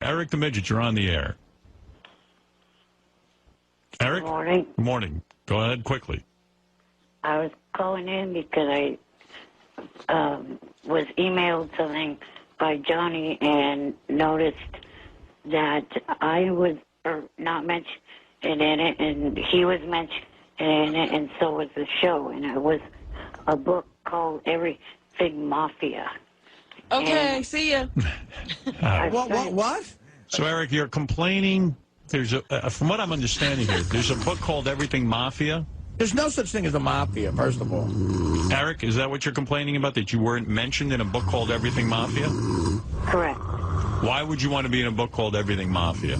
Eric the Midget, you're on the air. Eric? Good morning. Good morning. Go ahead quickly. I was calling in because I was emailed something by Johnny and noticed that I was not mentioned in it, and he was mentioned in it, and so was the show. And it was a book called Everything Mafia. Okay, And see ya. What? So, Eric, you're complaining. There's from what I'm understanding here, there's a book called Everything Mafia. There's no such thing as a mafia, first of all. Eric, is that what you're complaining about, that you weren't mentioned in a book called Everything Mafia? Correct. Why would you want to be in a book called Everything Mafia?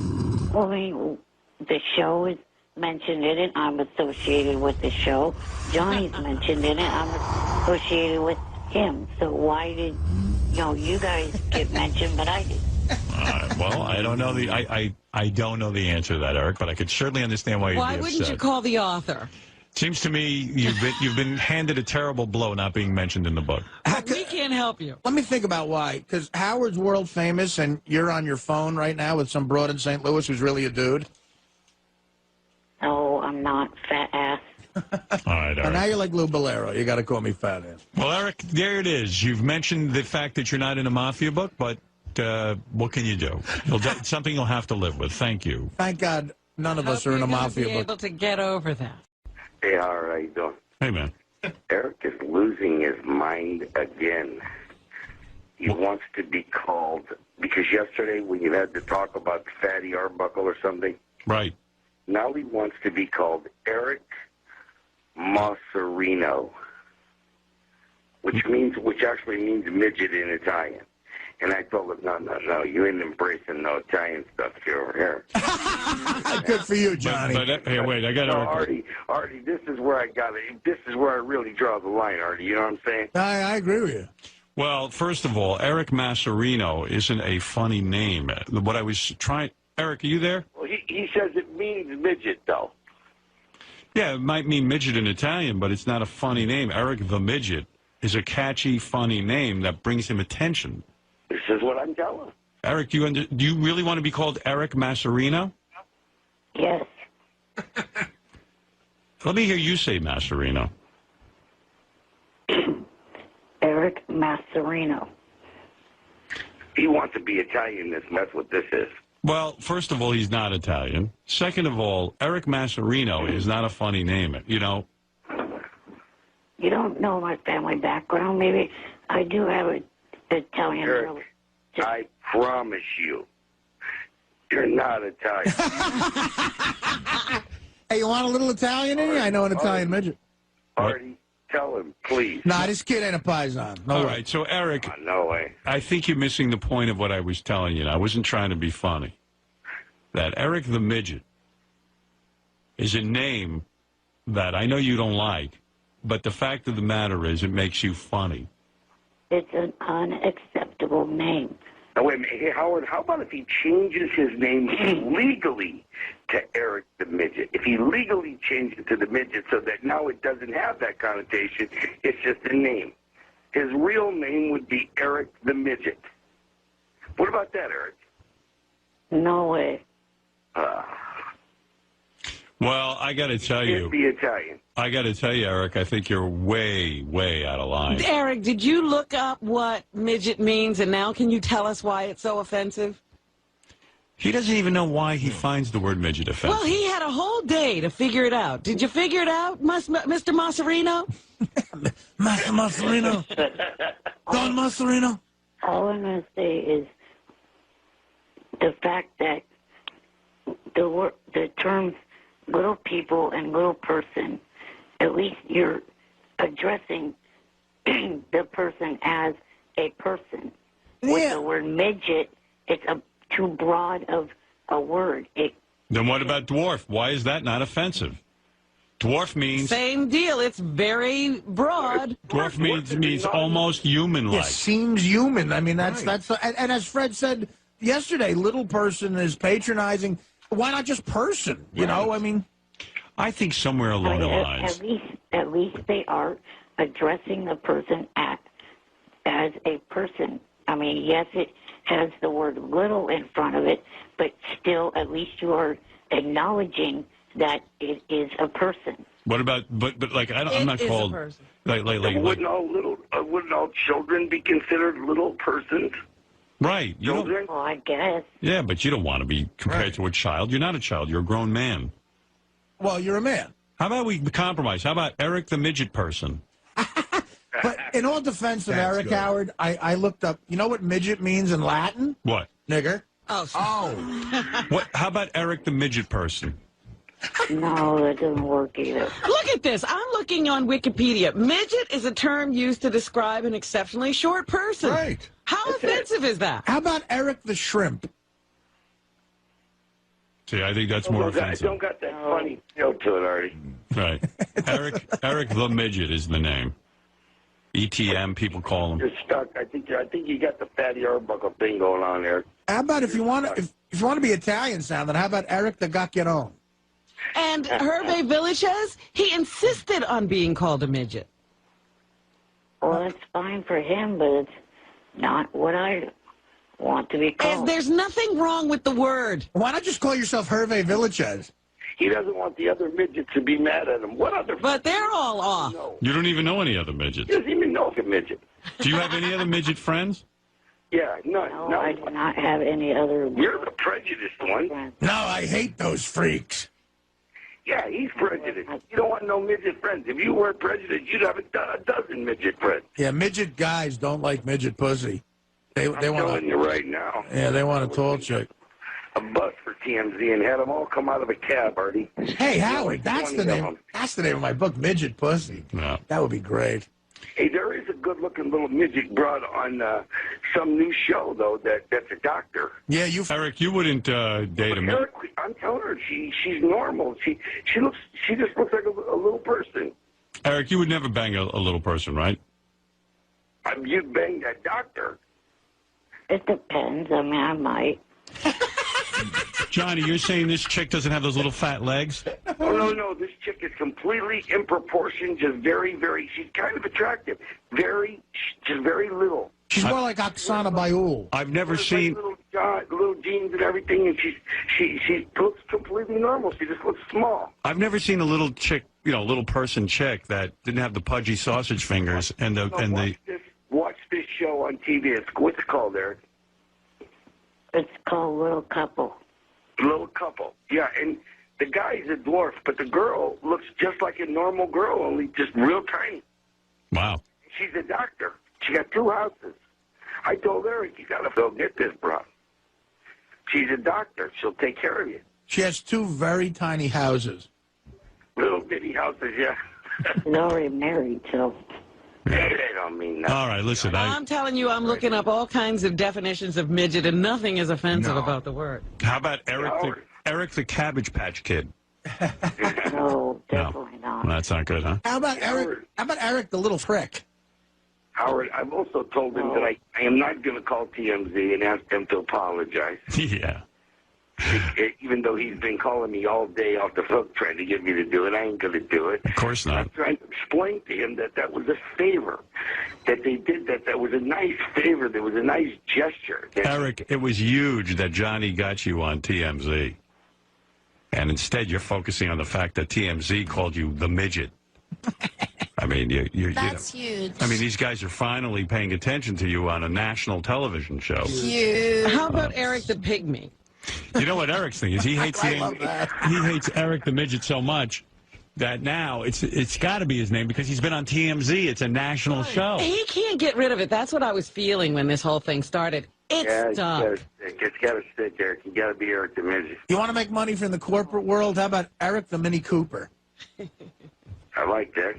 Well, I mean, the show is mentioned in it. I'm associated with the show. Johnny's mentioned in it. I'm associated with him. So why did, you guys get mentioned, but I didn't? Well, I don't know I don't know the answer to that, Eric, but I could certainly understand why you'd Why be wouldn't upset. you call the author? Seems to me you've been handed a terrible blow not being mentioned in the book. We can't help you. Let me think about why. Because Howard's world famous, and you're on your phone right now with some broad in St. Louis who's really a dude. No, I'm not, fat ass. All right, Eric. And now you're like Lou Bolero. You got to call me fat ass. Well, Eric, there it is. You've mentioned the fact that you're not in a Mafia book, but what can you do? Something you'll have to live with. Thank you. Thank God none of us are in a Mafia be book. able to get over that. Hey, Howard, how you doing? Hey, man. Eric is losing his mind again. He wants to be called, because yesterday when you had to talk about Fatty Arbuckle or something, Right. now he wants to be called Eric Masserino, which actually means midget in Italian. And I told him, no, you ain't embracing no Italian stuff here over here. Good for you, Johnny. But here, wait, I got to... Artie, this is where I got it. This is where I really draw the line, Artie. You know what I'm saying? I agree with you. Well, first of all, Eric Masserino isn't a funny name. What I was trying... Eric, are you there? Well, he says it means midget, though. Yeah, it might mean midget in Italian, but it's not a funny name. Eric the Midget is a catchy, funny name that brings him attention. This is what I'm telling him. Eric, do you really want to be called Eric Masserino? Yes. Let me hear you say Masserino. Eric Masserino. He wants to be Italian. That's what this is. Well, first of all, he's not Italian. Second of all, Eric Masserino is not a funny name. You don't know my family background. Maybe I do have an Italian. Eric, I promise you, you're not Italian. Hey, you want a little Italian in you? I know an Italian midget. Artie, tell him, please. Nah, this kid ain't a paisan. No All way. right, so Eric, No way. I think you're missing the point of what I was telling you. I wasn't trying to be funny. That Eric the Midget is a name that I know you don't like, but the fact of the matter is it makes you funny. It's an unacceptable name. Now, wait a minute. Hey, Howard, how about if he changes his name legally to Eric the Midget? If he legally changed it to the Midget so that now it doesn't have that connotation, it's just a name. His real name would be Eric the Midget. What about that, Eric? No way. Well, I got to tell you. He'd be Italian. I got to tell you, Eric, I think you're way, way out of line. Eric, did you look up what midget means, and now can you tell us why it's so offensive? He doesn't even know why he finds the word midget offensive. Well, he had a whole day to figure it out. Did you figure it out, Mr. Masserino? Master Masserino. Don Masserino. All I'm going to say is the fact that the terms little people and little person, at least you're addressing the person as a person. With the word midget, it's too broad of a word. Then what about dwarf? Why is that not offensive? Dwarf means... Same deal. It's very broad. Dwarf means almost human-like. It seems human. I mean, that's and as Fred said yesterday, little person is patronizing. Why not just person? You know, I mean... I think somewhere along the lines... At least they are addressing the person as a person. I mean, yes, it has the word little in front of it, but still at least you are acknowledging that it is a person. What about, but like, I'm not called, wouldn't all children be considered little persons? right. You don't, Children? Well, I guess. yeah, but you don't want to be compared to a child. You're not a child. You're a grown man. Well, you're a man. How about we compromise? How about Eric the Midget person? But in all defense of Eric, good. Howard, I looked up, you know what midget means in Latin? What? Nigger. Oh. What? How about Eric the Midget person? No, that doesn't work either. Look at this. I'm looking on Wikipedia. Midget is a term used to describe an exceptionally short person. Right. How offensive is that? How about Eric the Shrimp? See, I think that's more I offensive. don't got that funny feel to it, Artie. Right. Eric the Midget is the name. ETM, people call him. You're stuck. I think you got the Fatty Arbuckle thing going on there. How about if you want to if you want to be Italian sounding, how about Eric the Gacchiarone? And Hervé Villachez, he insisted on being called a midget. Well, that's fine for him, but it's not what I want to be And called. there's nothing wrong with the word. Why not just call yourself Hervé Villachez? He doesn't want the other midgets to be mad at him. What other? But they're all off. No. You don't even know any other midgets. He doesn't even know if a midget. Do you have any other midget friends? Yeah, none. No, I do not have any other. You're the prejudiced one. friends. No, I hate those freaks. Yeah, he's prejudiced. You don't want no midget friends. If you weren't prejudiced, you'd have a dozen midget friends. Yeah, midget guys don't like midget pussy. They I'm want telling you right now. Yeah, they want a tall chick. A bus for TMZ and had them all come out of a cab, Artie. Hey, Howard, that's the 20 of name. them. That's the name of my book, Midget Pussy. No. That would be great. Hey, there is a good-looking little midget broad on some new show, though, that's a doctor. Yeah, you. Eric, you wouldn't date a midget. Eric, I'm telling her she's normal. She just looks like a little person. Eric, you would never bang a little person, right? You'd bang that doctor. It depends. I mean, I might. Johnny, you're saying this chick doesn't have those little fat legs? Oh, no. This chick is completely in proportion, just very, very, she's kind of attractive. Just very little. She's more like Oksana Bayul. I've never Like seen... little jeans and everything, and she looks completely normal. She just looks small. I've never seen a little chick, little person chick that didn't have the pudgy sausage fingers and the... Watch this show on TV. What's it called, Eric? It's called Little Couple. Little Couple. Yeah, and the guy's a dwarf, but the girl looks just like a normal girl, only just real tiny. Wow. She's a doctor. She got 2 houses. I told Eric, you got to go get this, bro. She's a doctor. She'll take care of you. She has 2 very tiny houses. Little bitty houses, yeah. She's already married, so. They don't mean nothing. All right, listen, I'm telling you, I'm looking up all kinds of definitions of midget, and nothing is offensive about the word. how about Eric the Cabbage Patch Kid? No, definitely No, not. that's not good, huh? How about Eric? How about Eric the Little Prick? Howard, I've also told him that I am not going to call TMZ and ask them to apologize. Yeah. Even though he's been calling me all day off the hook trying to get me to do it, I ain't going to do it. Of course not. I'm trying to explain to him that was a favor, that they did that was a nice favor, that was a nice gesture. Eric, it was huge that Johnny got you on TMZ. And instead, you're focusing on the fact that TMZ called you the midget. I mean, That's huge. I mean, these guys are finally paying attention to you on a national television show. Huge. How about Eric the Pygmy? You know what Eric's thing is? He hates he hates Eric the Midget so much that now it's got to be his name because he's been on TMZ. It's a national show. He can't get rid of it. That's what I was feeling when this whole thing started. It's stuck. It's got to stick, Eric. You got to be Eric the Midget. You want to make money from the corporate world? How about Eric the Mini Cooper? I like that.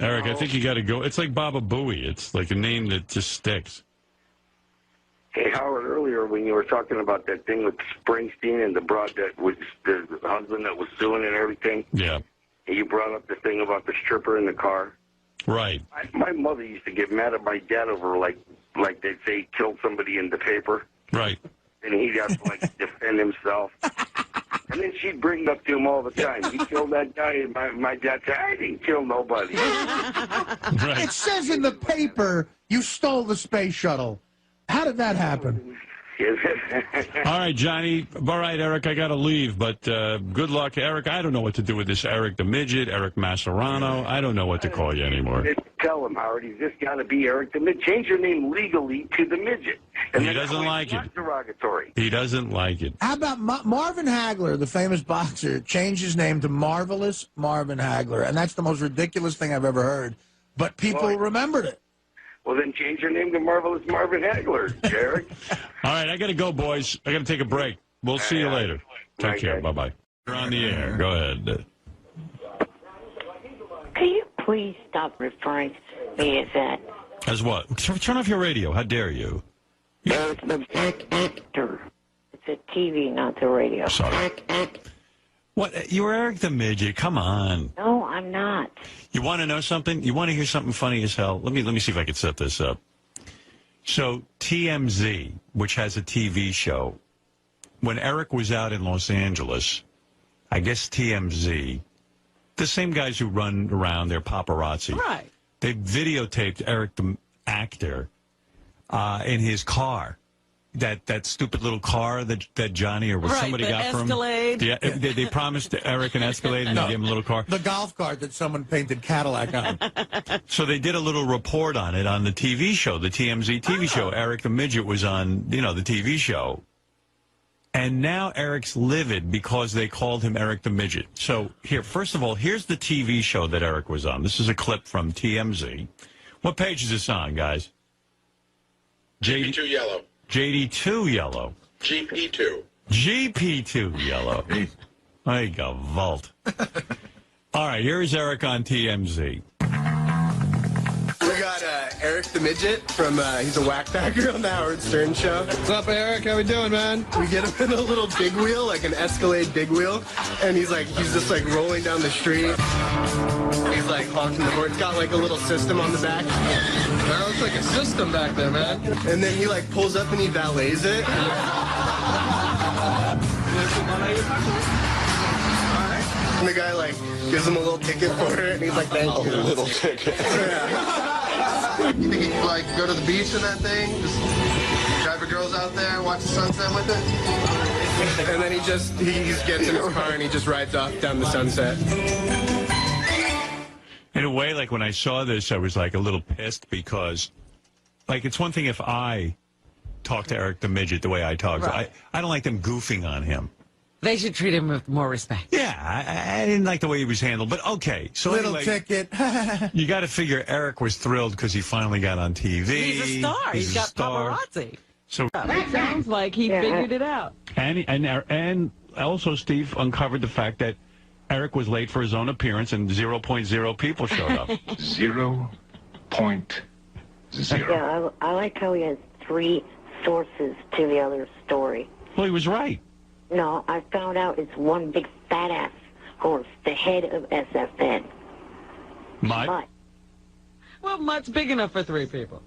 Eric, I think you got to go. It's like Baba Booey. It's like a name that just sticks. Hey, Howard, earlier when you were talking about that thing with Springsteen and the broad that was the husband that was suing and everything, Yeah. you brought up the thing about the stripper in the car. Right. My mother used to get mad at my dad over, like they'd say he killed somebody in the paper, Right. and he'd have to, like, defend himself. And then she'd bring it up to him all the time. You killed that guy, and my dad said, I didn't kill nobody. Right. It says in the paper you stole the space shuttle. How did that happen? All right, Johnny. All right, Eric, I got to leave, but good luck. Eric, I don't know what to do with this Eric the Midget, Eric Macerano. I don't know what to call you anymore. Tell him, Howard, he's just got to be Eric the Midget. Change your name legally to the Midget. And he doesn't like it. Derogatory. He doesn't like it. How about Marvin Hagler, the famous boxer, changed his name to Marvelous Marvin Hagler, and that's the most ridiculous thing I've ever heard. But people remembered it. Well, then change your name to Marvelous Marvin Hagler, Eric. All right, I got to go, boys. I got to take a break. We'll see you later. Take care. Bye-bye. You're on the air. Go ahead. Can you please stop referring to me as that? As what? Turn off your radio. How dare you? The actor. It's a TV, not the radio. Sorry. What? You were Eric the Midget. Come on. No, I'm not. You want to know something? You want to hear something funny as hell? Let me see if I can set this up. So TMZ, which has a TV show, when Eric was out in Los Angeles, I guess TMZ, the same guys who run around, they're paparazzi. Right. They videotaped Eric the actor in his car. That stupid little car that Johnny or somebody got from him. Escalade. Yeah, they promised Eric an Escalade and they gave him a little car. The golf cart that someone painted Cadillac on. So they did a little report on it on the TV show, the TMZ TV show. Eric the Midget was on, the TV show. And now Eric's livid because they called him Eric the Midget. So here, first of all, here's the TV show that Eric was on. This is a clip from TMZ. What page is this on, guys? GP2 yellow. JD2 yellow. GP2. GP2 yellow. There you go, Vault. All right, here's Eric on TMZ. We got Eric the Midget from, he's a Wack Pack on the Howard Stern show. What's up, Eric? How we doing, man? We get him in a little big wheel, like an Escalade big wheel, and he's just rolling down the street. He's like honking the horn. It's got like a little system on the back. That looks like a system back there, man. And then he pulls up and he valets it. And the guy gives him a little ticket for it, and he's like, thank you. A little ticket. Yeah. You think you could go to the beach in that thing? Just drive your girls out there and watch the sunset with it? And then he gets in his car and he just rides off down the sunset. In a way, when I saw this, I was a little pissed because, it's one thing if I talk to Eric the Midget the way I talk. Right. I don't like them goofing on him. They should treat him with more respect. Yeah, I didn't like the way he was handled. But okay, so Little anyway, ticket. You got to figure Eric was thrilled because he finally got on TV. He's a star. He's got star. paparazzi. So it sounds like he figured it out. And also Steve uncovered the fact that Eric was late for his own appearance and 0.0 people showed up. 0.0. Yeah, I like how he has 3 sources to the other story. Well, he was right. No, I found out it's one big fat ass horse, the head of SFN. Mutt? Well, Mutt's big enough for 3 people.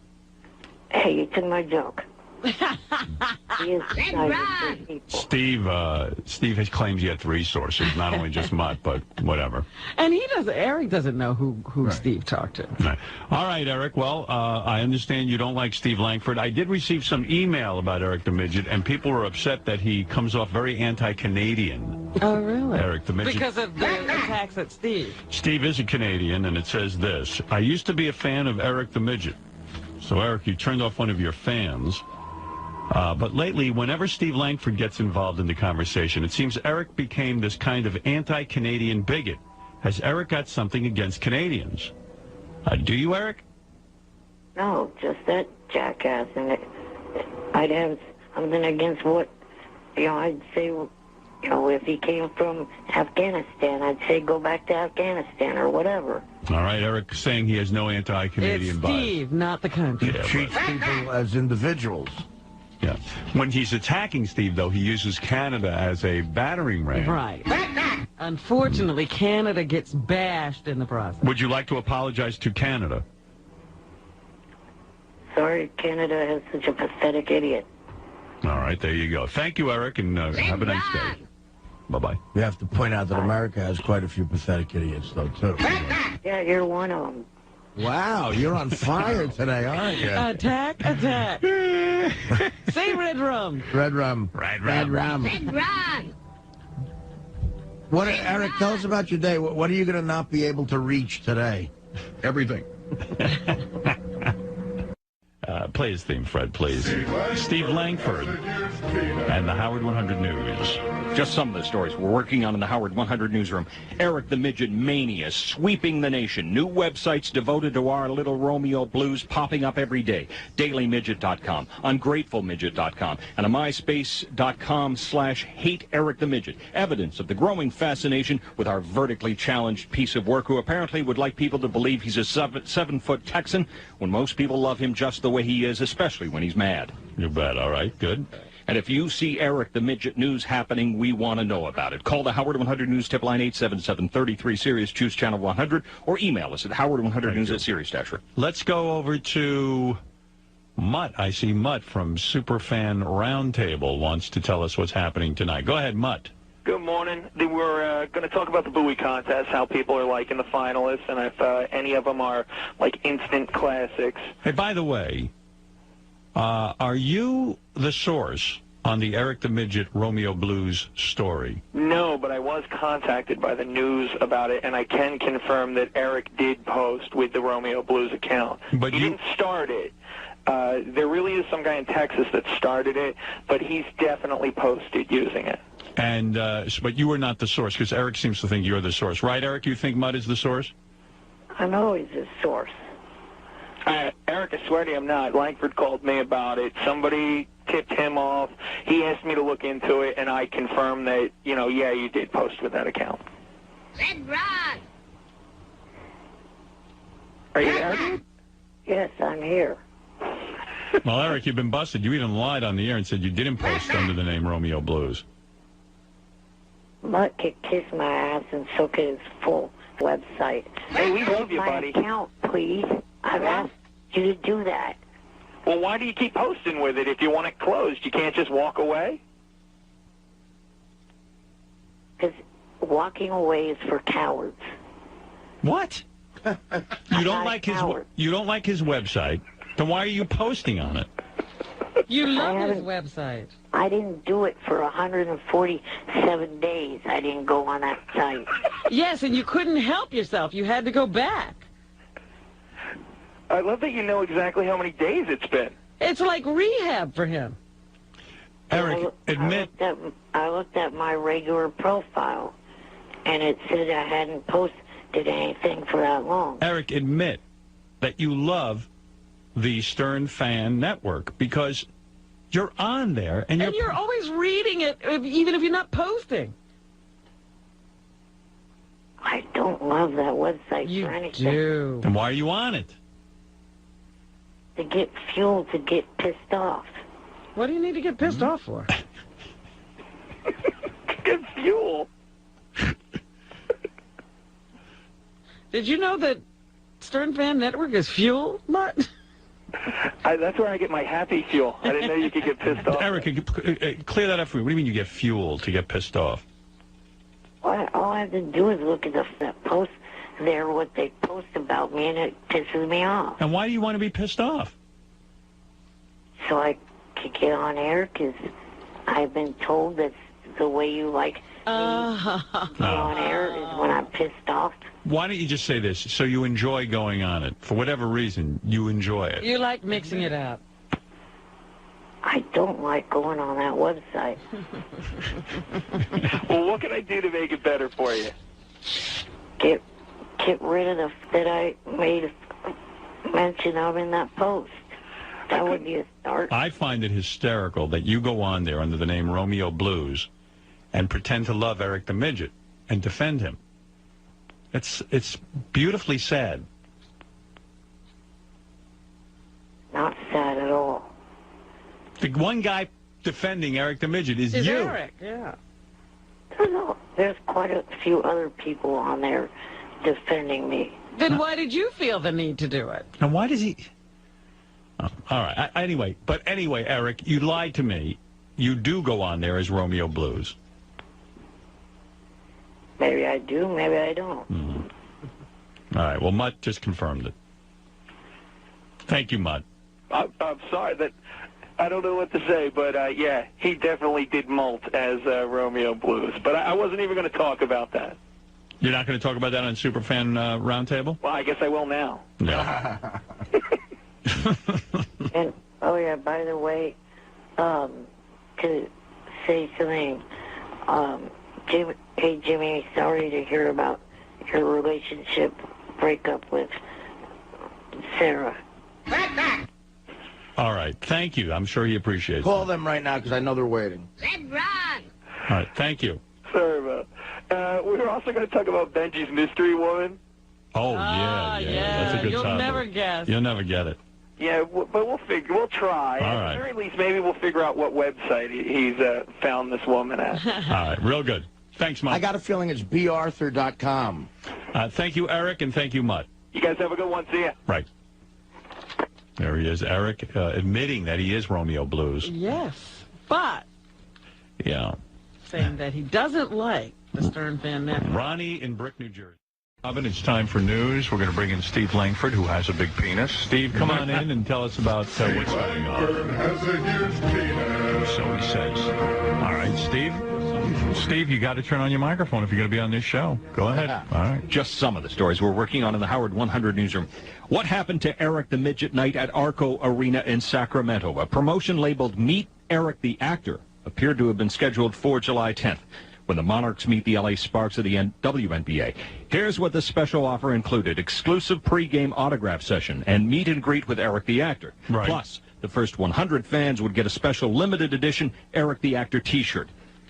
Hey, you took my joke. He is the size of 3 people. Steve claims he had 3 sources, not only just Mutt, but whatever. And Eric doesn't know who Steve talked to. Right. All right, Eric. Well, I understand you don't like Steve Langford. I did receive some email about Eric the Midget, and people were upset that he comes off very anti-Canadian. Oh, really? Eric the Midget. Because of the attacks at Steve. Steve is a Canadian, and it says this. I used to be a fan of Eric the Midget. So, Eric, you turned off one of your fans. But lately, whenever Steve Langford gets involved in the conversation, it seems Eric became this kind of anti-Canadian bigot. Has Eric got something against Canadians? Do you, Eric? No, just that jackass. And I'd have something against what, I'd say, if he came from Afghanistan, I'd say go back to Afghanistan or whatever. All right, Eric saying he has no anti-Canadian bias. It's Steve, not the country. He treats people as individuals. Yeah. When he's attacking Steve, though, he uses Canada as a battering ram. Right. Unfortunately, Canada gets bashed in the process. Would you like to apologize to Canada? Sorry, Canada has such a pathetic idiot. All right, there you go. Thank you, Eric, and have a nice day. Bye-bye. We have to point out that America has quite a few pathetic idiots, though, too. Yeah, you're one of them. Wow, you're on fire today, aren't you? Attack, attack. Say red rum. Red rum. Red Red rum. Red rum. What, Eric, tell us about your day. What are you going to not be able to reach today? Everything. Play his theme, Fred, please. Steve Langford and the Howard 100 News. Just some of the stories we're working on in the Howard 100 newsroom. Eric the Midget mania sweeping the nation. New websites devoted to our little Romeo Blues popping up every day. DailyMidget.com, UngratefulMidget.com, and a MySpace.com/hate Eric the Midget. Evidence of the growing fascination with our vertically challenged piece of work who apparently would like people to believe he's a 7-foot Texan when most people love him just the way he is, especially when he's mad. You bet. All right, good. And if you see Eric the Midget news happening, we want to know about it. Call the Howard 100 News tip line 877-33-SIRIUS, choose channel 100, or email us at howard100news@sirius-. Let's go over to Mutt. I see Mutt from Superfan Roundtable wants to tell us what's happening tonight. Go ahead, Mutt. Good morning. We're going to talk about the Bowie contest, how people are liking the finalists, and if any of them are like instant classics. Hey, by the way, are you the source on the Eric the Midget Romeo Blues story? No, but I was contacted by the news about it, and I can confirm that Eric did post with the Romeo Blues account. But he didn't start it. There really is some guy in Texas that started it, but he's definitely posted using it. And but you were not the source, because Eric seems to think you're the source. Right, Eric? You think Mutt is the source? I'm always a source. Eric, I swear to you, I'm not. Langford called me about it. Somebody tipped him off. He asked me to look into it, and I confirmed that, yeah, you did post with that account. Red rum. Are you there? Yes, I'm here. Well, Eric, you've been busted. You even lied on the air and said you didn't post under the name Romeo Blues. Mutt could kiss my ass and so could his full website. Hey, we love you, my buddy. Account, please. I've asked you to do that. Well, why do you keep posting with it if you want it closed? You can't just walk away? Because walking away is for cowards. What? You don't like his website. Then why are you posting on it? You love his website. I didn't do it for 147 days. I didn't go on that site. Yes, and you couldn't help yourself. You had to go back. I love that you know exactly how many days it's been. It's like rehab for him. Eric, admit... I looked at my regular profile, and it said I hadn't posted anything for that long. Eric, admit that you love the Stern Fan Network because you're on there and you're always reading it, even if you're not posting. I don't love that website You for anything. do. Then why are you on it? To get fuel to get pissed off. What do you need to get pissed off for? Get fuel. Did you know that Stern Fan Network is fuel, Mutt? That's where I get my happy fuel. I didn't know you could get pissed off. Eric, clear that up for me. What do you mean you get fuel to get pissed off? All I have to do is look at the post there, what they post about me, and it pisses me off. And why do you want to be pissed off? So I could get on air, because I've been told that's the way you like me on air is when I'm pissed off. Why don't you just say this? So you enjoy going on it. For whatever reason, you enjoy it. You like mixing it up. I don't like going on that website. Well, what can I do to make it better for you? Get rid of that I made mention of in that post. That would be a start. I find it hysterical that you go on there under the name Romeo Blues and pretend to love Eric the Midget and defend him. It's beautifully sad. Not sad at all. The one guy defending Eric the Midget is you. Eric, yeah. There's quite a few other people on there defending me. Then why did you feel the need to do it? And why does he... Oh, all right. Anyway, Eric, you lied to me. You do go on there as Romeo Blues. Maybe I do, maybe I don't. Mm-hmm. All right. Well, Mutt just confirmed it. Thank you, Mutt. I'm sorry that I don't know what to say, but yeah, he definitely did molt as Romeo Blues. But I wasn't even going to talk about that. You're not going to talk about that on Superfan Roundtable? Well, I guess I will now. No. And, oh, yeah, by the way, to say something, hey, Jimmy, sorry to hear about your relationship breakup with Sarah. All right. Thank you. I'm sure he appreciates Call it. them right now because I know they're waiting. Red Ron. All right. Thank you. Sorry about we were also going to talk about Benji's mystery woman. Oh, yeah. That's a good You'll topic. never guess. You'll never get it. Yeah, but we'll try. All At right. the very least, maybe we'll figure out what website he's found this woman at. All right. Real good. Thanks, Mutt. I got a feeling it's barthur.com. Thank you, Eric, and thank you, Mutt. You guys have a good one. See ya. Right. There he is, Eric, admitting that he is Romeo Blues. Yes, but Yeah. saying that he doesn't like the Stern Fan Network. Ronnie in Brick, New Jersey. It's time for news. We're going to bring in Steve Langford, who has a big penis. Steve, come on in and tell us about what's going on. Has a huge penis. So he says. All right, Steve. Steve, you got to turn on your microphone if you're going to be on this show. Go ahead. All right. Just some of the stories we're working on in the Howard 100 newsroom. What happened to Eric the Midget night at Arco Arena in Sacramento? A promotion labeled Meet Eric the Actor appeared to have been scheduled for July 10th, when the Monarchs meet the LA Sparks of the WNBA. Here's what the special offer included: exclusive pregame autograph session and meet and greet with Eric the Actor. Right. Plus, the first 100 fans would get a special limited edition Eric the Actor t-shirt.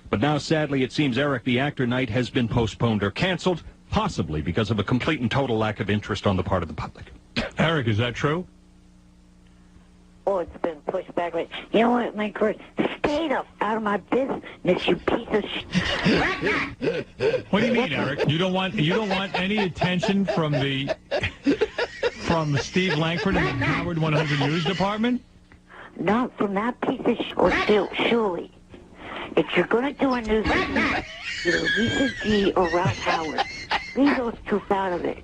But now, sadly, it seems Eric the Actor night has been postponed or canceled, possibly because of a complete and total lack of interest on the part of the public. Eric, is that true? Oh, it's been pushed back. Like, you know what, Langford? Stay the out of my business, you piece of shit. What do you mean, Eric? You don't want any attention from Steve Langford in the Howard 100 News Department? Not from that piece of shit. Or still, surely, if you're going to do a news report, either Lisa G or Ralph Howard, leave those two out of it.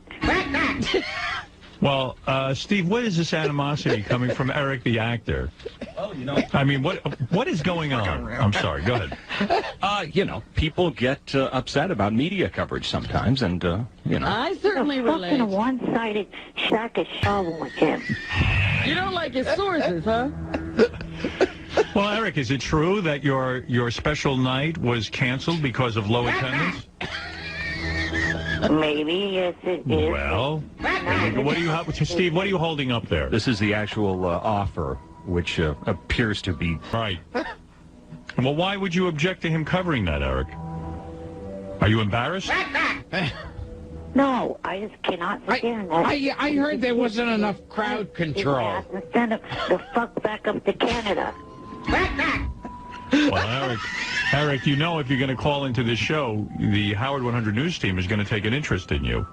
Well, Steve, what is this animosity coming from Eric the Actor? Well, I mean, what is going on? I'm sorry. Go ahead. People get upset about media coverage sometimes, and, I certainly a relate. fucking one-sided sack of shovel with him. You don't like his sources, huh? Well, Eric, is it true that your special night was canceled because of low attendance? Maybe, yes, it is. Well, what do you have, Steve? What are you holding up there? This is the actual offer, which appears to be... Right. Well, why would you object to him covering that, Eric? Are you embarrassed? No, I just cannot stand that. I heard there wasn't enough crowd control. Send him the fuck back up to Canada. Well, Eric, you know if you're going to call into this show, the Howard 100 News team is going to take an interest in you.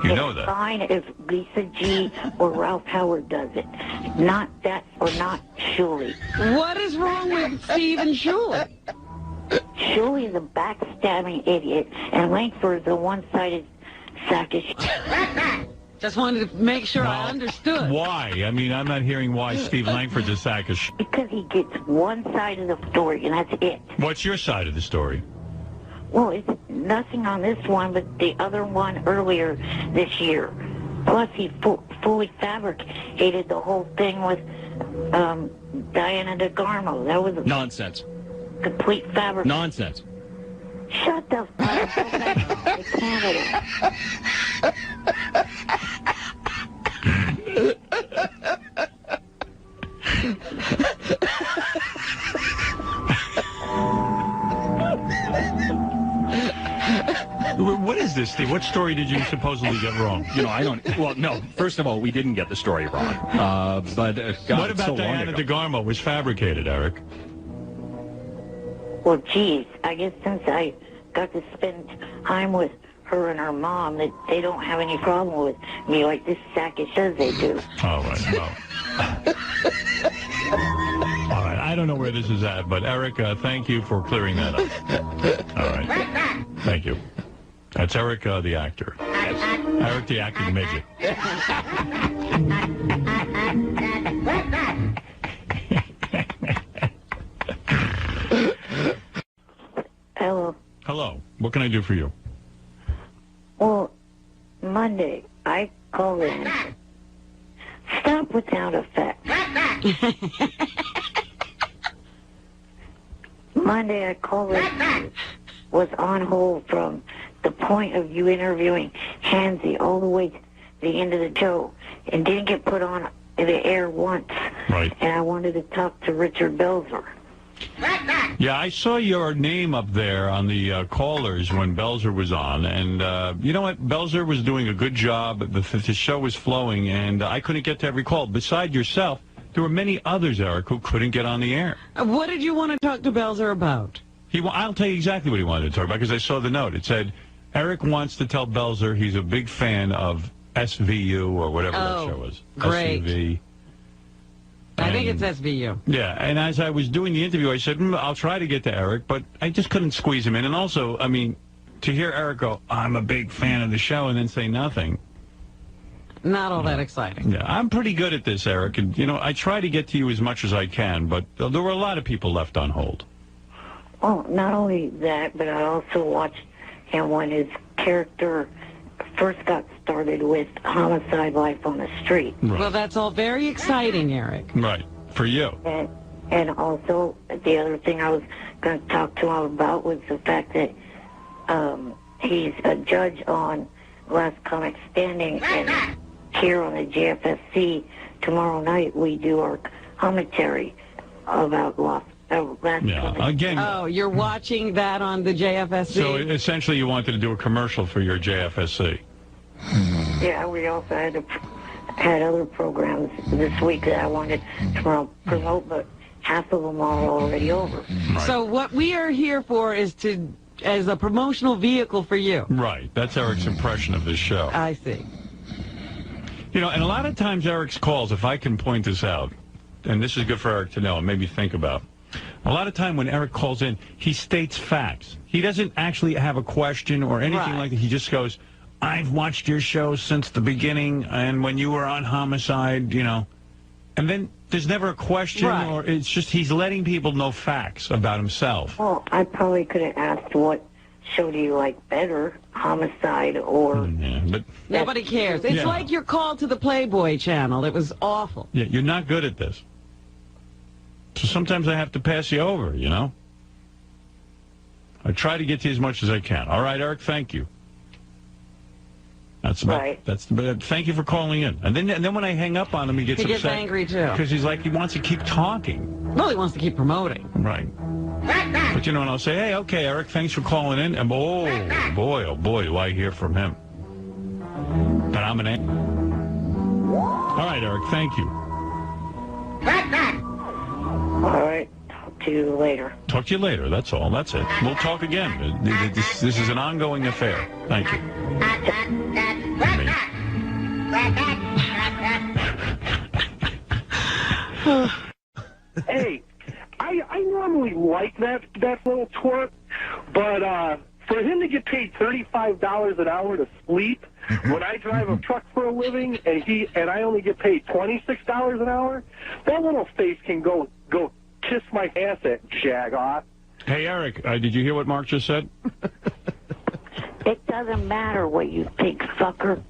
You know that. It's fine if Lisa G or Ralph Howard does it. Not that or not Shuley. What is wrong with Steve and Shuley? Shuley is a backstabbing idiot, and Langford is a one-sided sack of shit. Just wanted to make sure I understood. Why? I mean, I'm not hearing why Steve Langford's a sack of shit. Because he gets one side of the story, and that's it. What's your side of the story? Well, it's nothing on this one, but the other one earlier this year. Plus, he fully fabricated the whole thing with Diana DeGarmo. That was a Nonsense. complete fabric. Nonsense. Shut the fuck up. Go back to Canada. What is this, Steve? What story did you supposedly get wrong? I don't... Well, no. First of all, we didn't get the story wrong. But God, what about so Diana DeGarmo was fabricated, Eric? Well, geez, I guess since I got to spend time with her and her mom, that they don't have any problem with me like this sack of shit they do. All right, well. All right, I don't know where this is at, but Eric, thank you for clearing that up. All right. Thank you. That's Eric the actor. Eric the acting midget. Hello. Hello. What can I do for you? Well, Monday, I called in. Stop with sound effects. Monday, I called in. Was on hold from the point of you interviewing Hansy all the way to the end of the show and didn't get put on the air once. Right. And I wanted to talk to Richard Belzer. Yeah, I saw your name up there on the callers when Belzer was on, and you know what? Belzer was doing a good job. The show was flowing, and I couldn't get to every call. Beside yourself, there were many others, Eric, who couldn't get on the air. What did you want to talk to Belzer about? I'll tell you exactly what he wanted to talk about, because I saw the note. It said, Eric wants to tell Belzer he's a big fan of SVU, or whatever that show was. Great. SVU. I think it's SVU. Yeah, and as I was doing the interview, I said, I'll try to get to Eric, but I just couldn't squeeze him in. And also, I mean, to hear Eric go, I'm a big fan of the show, and then say nothing. Not all that exciting. Yeah, I'm pretty good at this, Eric. And, you know, I try to get to you as much as I can, but there were a lot of people left on hold. Well, not only that, but I also watched him when his character first got started with Homicide Life on the Street. Right. Well, that's all very exciting, Eric. Right, for you. And also, the other thing I was going to talk to him about was the fact that he's a judge on Last Comic Standing, and here on the JFSC tomorrow night we do our commentary about Last Again. Oh, you're watching that on the JFSC? So essentially you wanted to do a commercial for your JFSC. Yeah, we also had other programs this week that I wanted to promote, but half of them are already over. Right. So what we are here for is as a promotional vehicle for you. Right. That's Eric's impression of this show. I see. You know, and a lot of times Eric's calls, if I can point this out, and this is good for Eric to know and maybe think about, a lot of time when Eric calls in, he states facts. He doesn't actually have a question or anything like that. He just goes, I've watched your show since the beginning, and when you were on Homicide, you know. And then there's never a question, or it's just he's letting people know facts about himself. Well, I probably could have asked what show do you like better, Homicide or... Yeah, but nobody cares. It's like your call to the Playboy channel. It was awful. Yeah, you're not good at this. So sometimes I have to pass you over, you know? I try to get to you as much as I can. All right, Eric, thank you. That's about, right. Thank you for calling in. And then when I hang up on him, he gets upset. He gets angry, too. Because he's like, he wants to keep talking. Well, he wants to keep promoting. Right. But, you know, and I'll say, hey, okay, Eric, thanks for calling in. And oh, boy, do I hear from him. But I'm an... All right, Eric, thank you. All right. Talk to you later. Talk to you later. That's all. That's it. We'll talk again. This is an ongoing affair. Thank you. Hey, I normally like that little twerp, but for him to get paid $35 an hour to sleep when I drive a truck for a living and I only get paid $26 an hour, that little face can go kiss my ass at jag-off. Hey, Eric, did you hear what Mark just said? It doesn't matter what you think, sucker.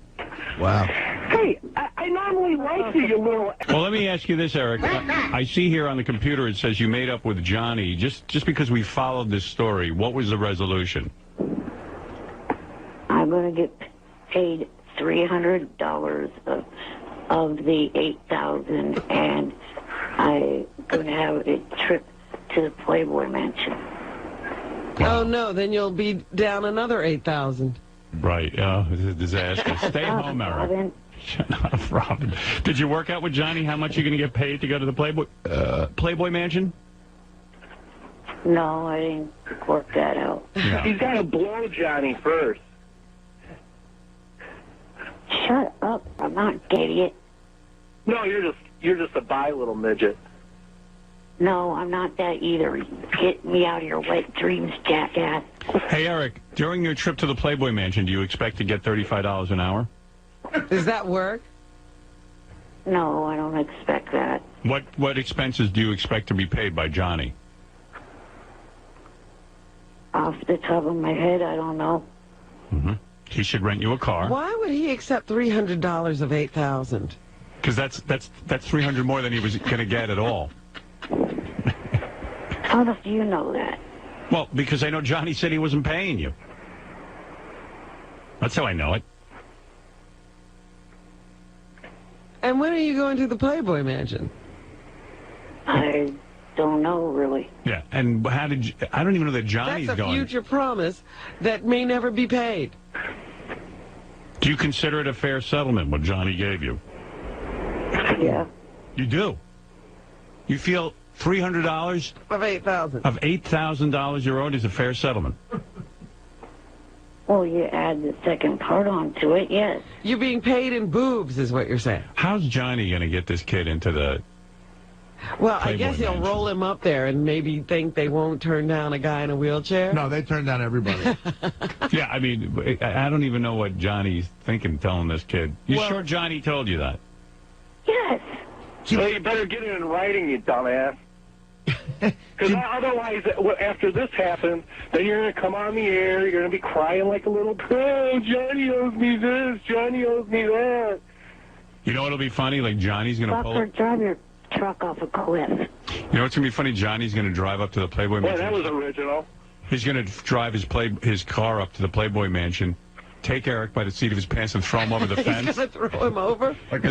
Wow. Hey, I normally like you little... Well, let me ask you this, Eric. I see here on the computer it says you made up with Johnny. Just because we followed this story, what was the resolution? I'm going to get paid $300 of the $8,000, and I'm going to have a trip to the Playboy Mansion. Oh, no, then you'll be down another $8,000. Right. This is a disaster. Stay home, Eric. Robin. Shut up, Robin. Did you work out with Johnny how much you're going to get paid to go to the Playboy Mansion? No, I didn't work that out. Yeah. He's got to blow Johnny first. Shut up. I'm not an idiot. No, you're just a bi little midget. No, I'm not that either. Get me out of your wet dreams, jackass. Hey, Eric, during your trip to the Playboy Mansion, do you expect to get $35 an hour? Does that work? No, I don't expect that. What expenses do you expect to be paid by Johnny? Off the top of my head, I don't know. Mm-hmm. He should rent you a car. Why would he accept $300 of $8,000? Because that's $300 more than he was going to get at all. How do you know that? Well, because I know Johnny said he wasn't paying you. That's how I know it. And when are you going to the Playboy Mansion? I don't know, really. Yeah, and how did you, I don't even know that Johnny's That's a going. future promise that may never be paid. Do you consider it a fair settlement, what Johnny gave you? Yeah. You do? You feel $300 of $8,000 of $8,000 you're owed is a fair settlement? Well, you add the second part onto it, yes. You're being paid in boobs, is what you're saying. How's Johnny going to get this kid into the Well, I Playboy guess he'll Mansion? roll him up there and maybe think they won't turn down a guy in a wheelchair. No, they turn down everybody. Yeah, I mean, I don't even know what Johnny's thinking telling this kid. You sure Johnny told you that? Yes. Well, you better get it in writing, you dumbass. Because otherwise, after this happens, then you're going to come on the air, you're going to be crying like a little girl. Johnny owes me this, Johnny owes me that. You know what'll be funny? Like Johnny's going to pull. Fucker, drive your truck off a cliff. You know what's going to be funny? Johnny's going to drive up to the Playboy Well, Mansion. that was original. He's going to drive his car up to the Playboy Mansion, take Eric by the seat of his pants and throw him over the fence. He's going to throw him over? And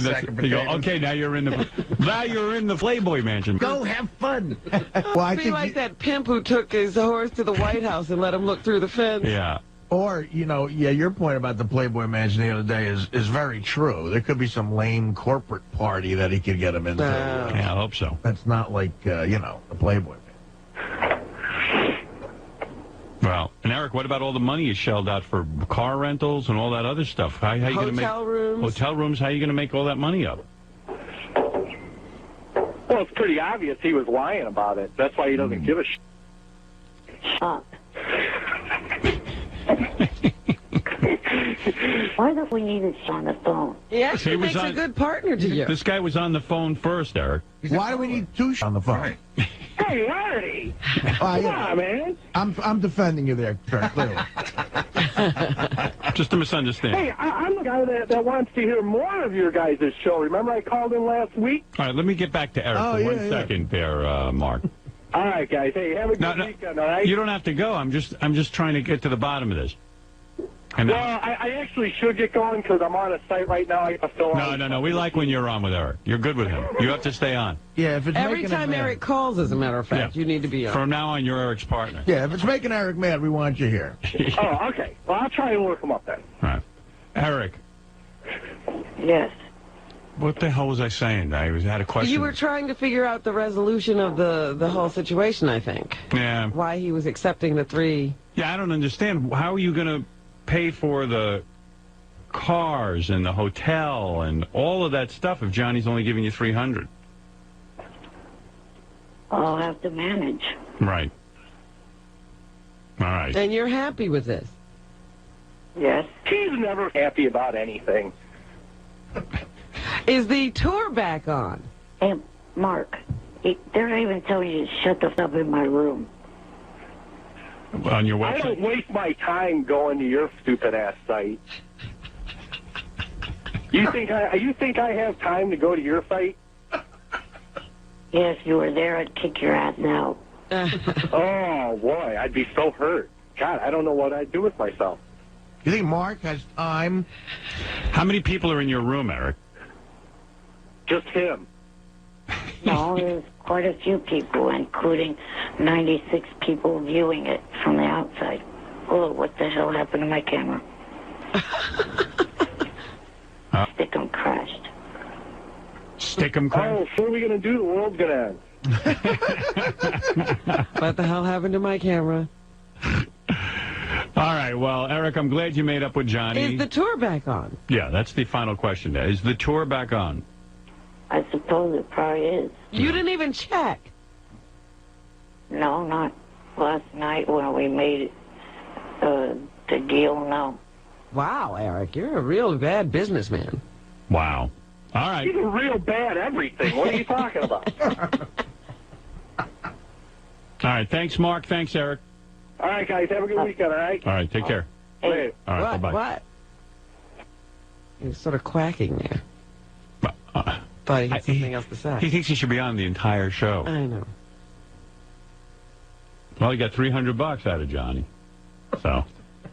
you go, okay, now you're in the Playboy Mansion. Go have fun. Well, I think like that pimp who took his horse to the White House and let him look through the fence. Yeah. Or, your point about the Playboy Mansion the other day is very true. There could be some lame corporate party that he could get him into. Yeah, I hope so. That's not like, the Playboy Mansion. Well, and Eric, what about all the money you shelled out for car rentals and all that other stuff? How you going to make rooms. Hotel rooms? How are you going to make all that money up? Well, it's pretty obvious he was lying about it. That's why he doesn't give a shit. Shut. Why do we need this on the phone? He actually makes a good partner to you. This guy was on the phone first, Eric. Why do we need two on the phone? Hey, Artie! Come on, man. I'm defending you there, Kurt, clearly. Just a misunderstanding. Hey, I'm the guy that wants to hear more of your guys' show. Remember I called in last week? All right, let me get back to Eric for 1 second there, Mark. All right, guys. Hey, have a good weekend, all right? You don't have to go. I'm just trying to get to the bottom of this. And well, I actually should get going because I'm on a site right now. I have to fill out. No. We like when you're on with Eric. You're good with him. You have to stay on. Yeah, if it's Every making time him mad. Eric calls, as a matter of fact, you need to be on. From now on, you're Eric's partner. Yeah, if it's making Eric mad, we want you here. Oh, okay. Well, I'll try and work him up then. All right. Eric. Yes. What the hell was I saying? I had a question. You were trying to figure out the resolution of the whole situation, I think. Yeah. Why he was accepting the $3. Yeah, I don't understand. How are you going to pay for the cars and the hotel and all of that stuff if Johnny's only giving you $300? I'll have to manage. Right. All right. And you're happy with this? Yes. He's never happy about anything. Is the tour back on? Hey, Mark, they're not even telling you to shut the fuck up in my room. On your I website? don't waste my time going to your stupid ass site. You think I have time to go to your site? Yeah, if you were there, I'd kick your ass out. Oh boy, I'd be so hurt. God, I don't know what I'd do with myself. You think Mark has time? How many people are in your room, Eric? Just him. No, there's quite a few people, including 96 people viewing it from the outside. Oh, what the hell happened to my camera? Stick-em crashed. Stick-em crashed? Oh, what are we going to do? The world's going to end. What the hell happened to my camera? All right, well, Eric, I'm glad you made up with Johnny. Is the tour back on? Yeah, that's the final question there. Is the tour back on? I suppose it probably is. You didn't even check. No, not last night when we made the deal, no. Wow, Eric, you're a real bad businessman. Wow. All right. He's a real bad everything. What are you talking about? All right. Thanks, Mark. Thanks, Eric. All right, guys. Have a good weekend, all right? All right. Take care. Later. All right. Bye-bye. What? He was sort of quacking there. Thought he had something else to say. He thinks he should be on the entire show. I know. Well, he got $300 out of Johnny. So.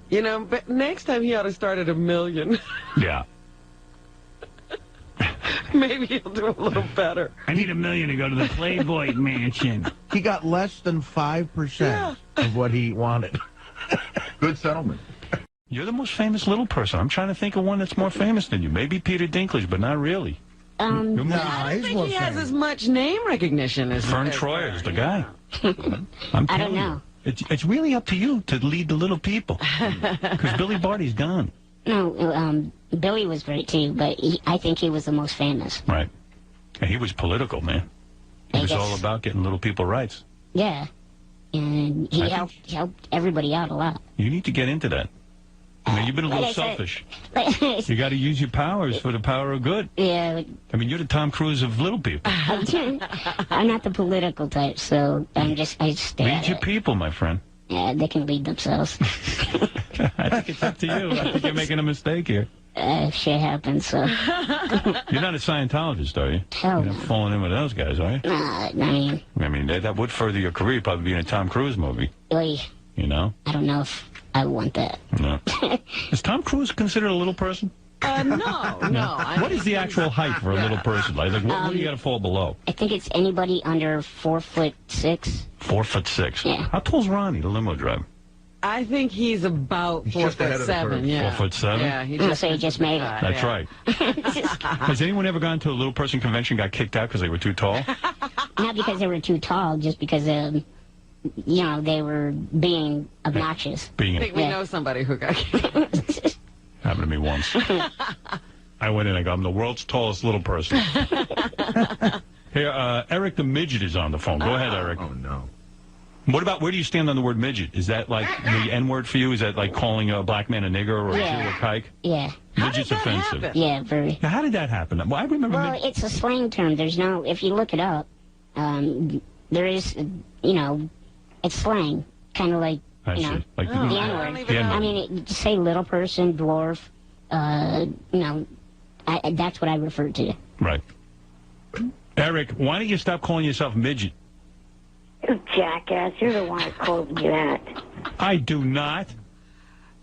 You know, but next time he ought to start at $1 million. Yeah. Maybe he'll do a little better. I need $1 million to go to the Playboy Mansion. He got less than 5% of what he wanted. Good settlement. You're the most famous little person. I'm trying to think of one that's more famous than you. Maybe Peter Dinklage, but not really. I don't think he has as much name recognition as Verne Troyer is the guy. I don't know. It's really up to you to lead the little people. Because Billy Barty's gone. No, Billy was great too, but I think he was the most famous. Right. And he was political, man. He was all about getting little people rights. Yeah. And he helped everybody out a lot. You need to get into that. I mean, you've been a little selfish. You got to use your powers for the power of good. Yeah. I mean, you're the Tom Cruise of little people. I'm not the political type, so I just lead your people, my friend. Yeah, they can lead themselves. I think it's up to you. I think you're making a mistake here. Shit happens, so. You're not a Scientologist, are you? Hell You're not falling in with those guys, are you? I mean, that would further your career. You'd probably be in a Tom Cruise movie. You know? I don't know if I want that. No. Is Tom Cruise considered a little person? No. What is the actual height for a little person? Like what do you got to fall below? I think it's anybody under 4'6". 4'6". Yeah. How tall's Ronnie, the limo driver? I think he's about 4'7". Yeah. 4'7". Yeah, he just made it. That's right. Has anyone ever gone to a little person convention and got kicked out because they were too tall? Not because they were too tall, just because they were being obnoxious. I think we know somebody who got kicked. Happened to me once. I went in and I'm the world's tallest little person. Here, Eric the Midget is on the phone. Go ahead, Eric. Oh, no. What about, where do you stand on the word midget? Is that like the N-word for you? Is that like calling a black man a nigger or a Jew a kike? Yeah. Midget's offensive. Happen? Yeah, very. Now, how did that happen? Well, I remember. Well, it's a slang term. There's no, if you look it up, there is, it's slang. Kind of like, I see. Like the N-word. I mean, say little person, dwarf, that's what I refer to. Right. Eric, why don't you stop calling yourself midget? You jackass, you're the one that called me that. I do not.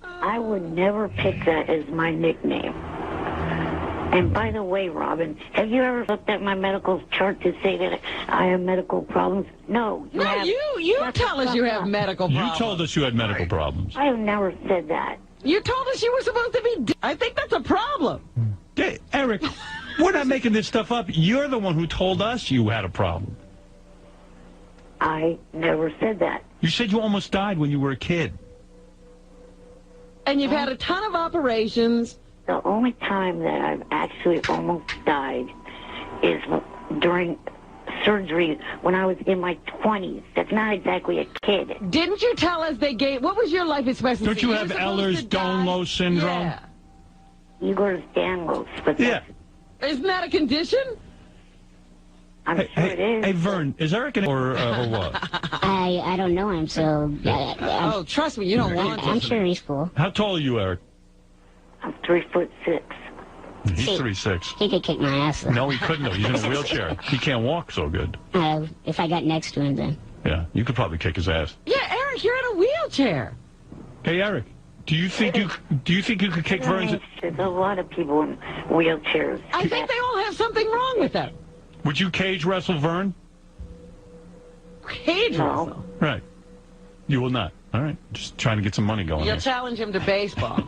I would never pick that as my nickname. And by the way, Robin, have you ever looked at my medical chart to say that I have medical problems? No, you have. You tell us you have medical problems. You told us you had medical problems. I have never said that. You told us you were supposed to be. I think that's a problem. Hey, Eric, we're not making this stuff up. You're the one who told us you had a problem. I never said that. You said you almost died when you were a kid. And you've had a ton of operations. The only time that I've actually almost died is during surgery when I was in my 20s. That's not exactly a kid. Didn't you tell us they gave... What was your life expectancy? Don't you have Ehlers-Danlos syndrome? Yeah. Ehlers-Danlos. But yeah. Isn't that a condition? I'm sure it is. Hey, Verne, is Eric an or what? I don't know him, so... oh, trust me, you don't want to. I'm sure he's cool. How tall are you, Eric? I'm 3'6". He's 3'6". He could kick my ass, though. No, he couldn't, though. He's in a wheelchair. He can't walk so good. If I got next to him, then. Yeah, you could probably kick his ass. Yeah, Eric, you're in a wheelchair. Hey, Eric, do you think you could kick Verne's... There's a lot of people in wheelchairs. I think they all have something wrong with them. Would you cage wrestle Verne? Cage wrestle? Right. You will not. All right. Just trying to get some money going. You'll here. challenge him to baseball.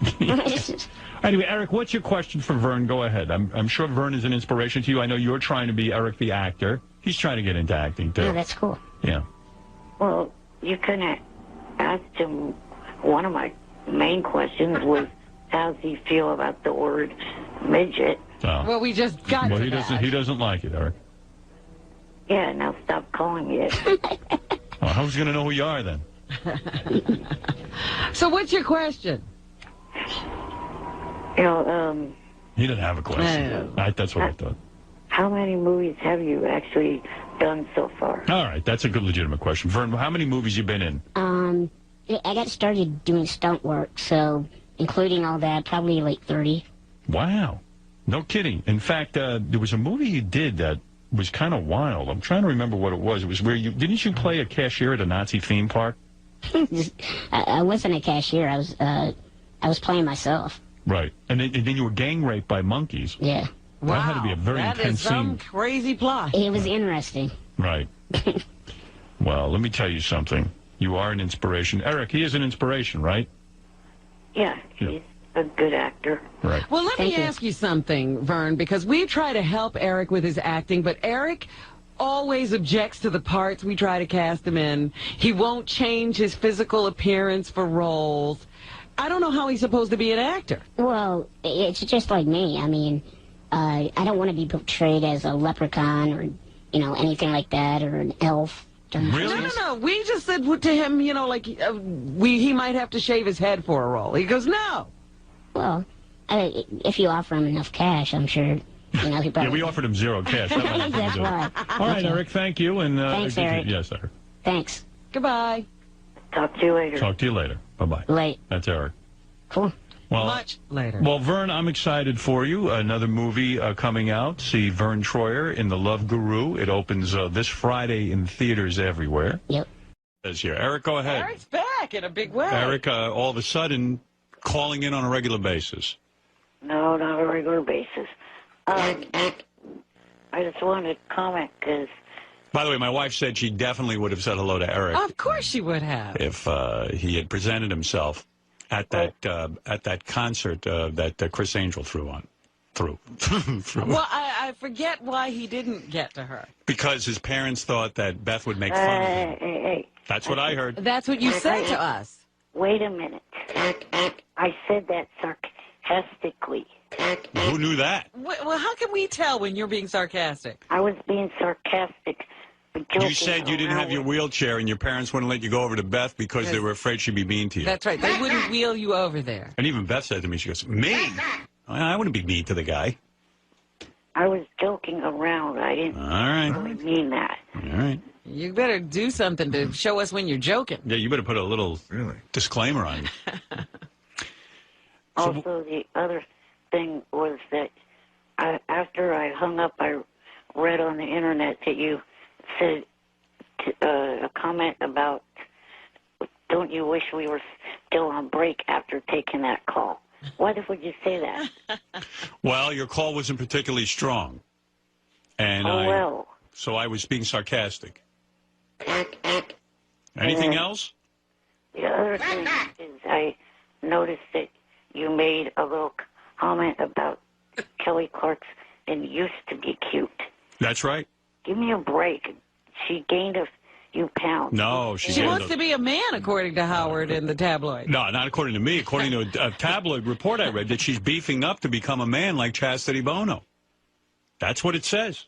Anyway, Eric, what's your question for Verne? Go ahead. I'm sure Verne is an inspiration to you. I know you're trying to be Eric the actor. He's trying to get into acting, too. Oh, that's cool. Yeah. Well, you could have asked him, one of my main questions was, how does he feel about the word midget? Oh. Well, we just got he doesn't like it, Eric. Yeah, now stop calling me it. Well, how's he going to know who you are then? So what's your question? He didn't have a question. That's what I thought. How many movies have you actually done so far? All right, that's a good legitimate question. Verne, how many movies you been in? I got started doing stunt work, so including all that, probably like 30. Wow. No kidding. In fact, there was a movie you did that was kind of wild. I'm trying to remember what it was. It was where didn't you play a cashier at a Nazi theme park? I wasn't a cashier. I was playing myself. Right. And then you were gang raped by monkeys. Yeah. Wow. That had to be a very intense scene. Some crazy plot. It was interesting. Right. Well, let me tell you something. You are an inspiration. Eric, he is an inspiration, right? Yeah, he's a good actor. Right. Well, let me ask you something, Verne, because we try to help Eric with his acting, but Eric always objects to the parts we try to cast him in. He won't change his physical appearance for roles. I don't know how he's supposed to be an actor. Well, it's just like me. I mean, I don't want to be portrayed as a leprechaun or, anything like that, or an elf. Really? No. We just said to him, he might have to shave his head for a role. He goes, no. Well, if you offer him enough cash, I'm sure, he probably... Yeah, we offered him zero cash. That's right. All right, Eric, thank you. And thanks, Eric. Yes, Eric. Thanks. Goodbye. Talk to you later. Talk to you later. Bye-bye. Late. That's Eric. Cool. Well, much later. Well, Verne, I'm excited for you. Another movie coming out. See Verne Troyer in The Love Guru. It opens this Friday in theaters everywhere. Yep. Says here. Eric, go ahead. Eric's back in a big way. Eric, all of a sudden, calling in on a regular basis. No, not a regular basis. I just wanted to comment because... By the way, my wife said she definitely would have said hello to Eric. Of course she would have. If he had presented himself at that concert that Chris Angel threw. Well, I forget why he didn't get to her. Because his parents thought that Beth would make fun of him. Hey. That's what I heard. That's what you said to us. Wait a minute. I said that sarcastically. Who knew that? Well, how can we tell when you're being sarcastic? I was being sarcastic. You said you didn't have your wheelchair and your parents wouldn't let you go over to Beth because they were afraid she'd be mean to you. That's right. They wouldn't wheel you over there. And even Beth said to me, she goes, mean? I wouldn't be mean to the guy. I was joking around. I didn't really mean that. All right. You better do something to show us when you're joking. Yeah, you better put a little disclaimer on it. Also, the other thing was that after I hung up, I read on the internet that you said a comment about, don't you wish we were still on break after taking that call? Why would you say that? Well, your call wasn't particularly strong. And so I was being sarcastic. Anything else? The other thing is I noticed that you made a little comment about Kelly Clarkson used to be cute. That's right. Give me a break. She gained a few pounds. No, she wants to be a man, according to Howard in the tabloid. No, not according to me. According to a tabloid report I read, that she's beefing up to become a man like Chastity Bono. That's what it says.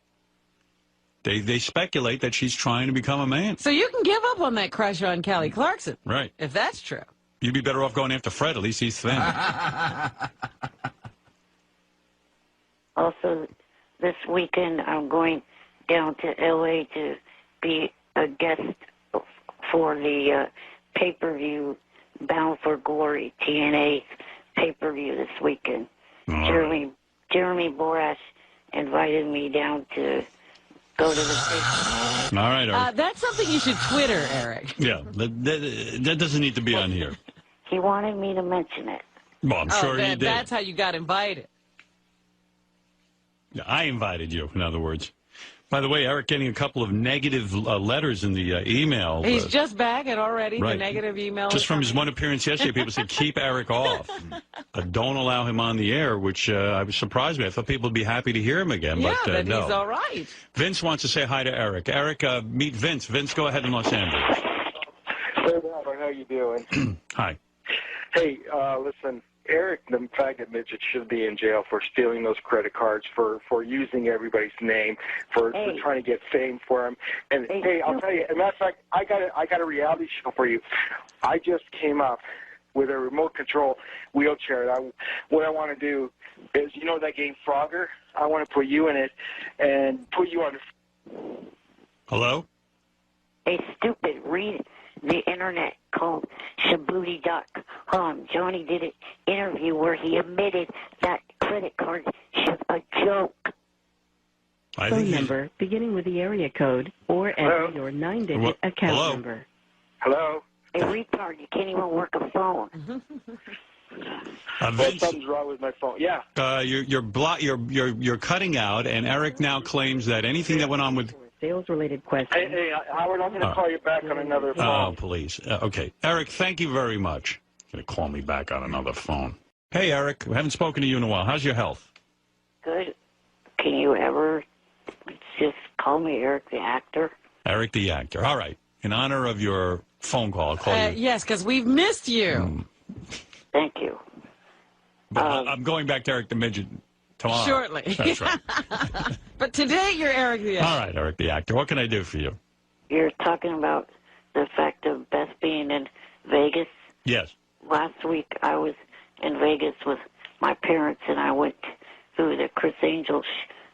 They speculate that she's trying to become a man. So you can give up on that crush on Kelly Clarkson. Right. If that's true. You'd be better off going after Fred. At least he's thin. Also, this weekend I'm going down to L.A. to be a guest for the pay-per-view Bound for Glory TNA pay-per-view this weekend. Jeremy Borash invited me down to go to the pay-per-view. All right, Eric. That's something you should Twitter, Eric. Yeah, that doesn't need to be on here. He wanted me to mention it. Well, I'm sure he did. That's how you got invited. Yeah, I invited you, in other words. By the way, Eric getting a couple of negative letters in the email. He's just back and already right. The negative email. Just from his one appearance yesterday, people said, keep Eric off. Don't allow him on the air, which I was surprised by. I thought people would be happy to hear him again. Yeah, but no. He's all right. Vince wants to say hi to Eric. Eric, meet Vince. Vince, go ahead in Los Angeles. Hey, Robert, how you doing? Hi. Hey, listen, Eric, the faggot midget, should be in jail for stealing those credit cards, for using everybody's name, for trying to get fame for him. And hey, I'll tell you, and that's like, I got a reality show for you. I just came up with a remote control wheelchair. What I want to do is, you know that game Frogger? I want to put you in it and put you on. Hello? Hey, stupid, read the internet called Shaboody.com. Johnny did an interview where he admitted that credit card is a joke. Phone number beginning with the area code or enter your 9-digit account number. Hello? Hey, retard, you can't even work a phone. Vince, something's wrong with my phone. Yeah. You're cutting out, and Eric now claims that anything that went on with sales-related questions. Hey, Howard, I'm going to call you back on another phone. Oh, please. Okay. Eric, thank you very much. Going to call me back on another phone. Hey, Eric, we haven't spoken to you in a while. How's your health? Good. Can you ever just call me Eric the actor? Eric the actor. All right. In honor of your phone call, I'll call you. Yes, because we've missed you. Thank you. But I'm going back to Eric the Midget tomorrow. Shortly. That's right. But today you're Eric the actor. All right, Eric the actor. What can I do for you? You're talking about the fact of Beth being in Vegas. Yes. Last week I was in Vegas with my parents, and I went to the Chris Angel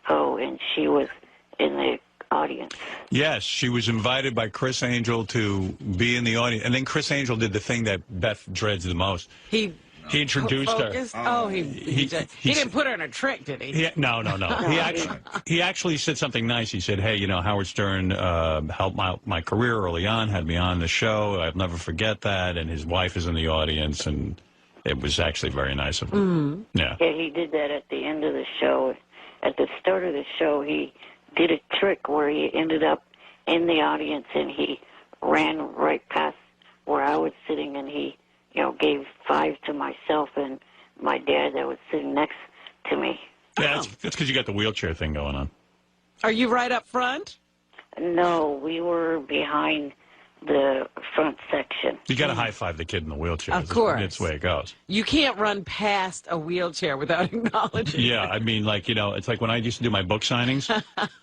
show, and she was in the audience. Yes, she was invited by Chris Angel to be in the audience. And then Chris Angel did the thing that Beth dreads the most. He introduced her. Oh, he didn't put her in a trick, did he? No. He actually said something nice. He said, hey, you know, Howard Stern helped my career early on, had me on the show. I'll never forget that. And his wife is in the audience, and it was actually very nice of him. Yeah, he did that at the end of the show. At the start of the show, he did a trick where he ended up in the audience, and he ran right past where I was sitting, and he gave 5 to myself and my dad that was sitting next to me. Yeah, that's because you got the wheelchair thing going on. Are you right up front? No, we were behind the front section. You got to high-five the kid in the wheelchair. Of course. That's the way it goes. You can't run past a wheelchair without acknowledging Yeah, I mean, like, it's like when I used to do my book signings,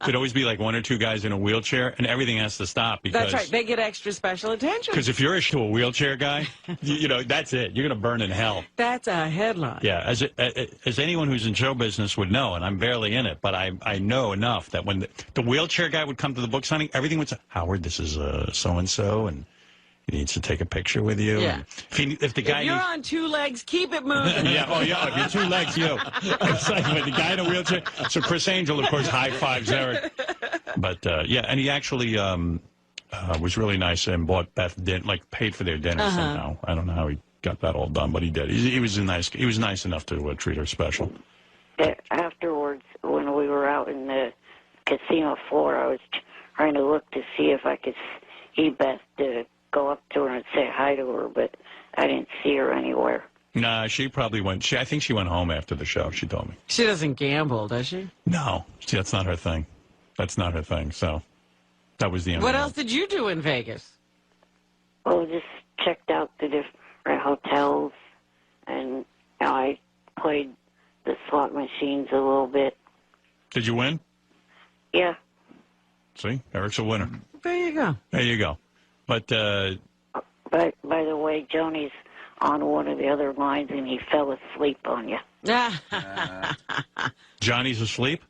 there'd always be like 1 or 2 guys in a wheelchair, and everything has to stop. Because, That's right. They get extra special attention. Because if you're a wheelchair guy, that's it. You're going to burn in hell. That's a headline. Yeah, as anyone who's in show business would know, and I'm barely in it, but I know enough that when the wheelchair guy would come to the book signing, everything would say, Howard, this is so-and-so, and he needs to take a picture with you. Yeah. If you're on 2 legs, keep it moving. If you're 2 legs, It's like the guy in a wheelchair. So Chris Angel, of course, high-fives Eric. But, and he actually was really nice and bought Beth paid for their dinner somehow. I don't know how he got that all done, but he did. He was nice enough to treat her special. Afterwards, when we were out in the casino floor, I was trying to look to see if I could see Beth to go up to her and say hi to her, but I didn't see her anywhere. Nah, she probably went. I think she went home after the show. She told me. She doesn't gamble, does she? No, that's not her thing. That's not her thing. So that was the end. What else did you do in Vegas? Well, just checked out the different hotels, and I played the slot machines a little bit. Did you win? Yeah. See, Eric's a winner. There you go. There you go. But by the way, Johnny's on one of the other lines, and he fell asleep on you. Johnny's asleep?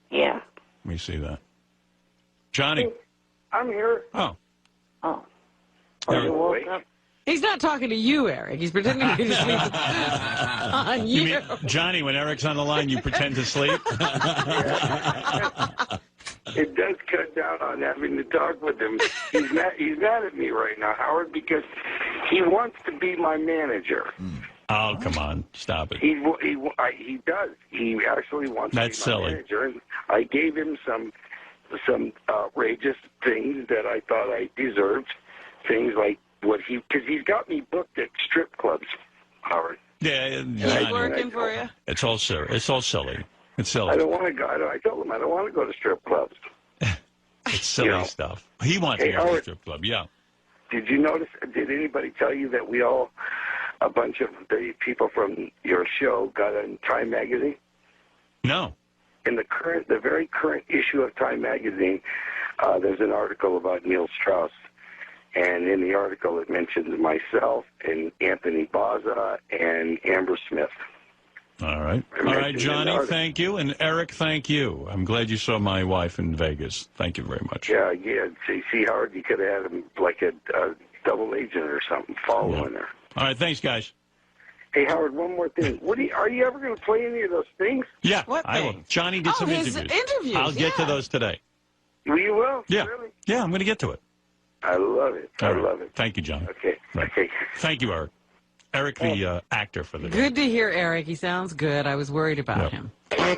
Yeah. Let me see that. Johnny. I'm here. Oh. Oh. Eric. Woke up? He's not talking to you, Eric. He's pretending to be asleep on you. You mean, Johnny, when Eric's on the line, you pretend to sleep? It does cut down on having to talk with him. He's mad at me right now, Howard, because he wants to be my manager. Oh, come on. Stop it. He does. He actually wants That's to be my silly. manager. And I gave him some outrageous things that I thought I deserved. Things like because he's got me booked at strip clubs, Howard. Yeah, He's working for you? It's all silly. It's silly. I don't want to go. I told him I don't want to go to strip clubs. It's silly stuff. He wants to go to the strip club, yeah. Did you notice? Did anybody tell you that we all a bunch of the people from your show got in Time magazine? No. In the very current issue of Time magazine, there's an article about Neil Strauss. And in the article, it mentions myself and Anthony Bozza and Amber Smith. All right. All right, Johnny, thank you. And Eric, thank you. I'm glad you saw my wife in Vegas. Thank you very much. Yeah. See, Howard, you could have had him like a double agent or something following her. All right, thanks, guys. Hey, Howard, one more thing. Are you ever going to play any of those things? Yeah, What I will. thing? Johnny did some his interviews. I'll get to those today. You will? Yeah. Really? Yeah, I'm going to get to it. I love it. I love it. Thank you, John. Okay. Right. Okay. Thank you, Eric. Eric, the actor for the day. Good to hear, Eric. He sounds good. I was worried about him. All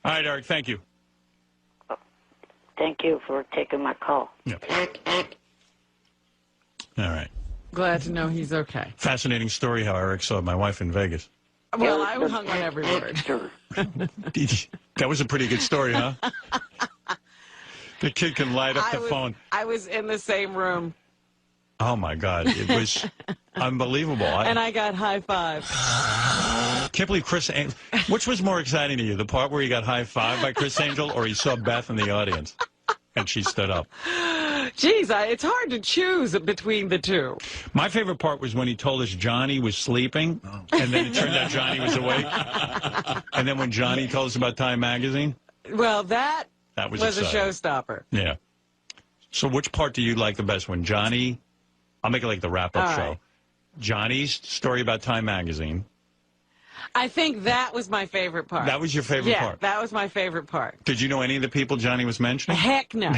right, Eric, thank you. Thank you for taking my call. Yeah. All right. Glad to know he's okay. Fascinating story how Eric saw my wife in Vegas. Well, I hung on every word. That was a pretty good story, huh? The kid can light up the phone. I was in the same room. Oh, my God. It was unbelievable. And I got high five. Can't believe Chris Angel. Which was more exciting to you, the part where he got high five by Chris Angel or he saw Beth in the audience and she stood up? Geez, it's hard to choose between the two. My favorite part was when he told us Johnny was sleeping, and then it turned out Johnny was awake. And then when Johnny told us about Time magazine. Well, that was a exciting. showstopper. Yeah. So which part do you like the best? When Johnny, I'll make it like the wrap-up show. Right. Johnny's story about Time magazine. I think that was my favorite part. That was your favorite part? Yeah, that was my favorite part. Did you know any of the people Johnny was mentioning? Heck no.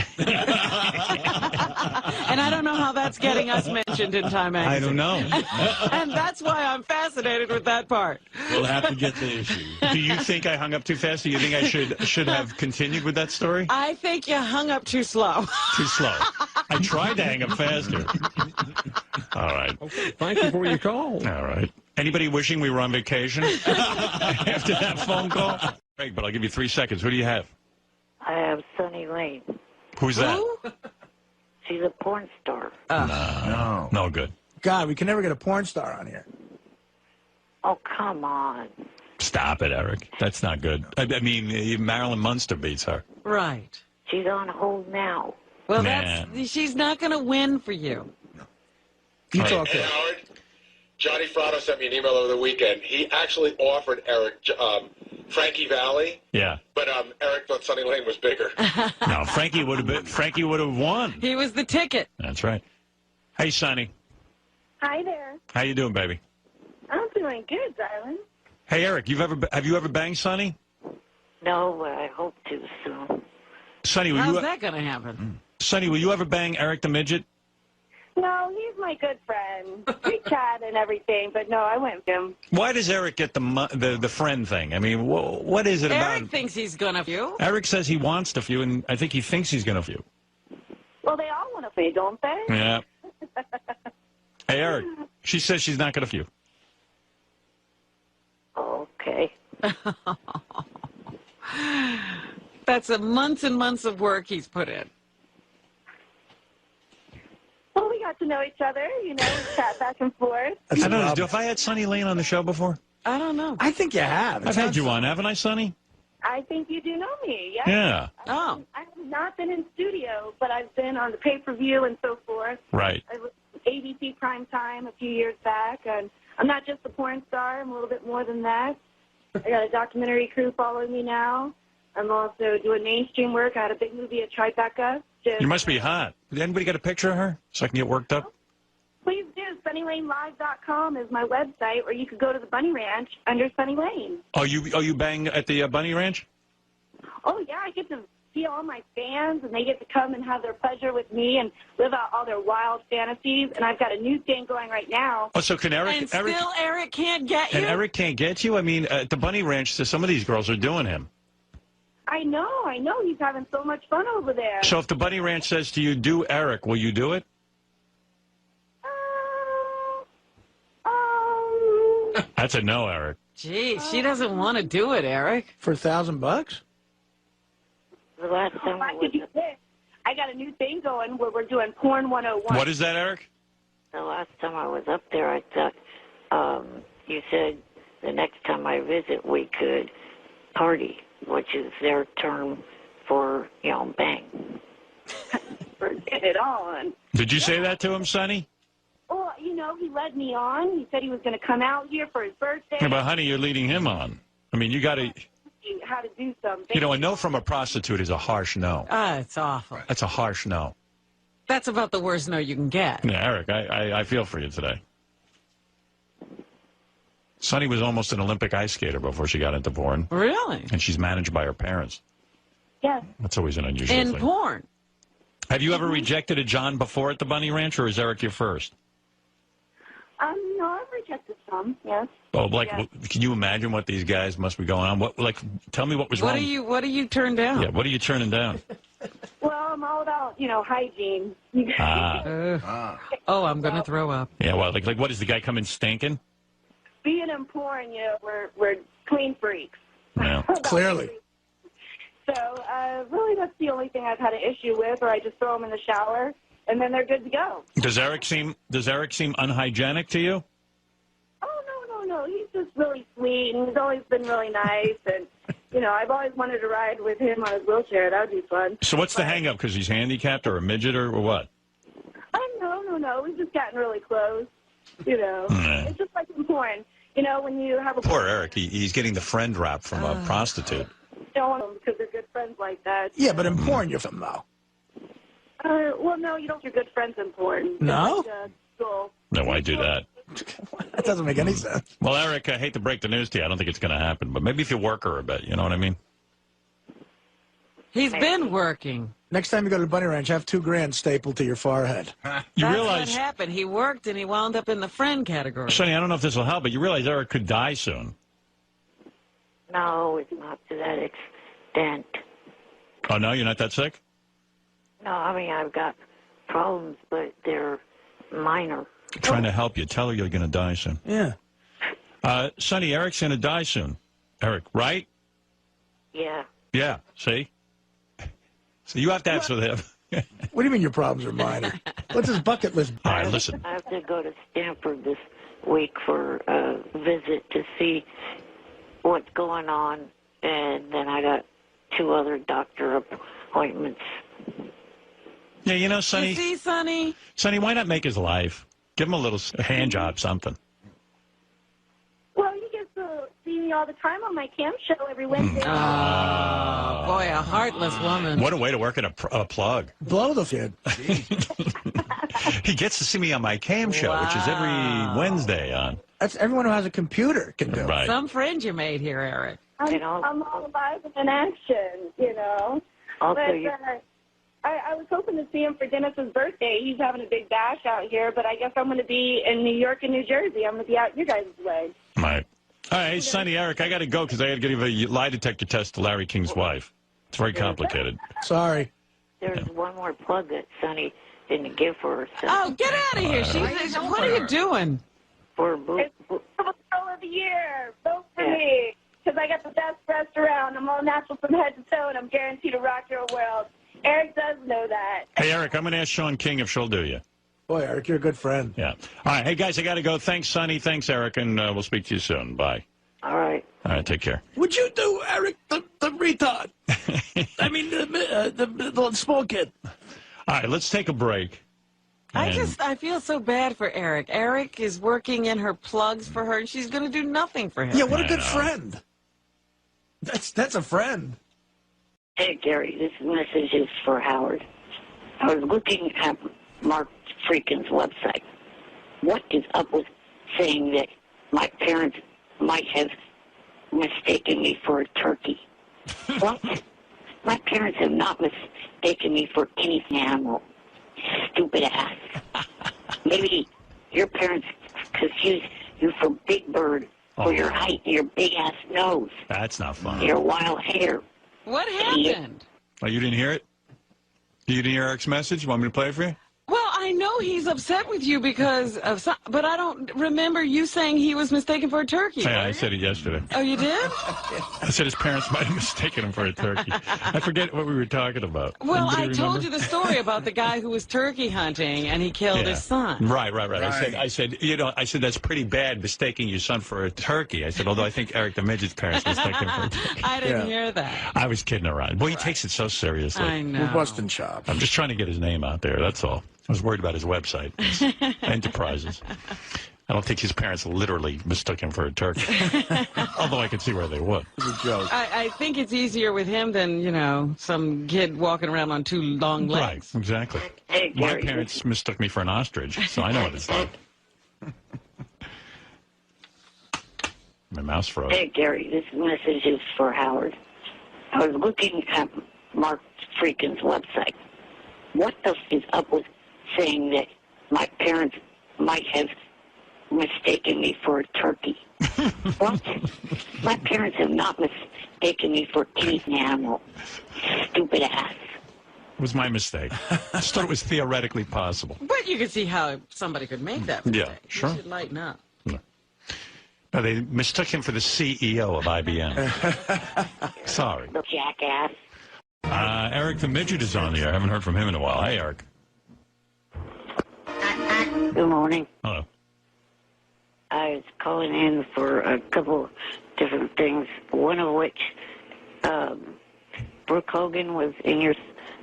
And I don't know how that's getting us mentioned in Time magazine. I don't know. And that's why I'm fascinated with that part. We'll have to get to the issue. Do you think I hung up too fast? Do you think I should have continued with that story? I think you hung up too slow. Too slow. I tried to hang up faster. All right. Okay, thank you for your call. All right. Anybody wishing we were on vacation after that phone call? Great, but I'll give you 3 seconds. Who do you have? I have Sunny Lane. Who's that? She's a porn star. No good. God, we can never get a porn star on here. Oh, come on. Stop it, Eric. That's not good. I mean, Marilyn Munster beats her. Right. She's on hold now. Well, Man. she's not going to win for you. You talk Hey, Howard. Johnny Fratto sent me an email over the weekend. He actually offered Eric Frankie Valli. Yeah. But Eric thought Sunny Lane was bigger. No, Frankie would have won. He was the ticket. That's right. Hey, Sonny. Hi there. How you doing, baby? I'm doing good, darling. Hey, Eric, have you ever banged Sonny? No, but I hope to soon. Sonny, How's that going to happen? Sonny, will you ever bang Eric the Midget? No, he's my good friend. We chat and everything, but no, I went with him. Why does Eric get the friend thing? I mean, what is it about? Eric thinks he's going to feud. Eric says he wants to feud, and I think he thinks he's going to feud. Well, they all want to feud, don't they? Yeah. Hey, Eric, she says she's not going to feud. Okay. That's months and months of work he's put in. Well, we got to know each other, we chat back and forth. I don't know. Have I had Sonny Lane on the show before? I don't know. I think you have. I've had you on, haven't I, Sonny? I think you do know me, yes. Yeah. Oh. I have not been in studio, but I've been on the pay-per-view and so forth. Right. I was ABC Prime Time a few years back, and I'm not just a porn star. I'm a little bit more than that. I got a documentary crew following me now. I'm also doing mainstream work. I had a big movie at Tribeca. You must be hot. Did anybody get a picture of her so I can get worked up? Please do. SunnyLaneLive.com is my website, or you could go to the Bunny Ranch under Sunny Lane. Oh, you bang at the Bunny Ranch? Oh, yeah. I get to see all my fans, and they get to come and have their pleasure with me and live out all their wild fantasies. And I've got a new thing going right now. Oh, so can Eric... And still Eric can't get you? And Eric can't get you? I mean, at the Bunny Ranch, some of these girls are doing him. I know. He's having so much fun over there. So if the Bunny Ranch says to you, do Eric, will you do it? That's a no, Eric. Gee, she doesn't want to do it, Eric. For $1,000? The last time I could do this. I got a new thing going where we're doing Porn 101. What is that, Eric? The last time I was up there, I thought you said the next time I visit we could party, which is their term for, bang. For get it on. Did you say that to him, Sonny? Well, he led me on. He said he was going to come out here for his birthday. Yeah, but honey, you're leading him on. I mean, you got to... How to do something. A no from a prostitute is a harsh no. It's awful. That's a harsh no. That's about the worst no you can get. Yeah, Eric, I feel for you today. Sonny was almost an Olympic ice skater before she got into porn. Really? And she's managed by her parents. Yes. That's always an unusual thing. In porn. Have you ever rejected a John before at the Bunny Ranch, or is Eric your first? No, I've rejected some, yes. Oh, yes. Can you imagine what these guys must be going on? Tell me what was wrong. What do you turn down? Yeah, what are you turning down? Well, I'm all about, hygiene. Oh, I'm going to throw up. Yeah, well, what, does the guy come in stinking? Being in porn, we're clean freaks. Yeah. Clearly. So, really, that's the only thing I've had an issue with, or I just throw them in the shower, and then they're good to go. Does Eric seem unhygienic to you? Oh, no. He's just really sweet, and he's always been really nice, and, I've always wanted to ride with him on his wheelchair. That would be fun. So what's the hang-up? Because he's handicapped or a midget or what? No. We've just gotten really close, It's just like in porn. When you have a... Poor Eric. He's getting the friend rap from a prostitute. Don't want them because they're good friends like that. Yeah, but in porn, you're from, though. Well, no, you don't get good friends in porn. No? School. No, why do that? That doesn't make any sense. Well, Eric, I hate to break the news to you. I don't think it's going to happen, but maybe if you work her a bit, you know what I mean? He's been working. Next time you go to the Bunny Ranch, have $2,000 stapled to your forehead. You That's realize what happened. He worked and he wound up in the friend category. Sonny, I don't know if this will help, but you realize Eric could die soon. No, it's not to that extent. Oh, no? You're not that sick? No, I mean, I've got problems, but they're minor. I'm trying to help you. Tell her you're going to die soon. Yeah. Sonny, Eric's going to die soon. Eric, right? Yeah. Yeah, see? So you have to answer him. What do you mean your problems are minor? What's his bucket list? All right, listen. I have to go to Stanford this week for a visit to see what's going on, and then I got 2 other doctor appointments. Yeah, Sonny. You see, Sonny? Sonny, why not make his life? Give him a little hand job, something. Well, you get to see me all the time on my cam show every Wednesday. Oh, boy, a heartless woman. What a way to work in a plug. Blow the kid. He gets to see me on my cam show, which is every Wednesday on. That's everyone who has a computer can do. Right. Some friend you made here, Eric. I'm all alive and in action, Also, But, I was hoping to see him for Dennis's birthday. He's having a big bash out here, but I guess I'm going to be in New York and New Jersey. I'm going to be out your guys' way. Right. All right, Sonny, Eric, I got to go because I got to give a lie detector test to Larry King's wife. It's very complicated. Sorry. There's one more plug that Sonny didn't give for herself. Oh, get out of here. What are you doing? For It's Girl of the Year. Vote for me. Because I got the best restaurant. I'm all natural from head to toe, and I'm guaranteed to rock your world. Eric does know that. Hey, Eric, I'm going to ask Sean King if she'll do you. Boy, Eric, you're a good friend. Yeah. All right. Hey, guys, I got to go. Thanks, Sonny. Thanks, Eric, and we'll speak to you soon. Bye. All right. All right, take care. Would you do, Eric, the retard? I mean, the small kid. All right, let's take a break. I feel so bad for Eric. Eric is working in her plugs for her, and she's going to do nothing for him. Yeah, what a good friend. That's a friend. Hey, Gary, this message is for Howard. I was looking at Mark Freakin's website. What is up with saying that my parents might have mistaken me for a turkey? What? My parents have not mistaken me for any animal. Stupid ass. Maybe your parents confused you for Big Bird for your height and your big-ass nose. That's not funny. Your wild hair. What happened? Oh, you didn't hear it? You didn't hear Eric's message? You want me to play it for you? Well, I I know he's upset with you because of some, but I don't remember you saying he was mistaken for a turkey. Yeah, I said it yesterday. Oh, you did? I said his parents might have mistaken him for a turkey. I forget what we were talking about. Well, Anybody I told remember? you the story about the guy who was turkey hunting and he killed his son. Right. I said, that's pretty bad, mistaking your son for a turkey. I said, although I think Eric the Midget's parents mistaken him for a turkey. I didn't hear that. I was kidding around. Boy, he takes it so seriously. I know. We're busting chops. I'm just trying to get his name out there, that's all. I was worried about his website, his enterprises. I don't think his parents literally mistook him for a turkey. Although I could see where they would. It's a joke. I think it's easier with him than, some kid walking around on two long legs. Right, exactly. My parents mistook me for an ostrich, so I know what it's like. My mouse froze. Hey, Gary, this message is for Howard. I was looking at Mark Freakin's website. What the f is up with saying that my parents might have mistaken me for a turkey? What? My parents have not mistaken me for any animal. Stupid ass. It was my mistake. I just thought it was theoretically possible. But you can see how somebody could make that mistake. Yeah, sure. You should lighten up. No, they mistook him for the CEO of IBM. Sorry. Jackass. Eric the Midget is on the air. I haven't heard from him in a while. Hey, Eric. Good morning. Hello. I was calling in for a couple different things, one of which Brooke Hogan was in your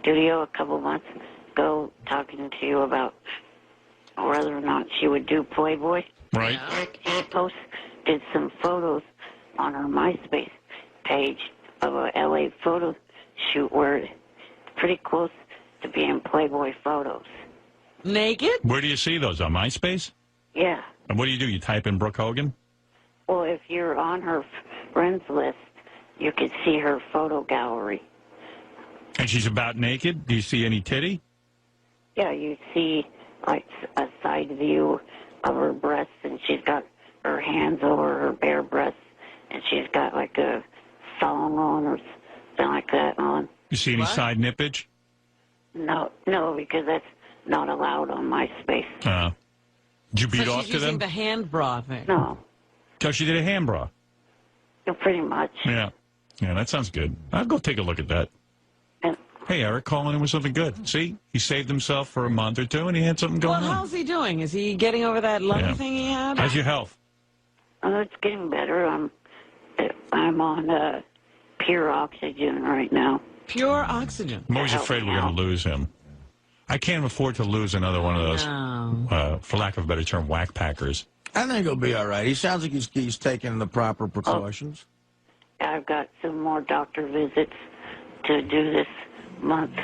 studio a couple months ago talking to you about whether or not she would do Playboy. Right. She posted some photos on her MySpace page of a LA photo shoot where it's pretty close to being Playboy photos. Naked? Where do you see those? On MySpace? Yeah. And what do? You type in Brooke Hogan? Well, if you're on her friends list, you can see her photo gallery. And she's about naked? Do you see any titty? Yeah, you see like a side view of her breasts, and she's got her hands over her bare breasts, and she's got like a thong on or something like that on. You see any side nippage? No, because that's not allowed on MySpace. Did you beat so off she's to using them? the hand bra thing. No. So she did a hand bra? Yeah, pretty much. Yeah, that sounds good. I'll go take a look at that. Hey, Eric, calling in with something good. See, he saved himself for a month or two, and he had something going Well, on. how's he doing? Is he getting over that lung thing he had? How's your health? Oh, it's getting better. I'm on pure oxygen right now. Pure oxygen? I'm always afraid we're going to lose him. I can't afford to lose another one of those, for lack of a better term, Wack Packers. I think he'll be all right. He sounds like he's taking the proper precautions. I've got some more doctor visits to do this month.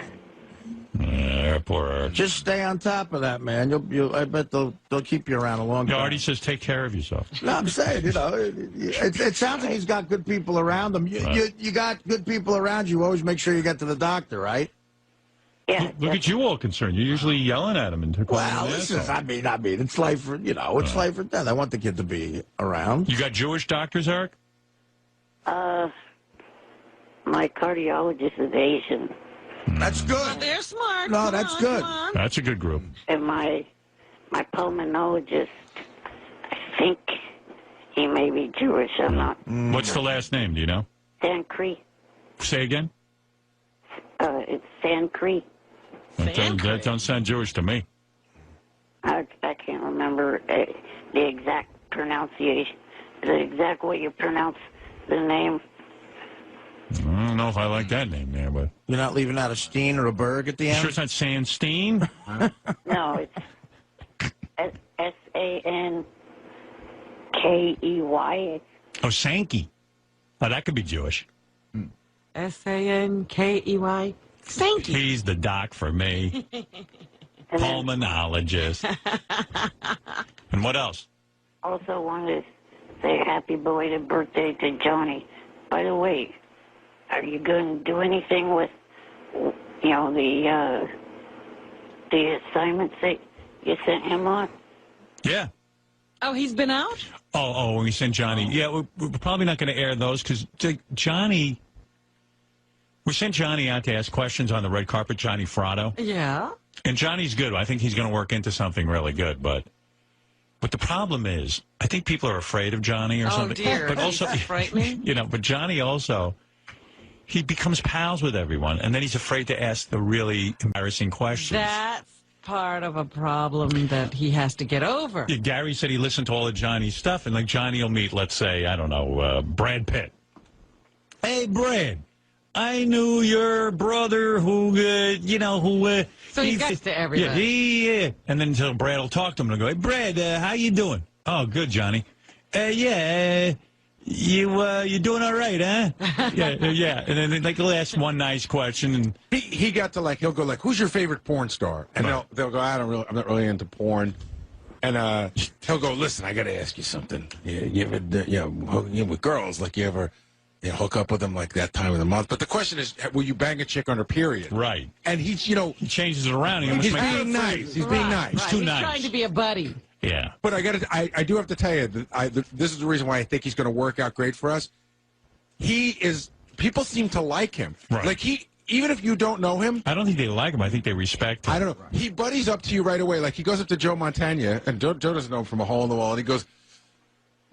Poor Eric. Just stay on top of that, man. I bet they'll keep you around a long time. Artie says take care of yourself. No, I'm saying, it sounds like he's got good people around him. You got good people around you. Always make sure you get to the doctor, right? Yeah. Look at you all concerned. You're usually yelling at him and well, listen, I mean, it's life for it's life or death. I want the kid to be around. You got Jewish doctors, Eric? My cardiologist is Asian. That's good. Well, they're smart. No, that's good. That's a good group. And my pulmonologist, I think he may be Jewish. I'm not. What's the last name? Do you know? Sancree. Say again? It's Sancree. That don't sound Jewish to me. I can't remember the exact pronunciation, the exact way you pronounce the name. I don't know if I like that name there, but... You're not leaving out a Steen or a Berg at the end? Sure it's not Sandstein? No, it's Sankey. Oh, Sankey. Oh, that could be Jewish. Sankey. Sankey. He's the doc for me. Pulmonologist. And what else? Also wanted to say happy belated birthday to Johnny. By the way, are you going to do anything with, the assignments that you sent him on? Yeah. Oh, he's been out? Oh, we sent Johnny. Yeah, we're probably not going to air those because Johnny... We sent Johnny out to ask questions on the red carpet, Johnny Fratto. Yeah. And Johnny's good. I think he's going to work into something really good. But the problem is, I think people are afraid of Johnny or something. Oh, dear. But also, frightening. but Johnny also, he becomes pals with everyone, and then he's afraid to ask the really embarrassing questions. That's part of a problem that he has to get over. Yeah, Gary said he listened to all of Johnny's stuff, and like Johnny will meet, let's say, I don't know, Brad Pitt. Hey, Brad, I knew your brother who, So he gets to everybody. Yeah. And then so Brad will talk to him and go, hey, Brad, how you doing? Oh, good, Johnny. You doing all right, huh? yeah. And then he'll ask one nice question, and he got to he'll go who's your favorite porn star? And they'll go, I'm not really into porn. And he'll go, listen, I got to ask you something. You ever, with girls, you ever hook up with them that time of the month? But the question is, will you bang a chick on her period? Right. And he changes it around. He's being nice. He's being nice. He's too nice. He's trying to be a buddy. Yeah. But I do have to tell you, this is the reason why I think he's going to work out great for us. People seem to like him. Right. Even if you don't know him. I don't think they like him. I think they respect him. I don't know. He buddies up to you right away. He goes up to Joe Montana, and Joe doesn't know him from a hole in the wall, and he goes,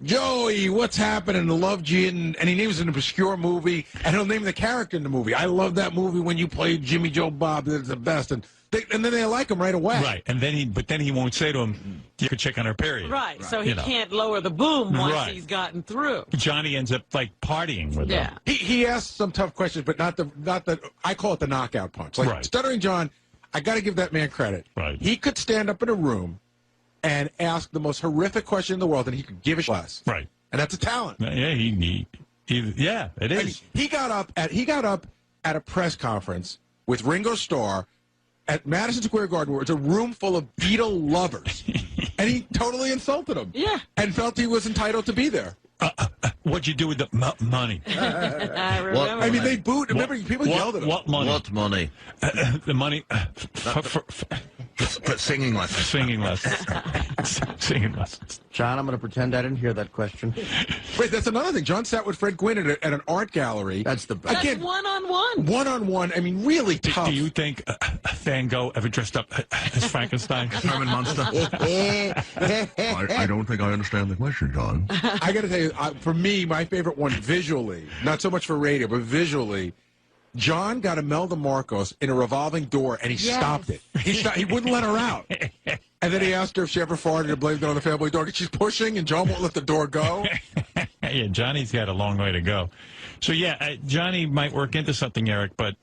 Joey, what's happening? Loved you. And he names an obscure movie, and he'll name the character in the movie. I love that movie when you played Jimmy Joe Bob. It's the best. And then they like him right away. Right. And then he won't say to him, you could check on her period. Right. So he can't lower the boom once he's gotten through. Johnny ends up partying with them. He asks some tough questions, but not the I call it the knockout punch. Stuttering John, I got to give that man credit. Right. He could stand up in a room and ask the most horrific question in the world, and he could give a less. Right. And that's a talent. Yeah, it is. He got up at a press conference with Ringo Starr at Madison Square Garden, where it's a room full of Beatle lovers, and he totally insulted them. Yeah. And felt he was entitled to be there. What'd you do with the money? I remember. They booed. Remember, people yelled at him. What money? What money? The money for singing lessons. Singing lessons. Singing lessons. John, I'm going to pretend I didn't hear that question. Wait, that's another thing. John sat with Fred Gwynn at an art gallery. That's the best. That's one-on-one. One-on-one. Really tough. Do you think Van Gogh ever dressed up as Frankenstein? Herman Munster? I don't think I understand the question, John. I got to tell you, for me, my favorite one visually, not so much for radio, but visually, John got Imelda Marcos in a revolving door, and he stopped it. He wouldn't let her out. And then he asked her if she ever farted and blamed it on the family dog. And she's pushing, and John won't let the door go. Yeah, Johnny's got a long way to go. So, Johnny might work into something, Eric, but,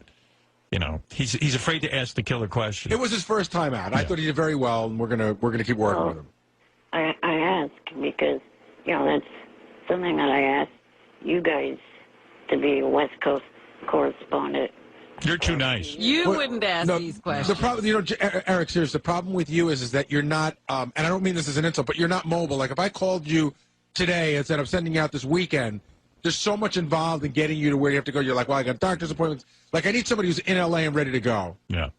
he's afraid to ask the killer question. It was his first time out. I thought he did very well, and we're gonna keep working with him. I ask because, that's something that I asked you guys to be a West Coast correspondent. You're too nice. You wouldn't ask these questions. The problem, Eric, seriously, the problem with you is that you're not, and I don't mean this as an insult, but you're not mobile. If I called you today and said I'm sending out this weekend, there's so much involved in getting you to where you have to go. You're like, well, I got doctor's appointments. I need somebody who's in L.A. and ready to go. Yeah.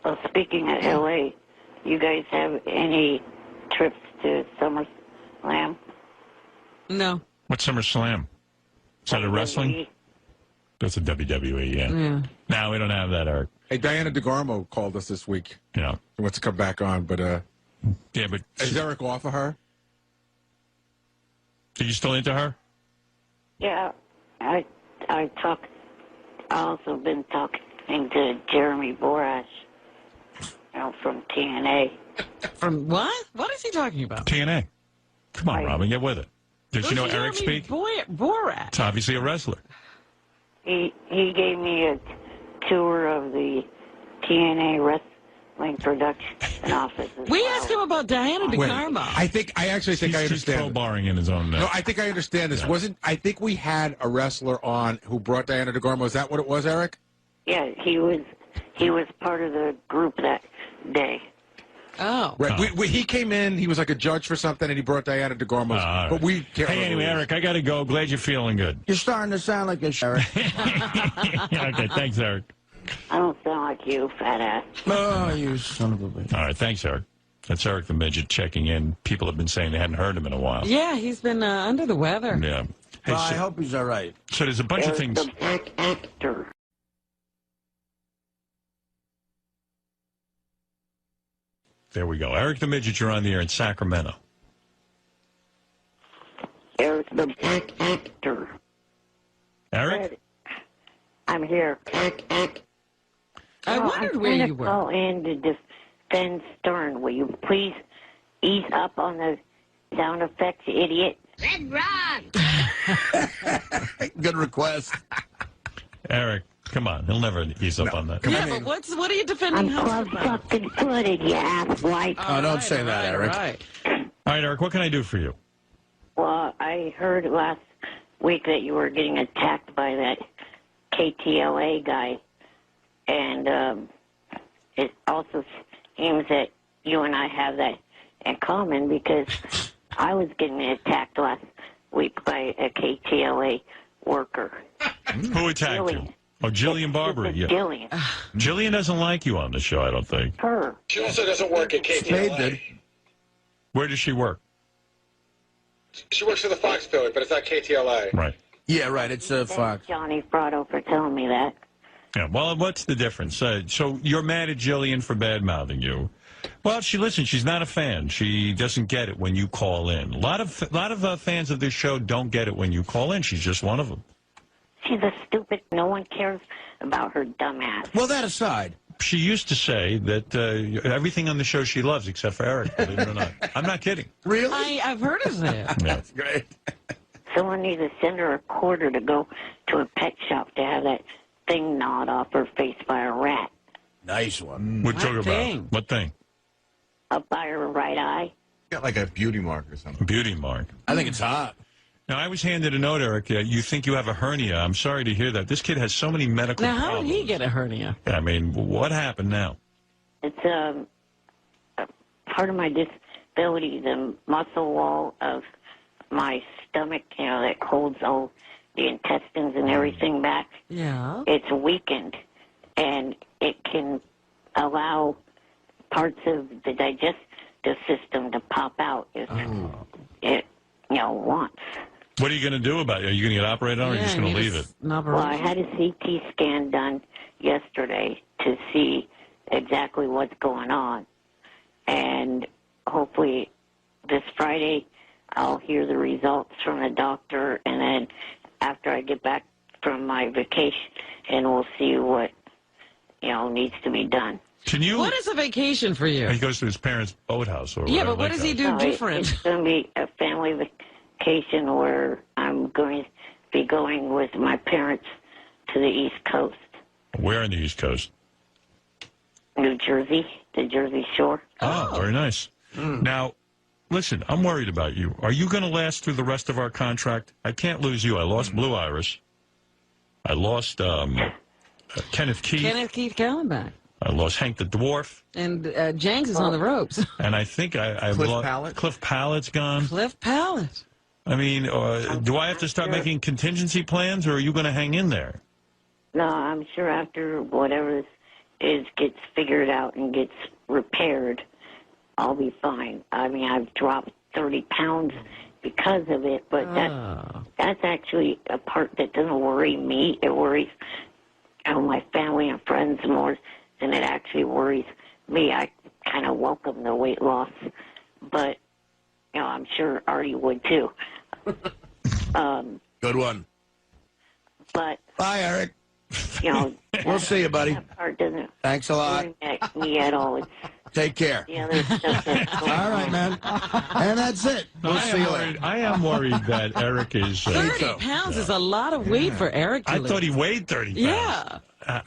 Well, speaking of L.A., you guys have any trips to SummerSlam? No. What's SummerSlam? Is that a wrestling? That's a WWE, yeah. No, we don't have that, Eric. Hey, Diana DeGarmo called us this week. Yeah. She wants to come back on, but but is Eric off of her? Are you still into her? Yeah, I also been talking to Jeremy Borash, from TNA. From what? What is he talking about? TNA. Come on, Robin, get with it. Does you know Eric speak? Borat. It's obviously a wrestler. He gave me a tour of the TNA wrestling production office. We asked him about Diana DeGarmo. I actually think I understand. He's crowbarring in his own. No, I think I understand this. I think we had a wrestler on who brought Diana DeGarmo. Is that what it was, Eric? Yeah, he was part of the group that day. Oh. Right. He came in, he was like a judge for something, and he brought Diana DeGarmo. Right. But we can't. Hey, anyway, Eric, I got to go. Glad you're feeling good. You're starting to sound like a sheriff. Okay, thanks, Eric. I don't sound like you, fat ass. Oh, you son of a bitch. All right, thanks, Eric. That's Eric the Midget checking in. People have been saying they hadn't heard him in a while. Yeah, he's been under the weather. Yeah. Hey, I hope he's all right. So there's a bunch of things. The actor. there we go. Eric the Midget, you're on the air in Sacramento. Eric the actor. Eric? I'm here. I wondered where you were. I'm trying to call in to defend Stern. Will you please ease up on the sound effects, you idiot? Red Rock! Good request. Eric, come on. He'll never ease up on that. Yeah, but what are you defending? I'm club-fucking footed, you asswipe. Oh, don't say that, Eric. All right, Eric, what can I do for you? Well, I heard last week that you were getting attacked by that KTLA guy, and it also seems that you and I have that in common because I was getting attacked last week by a KTLA worker. Who attacked you? Oh, Jillian Barbrey. Yeah. Jillian. Jillian doesn't like you on the show, I don't think. Her. She also doesn't work at KTLA. Spade did. Where does she work? She works for the Fox affiliate, but it's not KTLA. Right. Yeah, right. It's Fox. Thanks, Johnny Fratto, for telling me that. Yeah, well, what's the difference? So you're mad at Jillian for bad-mouthing you. Well, she's not a fan. She doesn't get it when you call in. A lot of fans of this show don't get it when you call in. She's just one of them. She's a stupid, no one cares about her dumb ass. Well, that aside. She used to say that everything on the show she loves except for Eric, believe it or not. I'm not kidding. Really? I've heard of that. Yeah. That's great. Someone needs to send her a quarter to go to a pet shop to have that thing gnawed off her face by a rat. Nice one. What talking about? What thing? Up by her right eye. Got like a beauty mark or something. Beauty mark. I think it's hot. Now, I was handed a note, Eric. You think you have a hernia. I'm sorry to hear that. This kid has so many medical Now, problems. how did he get a hernia? I mean, what happened now? It's a part of my disability, the muscle wall of my stomach, that holds all the intestines and everything back. Yeah. It's weakened, and it can allow parts of the digestive system to pop out if it, wants. What are you going to do about it? Are you going to get operated on, or are you just going to leave it? Well, I had a CT scan done yesterday to see exactly what's going on. And hopefully this Friday I'll hear the results from the doctor, and then after I get back from my vacation, and we'll see what, needs to be done. What is a vacation for you? He goes to his parents' boathouse. Or yeah, but what does he do different? It's going to be a family vacation where I'm going to be going with my parents to the East Coast. Where on the East Coast? New Jersey, the Jersey Shore. Oh, very nice. Now, listen, I'm worried about you. Are you going to last through the rest of our contract? I can't lose you. I lost Blue Iris. I lost Kenneth Keith. Kenneth Keith Callenbach. I lost Hank the Dwarf. And Jenks is on the ropes. And I think I Cliff Pallet? Cliff Pallet's gone. Cliff Pallet. I mean, do I have to start making contingency plans, or are you going to hang in there? No, I'm sure after whatever this is gets figured out and gets repaired, I'll be fine. I mean, I've dropped 30 pounds because of it, but that's actually a part that doesn't worry me. It worries my family and friends more than it actually worries me. I kind of welcome the weight loss, but I'm sure Artie would too. Good one. But bye, Eric. We'll see you, buddy. That part doesn't. Thanks a lot. Worry me at all. Take care. The other stuff that's going all right, man. And that's it. We'll see you later. I am worried that Eric is 30 pounds is a lot of weight for Eric to lose. thought he weighed 30 pounds. Yeah.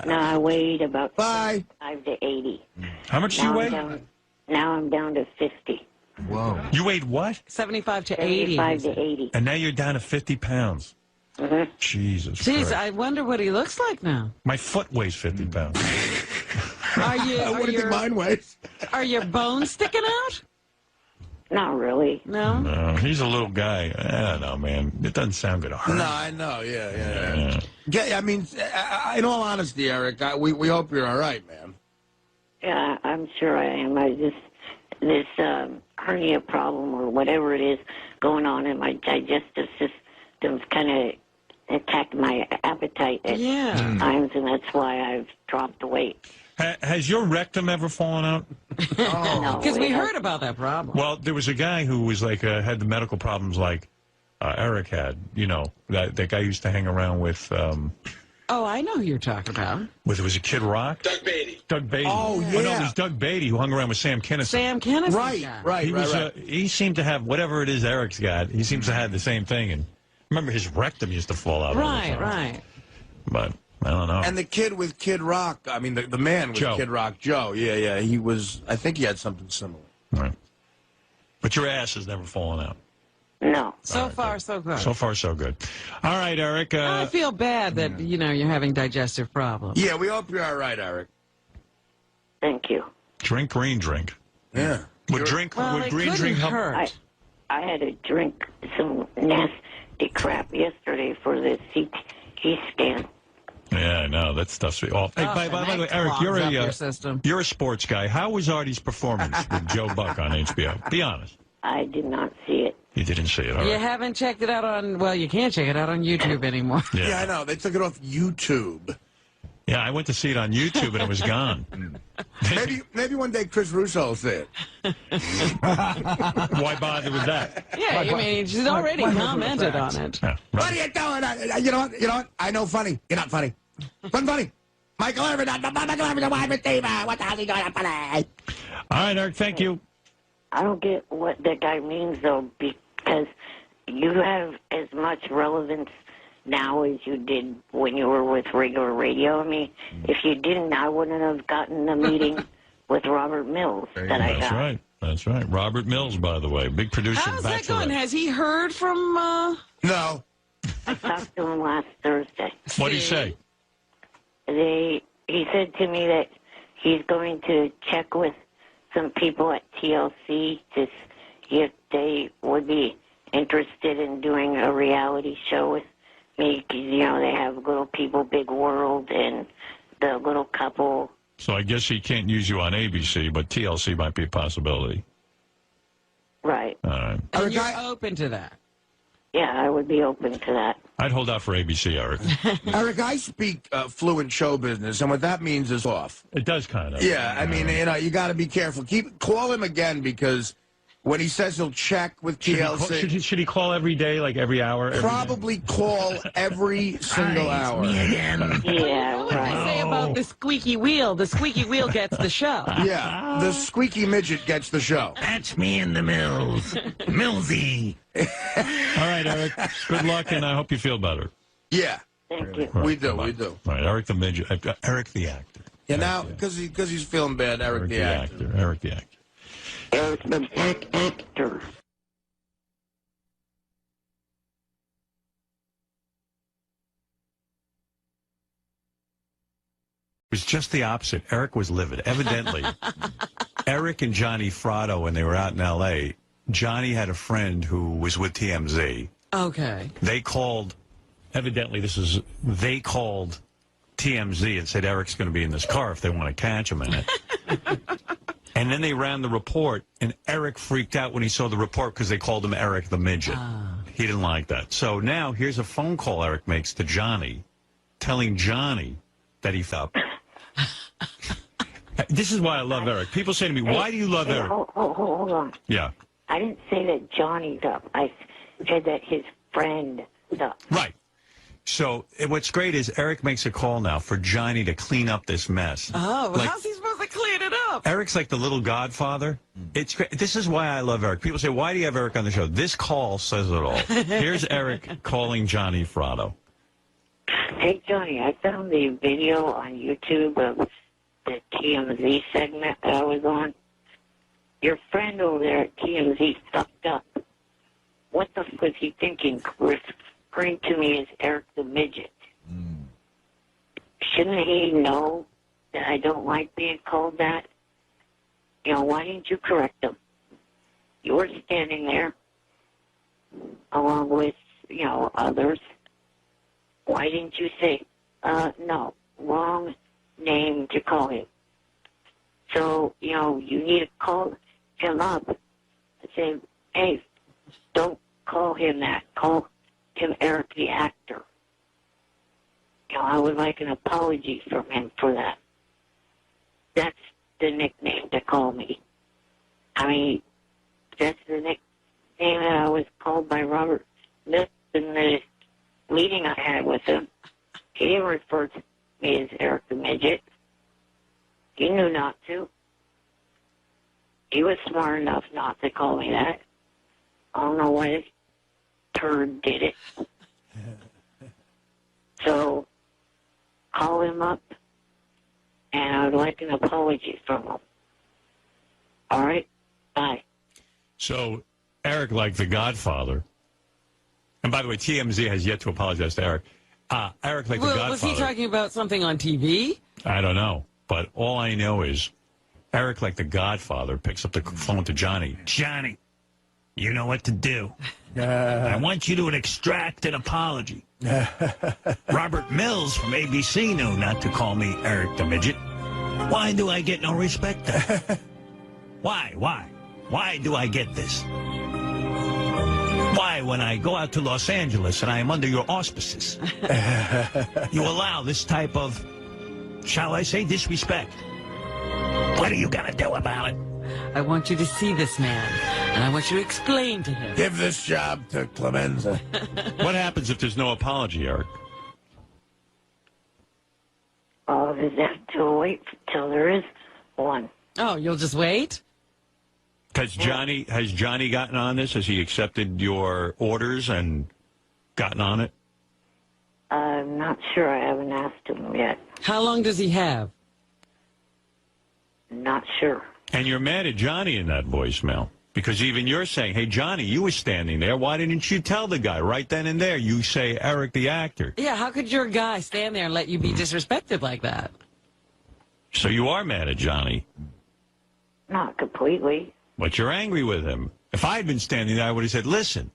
No, I weighed about 5 to 80. How much do you weigh? Now I'm down to 50. Whoa. You weighed what? 75 to 80. 75 to 80. And now you're down to 50 pounds. Mm-hmm. Jesus Jeez, Christ. I wonder what he looks like now. My foot weighs 50 pounds. What do you think mine weighs? Are your bones sticking out? Not really. No? No, he's a little guy. I don't know, man. It doesn't sound good. No, I know. Yeah. I mean, in all honesty, Eric, we hope you're all right, man. Yeah, I'm sure I am. This hernia problem or whatever it is going on in my digestive system's kind of attacked my appetite at times, and that's why I've dropped the weight. Has your rectum ever fallen out? Because we heard about that problem. Well, there was a guy who was like had the medical problems like Eric had. You know, that guy used to hang around with. Oh, I know who you're talking about. Was a Kid Rock? Doug Beatty. Doug Beatty. Oh, yeah. Oh, no, it was Doug Beatty who hung around with Sam Kinison. Sam Kinison. Right. He seemed to have whatever it is Eric's got. He seems to have the same thing. And remember, his rectum used to fall out. Right. But I don't know. And the kid with Kid Rock, I mean, the man with Joe. Kid Rock, Joe. Yeah. He was. I think he had something similar. Right. But your ass has never fallen out. No. So far, so good. So far, so good. All right, Eric. I feel bad that, you're having digestive problems. Yeah, we hope you're all right, Eric. Thank you. Drink green drink. Yeah. Would Well, green drink help? hurt. I had to drink some nasty crap yesterday for the CT scan. Yeah, I know. That stuff's off. Hey, by the way, Eric, you're a sports guy. How was Artie's performance with Joe Buck on HBO? Be honest. I did not see it. You didn't see it, all You right. haven't checked it out on, well, you can't check it out on YouTube anymore. Yeah, I know. They took it off YouTube. Yeah, I went to see it on YouTube and it was gone. Maybe one day Chris Russo will see it. Why bother with that? Yeah, I mean, she's already commented on it. Yeah, What are you doing? You know what? I know funny. You're not funny. Funny. Michael Irvin, wide receiver. What the hell is he doing? Funny. All right, Eric, thank you. I don't get what that guy means, though, because you have as much relevance now as you did when you were with regular radio. I mean, if you didn't, I wouldn't have gotten the meeting with Robert Mills that I got. That's right. That's right. Robert Mills, by the way, big producer. How's that Bachelorette. going? Has he heard from... No. I talked to him last Thursday. What'd he say? He said to me that he's going to check with some people at TLC to see if they would be interested in doing a reality show with me. 'Cause, they have Little People, Big World, and the Little Couple. So I guess he can't use you on ABC, but TLC might be a possibility. Right. All right. And you're open to that? Yeah, I would be open to that. I'd hold out for ABC, Eric. Eric, I speak fluent show business, and what that means is off. It does kind of. Yeah, I mean, you got to be careful. Call him again, because when he says he'll check with TLC... Should he call every day, like every hour? Probably call every single hour. Me again. Yeah, what did I say about the squeaky wheel? The squeaky wheel gets the show. Yeah, the squeaky midget gets the show. That's me in the Mills. Millsy. All right, Eric. Good luck, and I hope you feel better. Yeah. Thank you. Right, We do. All right, Eric the Midget. Eric the actor. Yeah, now, because he's feeling bad, Eric the actor. Eric the actor. Eric the actor. It was just the opposite. Eric was livid. Evidently, Eric and Johnny Fratto, when they were out in L.A., Johnny had a friend who was with TMZ. Okay. They called, they called TMZ and said Eric's going to be in this car if they want to catch him in it. And then they ran the report, and Eric freaked out when he saw the report because they called him Eric the Midget. He didn't like that. So now here's a phone call Eric makes to Johnny, telling Johnny that he felt. This is why I love Eric. People say to me, why do you love Eric? Hold on. Yeah. I didn't say that Johnny's up. I said that his friend is up. Right. So what's great is Eric makes a call now for Johnny to clean up this mess. Oh, well, how's he supposed to clean it up? Eric's like the little godfather. It's great. This is why I love Eric. People say, why do you have Eric on the show? This call says it all. Here's Eric calling Johnny Fratto. Hey, Johnny, I found the video on YouTube of the TMZ segment that I was on. Your friend over there at TMZ fucked up. What the fuck was he thinking? Referring to me as Eric the Midget. Shouldn't he know that I don't like being called that? Why didn't you correct him? You were standing there along with, others. Why didn't you say, no, wrong name to call him? So, you need to call him up and say, hey, don't call him that. Call him Eric the actor. I would like an apology from him for that. That's the nickname to call me. I mean, that's the nickname that I was called by Robert Smith in the meeting I had with him. He didn't refer to me as Eric the Midget. He knew not to. He was smart enough not to call me that. I don't know why this turd did it. So, call him up, and I would like an apology from him. All right? Bye. So, Eric, like the Godfather, and by the way, TMZ has yet to apologize to Eric. Eric, like the Godfather. Was he talking about something on TV? I don't know, but all I know is Eric, like the Godfather, picks up the phone to Johnny. Johnny, you know what to do. I want you to extract an apology. Robert Mills from ABC knew not to call me Eric the Midget. Why do I get no respect then? Why? Why do I get this? Why, when I go out to Los Angeles and I am under your auspices, you allow this type of, shall I say, disrespect? What are you going to do about it? I want you to see this man, and I want you to explain to him. Give this job to Clemenza. What happens if there's no apology, Eric? I'll just have to wait till there is one. Oh, you'll just wait? Has Johnny gotten on this? Has he accepted your orders and gotten on it? I'm not sure. I haven't asked him yet. How long does he have? Not sure. And you're mad at Johnny in that voicemail. Because even you're saying, hey, Johnny, you were standing there. Why didn't you tell the guy right then and there? You say Eric the actor. Yeah, how could your guy stand there and let you be disrespected like that? So you are mad at Johnny. Not completely. But you're angry with him. If I had been standing there, I would have said, listen.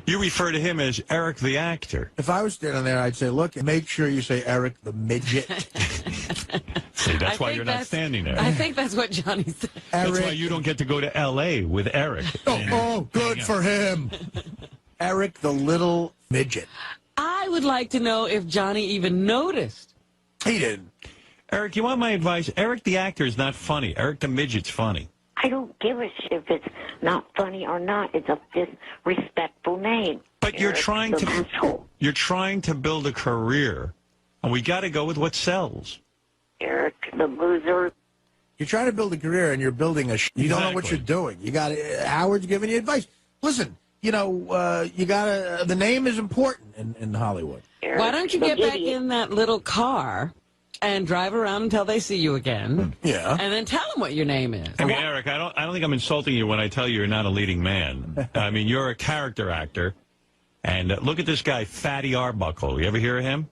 You refer to him as Eric the actor. If I was standing there, I'd say, look, make sure you say Eric the Midget. See, that's why you're not standing there. I think that's what Johnny said. That's why you don't get to go to L.A. with Eric. Oh, good for him. Eric the Little Midget. I would like to know if Johnny even noticed. He didn't. Eric, you want my advice? Eric the actor is not funny. Eric the Midget's funny. I don't give a shit if it's not funny or not. It's a disrespectful name. But you're trying to build a career, and we got to go with what sells. Eric the Boozer. You're trying to build a career, and you're building a. You don't know what you're doing. You got Howard's giving you advice. Listen, you got the name is important in Hollywood. Eric Why don't you get back in that little car and drive around until they see you again? Yeah. And then tell them what your name is. I mean, Eric, I don't think I'm insulting you when I tell you you're not a leading man. I mean, you're a character actor. And look at this guy, Fatty Arbuckle. You ever hear of him?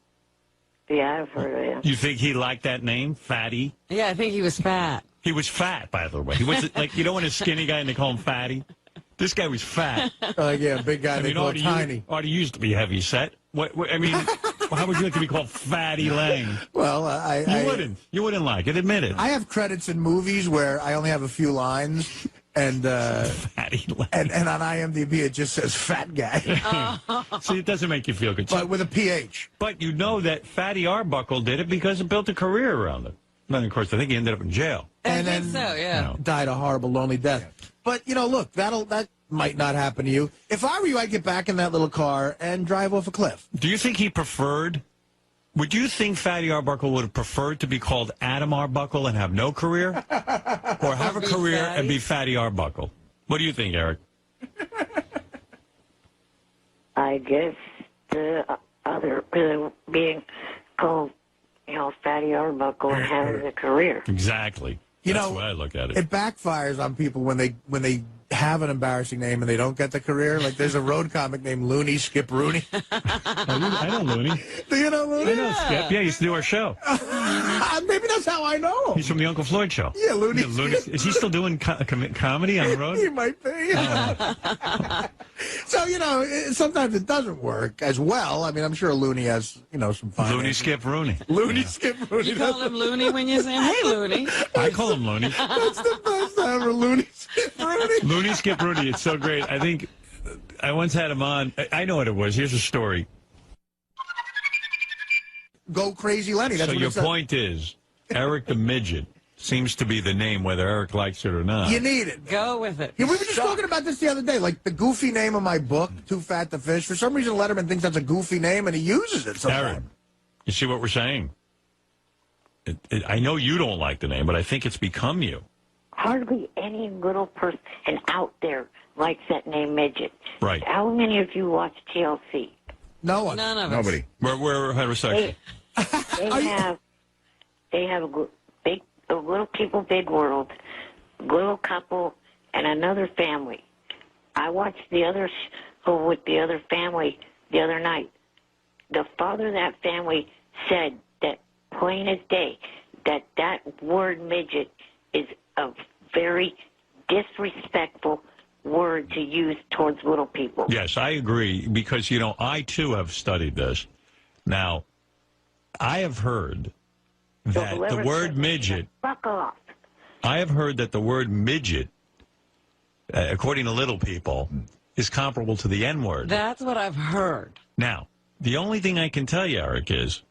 Yeah, I've heard of him. You think he liked that name, Fatty? Yeah, I think he was fat. He was fat, by the way. He was like, you know when a skinny guy and they call him Fatty? This guy was fat. Yeah, big guy, they call him Tiny. Artie used to be heavy set. What I mean, how would you like to be called Fatty Lang? Well, You wouldn't like it. Admit it. I have credits in movies where I only have a few lines, and Fatty Lang. and on IMDb it just says fat guy. See, it doesn't make you feel good. But with a PH. But you know that Fatty Arbuckle did it because it built a career around it. And of course, I think he ended up in jail. I think so, yeah. Died a horrible, lonely death. But, look, that might not happen to you. If I were you, I'd get back in that little car and drive off a cliff. Do you think he preferred... Would you think Fatty Arbuckle would have preferred to be called Adam Arbuckle and have no career? Or have a career and be Fatty Arbuckle? What do you think, Eric? I guess the other being called, Fatty Arbuckle and having a career. Exactly. That's the way I look at it. It backfires on people when they have an embarrassing name and they don't get the career. Like there's a road comic named Looney Skip Rooney. I know Looney. Do you know Looney? I know Skip. Yeah, he used to do our show. Maybe that's how I know him. He's from the Uncle Floyd show. Yeah, Looney. Is he still doing comedy on the road? He might be. So, sometimes it doesn't work as well. I mean, I'm sure Looney has, some fun. Looney Skip Rooney. Looney Skip Rooney. You call him Looney when you say, hey, Looney. I call him Looney. That's the best ever, Looney Skip Rooney. Looney Skip Rooney. It's so great. I think I once had him on. I know what it was. Here's a story. Go crazy, Lenny. That's so what your point is, Eric the Midget seems to be the name, whether Eric likes it or not. You need it. Go with it. Yeah, we were just talking about this the other day. Like the goofy name of my book, Too Fat to Fish. For some reason, Letterman thinks that's a goofy name, and he uses it sometimes. Eric, you see what we're saying? I know you don't like the name, but I think it's become you. Hardly any little person out there likes that name Midget. Right. How many of you watch TLC? No one. None of us. Nobody. We're heterosexual. They have a little people, big world, little couple, and another family. I watched the other show with the other family the other night. The father of that family said that plain as day that word midget is a very disrespectful word to use towards little people. Yes, I agree, because, I, too, have studied this. Now, I have heard that the word midget... Fuck off. I have heard that the word midget, according to little people, is comparable to the N-word. That's what I've heard. Now, the only thing I can tell you, Eric, is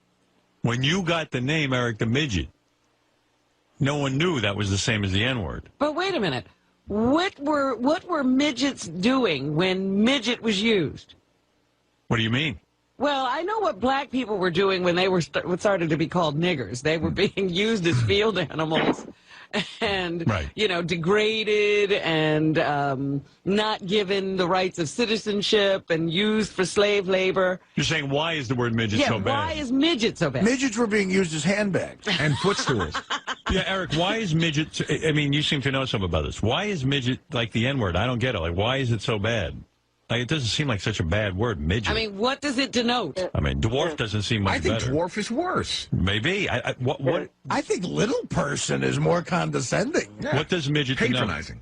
when you got the name Eric the Midget, no one knew that was the same as the N-word. But wait a minute. What were midgets doing when midget was used? What do you mean? Well, I know what black people were doing when they were started to be called niggers. They were being used as field animals and, degraded and not given the rights of citizenship and used for slave labor. You're saying, why is the word midget so bad? Why is midget so bad? Midgets were being used as handbags. And footstools. Yeah, Eric, why is midget... I mean, you seem to know something about this. Why is midget like the N-word? I don't get it. Like, why is it so bad? Like, it doesn't seem like such a bad word, midget. I mean, what does it denote? I mean, dwarf doesn't seem much better. I think dwarf is worse. Maybe. What? I think little person is more condescending. Yeah. What does midget denote? Patronizing.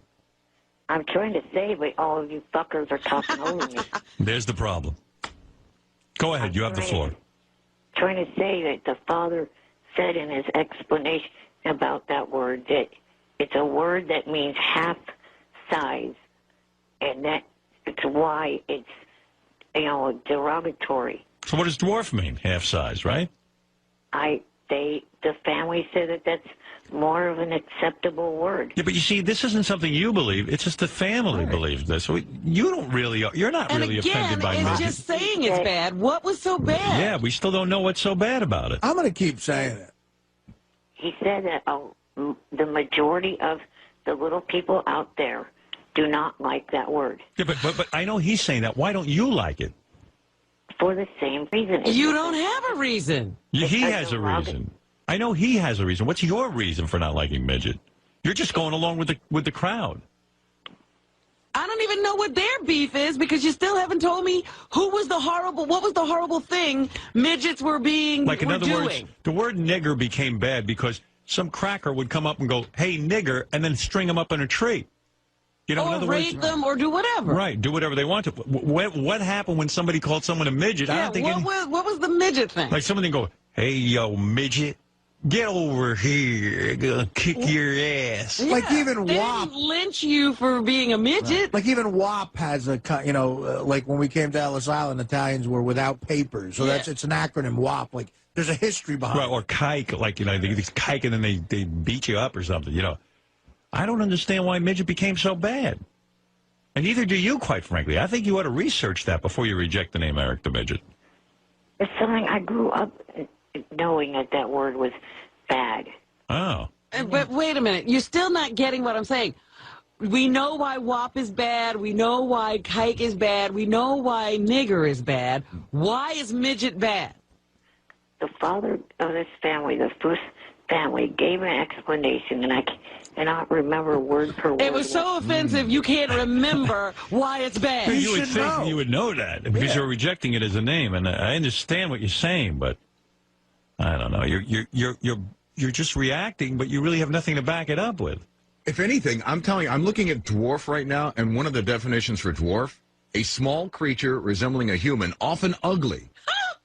I'm trying to say, but all of you fuckers are talking over me. There's the problem. Go ahead. You have the floor. Trying to say that the father said in his explanation about that word that it's a word that means half size, and that it's why it's, derogatory. So what does dwarf mean? Half size, right? The family said that that's more of an acceptable word. Yeah, but you see, this isn't something you believe. It's just the family believes this. So you're not really offended by midget. And again, it's just saying it's bad. What was so bad? Yeah, we still don't know what's so bad about it. I'm going to keep saying it. He said that the majority of the little people out there do not like that word. Yeah, but I know he's saying that. Why don't you like it? For the same reason. You don't have a reason. He has a reason. I know he has a reason. What's your reason for not liking midget? You're just going along with the crowd. I don't even know what their beef is because you still haven't told me what was the horrible thing midgets were doing. Like, in other words, the word nigger became bad because some cracker would come up and go, "Hey, nigger," and then string them up in a tree. In other rape words, them or do whatever. Right, do whatever they want to. What happened when somebody called someone a midget? Yeah, what was the midget thing? Like somebody go, "Hey, yo, midget, get over here. Gonna kick your ass." Yeah, like even they WAP. didn't lynch you for being a midget. Right. Like even WAP has a, like when we came to Ellis Island, Italians were without papers. So it's an acronym, WAP. Like there's a history behind it. Or kike, like, they kike and then they beat you up or something, I don't understand why midget became so bad. And neither do you, quite frankly. I think you ought to research that before you reject the name Eric the Midget. It's something I grew up knowing that word was bad. Oh. But wait a minute. You're still not getting what I'm saying. We know why WAP is bad. We know why kike is bad. We know why nigger is bad. Why is midget bad? The father of this family, the first family, gave an explanation, and I cannot remember word per word. It was so offensive you can't remember why it's bad. You would think you would know that because you're rejecting it as a name, and I understand what you're saying, but I don't know. You're just reacting, but you really have nothing to back it up with. If anything, I'm telling you, I'm looking at dwarf right now, and one of the definitions for dwarf, a small creature resembling a human, often ugly,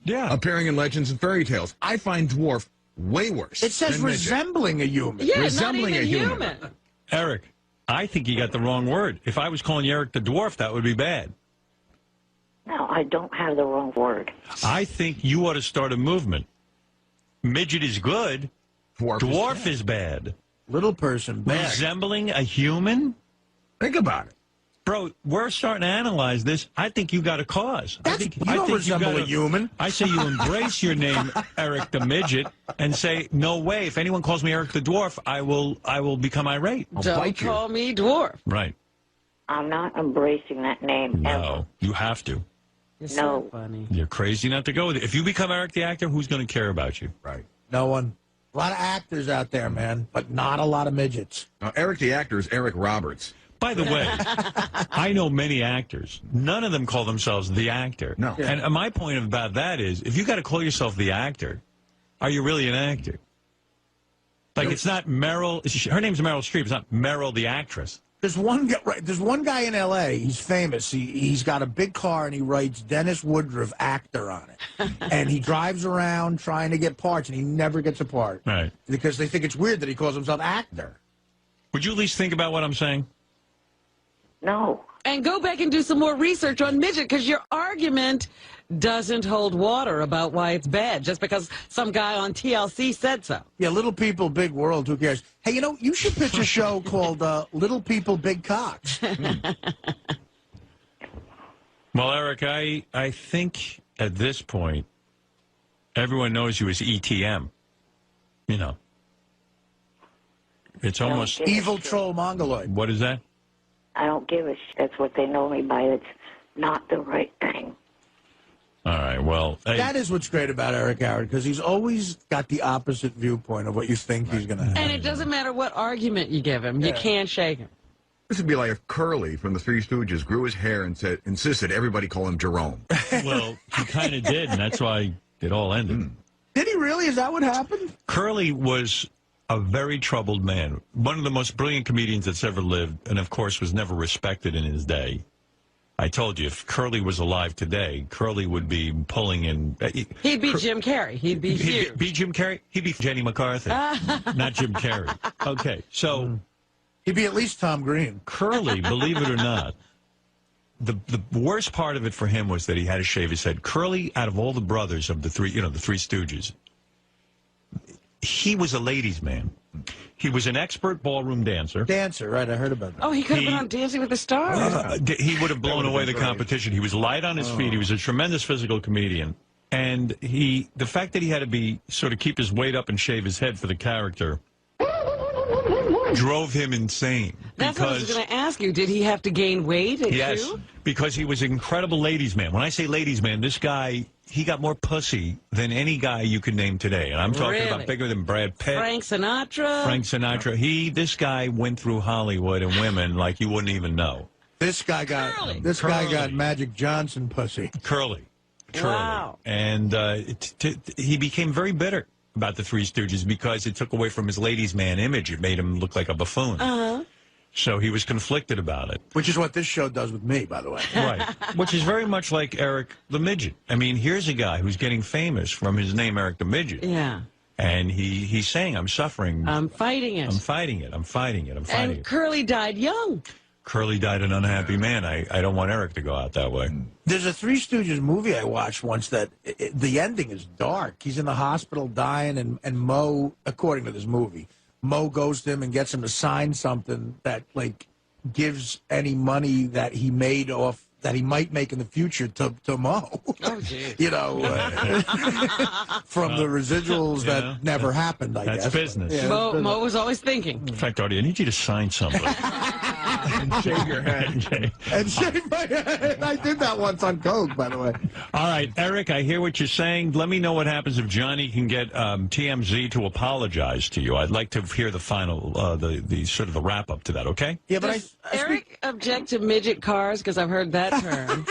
appearing in legends and fairy tales. I find dwarf way worse. It says resembling a human. Yeah, resembling not even a human. Eric, I think you got the wrong word. If I was calling you Eric the Dwarf, that would be bad. No, I don't have the wrong word. I think you ought to start a movement. Midget is good, Dwarf is bad. Little person, bad. Resembling a human? Think about it. Bro, we're starting to analyze this. I think you got a cause. You don't resemble a human. I say you embrace your name, Eric the Midget, and say, no way. If anyone calls me Eric the Dwarf, I will become irate. Don't call me Dwarf. Right. I'm not embracing that name. No, you have to. You're so funny. You're crazy not to go with it. If you become Eric the actor, who's going to care about you? Right. No one. A lot of actors out there, man, but not a lot of midgets. Eric the actor is Eric Roberts. By the way, I know many actors. None of them call themselves the actor. No. And my point about that is, if you got to call yourself the actor, are you really an actor? Like, it's not Meryl. Her name's Meryl Streep. It's not Meryl the actress. There's one guy. Right, there's one guy in L.A. He's famous. He's got a big car and he writes Dennis Woodruff actor on it, and he drives around trying to get parts and he never gets a part. Right. Because they think it's weird that he calls himself actor. Would you at least think about what I'm saying? No. And go back and do some more research on midget, because your argument doesn't hold water about why it's bad, just because some guy on TLC said so. Yeah, little people, big world, who cares? Hey, you should pitch a show called Little People, Big Cocks. Well, Eric, I think at this point, everyone knows you as ETM. You know. It's almost... Evil troll mongoloid. What is that? I don't give a shit. That's what they know me by. It's not the right thing. All right, well... That is what's great about Eric Howard, because he's always got the opposite viewpoint of what you think he's going to have. And it doesn't matter what argument you give him. You can't shake him. This would be like if Curly from the Three Stooges grew his hair and insisted everybody call him Jerome. Well, he kind of did, and that's why it all ended. Did he really? Is that what happened? Curly was a very troubled man. One of the most brilliant comedians that's ever lived, and of course was never respected in his day. I told you, if Curly was alive today, Curly would be pulling in... He'd be Jim Carrey. He'd be huge. He'd be Jim Carrey? He'd be Jenny McCarthy, not Jim Carrey. Okay, so... He'd be at least Tom Green. Curly, believe it or not, the worst part of it for him was that he had to shave his head. Curly, out of all the brothers of the three Stooges, he was a ladies' man. He was an expert ballroom dancer. Dancer, right, I heard about that. Oh, he could have been on Dancing with the Stars. He would have blown away the competition. He was light on his feet. He was a tremendous physical comedian. And the fact that he had to sort of keep his weight up and shave his head for the character drove him insane. That's what I was going to ask you. Did he have to gain weight? Yes, because he was an incredible ladies' man. When I say ladies' man, this guy, he got more pussy than any guy you could name today. And I'm talking about bigger than Brad Pitt. Frank Sinatra. This guy went through Hollywood and women like you wouldn't even know. This guy got Magic Johnson pussy. Curly. Wow. And he became very bitter about the Three Stooges because it took away from his ladies' man image. It made him look like a buffoon. So he was conflicted about it. Which is what this show does with me, by the way. Right. Which is very much like Eric the Midget. I mean, here's a guy who's getting famous from his name, Eric the Midget. Yeah. And he's saying, I'm suffering. I'm fighting it. I'm fighting it. I'm fighting it. I'm fighting it. And Curly died young. Curly died an unhappy man. I don't want Eric to go out that way. There's a Three Stooges movie I watched once that the ending is dark. He's in the hospital dying, and Mo, according to this movie, Mo goes to him and gets him to sign something that, like, gives any money that he made off that he might make in the future to Mo. Oh, geez. From the residuals that never happened, I guess. That's business. Yeah, Mo was always thinking. In fact, Artie, I need you to sign something. And shave your head. And shave my head. I did that once on Coke, by the way. All right, Eric, I hear what you're saying. Let me know what happens if Johnny can get TMZ to apologize to you. I'd like to hear the final, the sort of the wrap-up to that, okay? Yeah, but Does Eric object to midget cars? Because I've heard that term.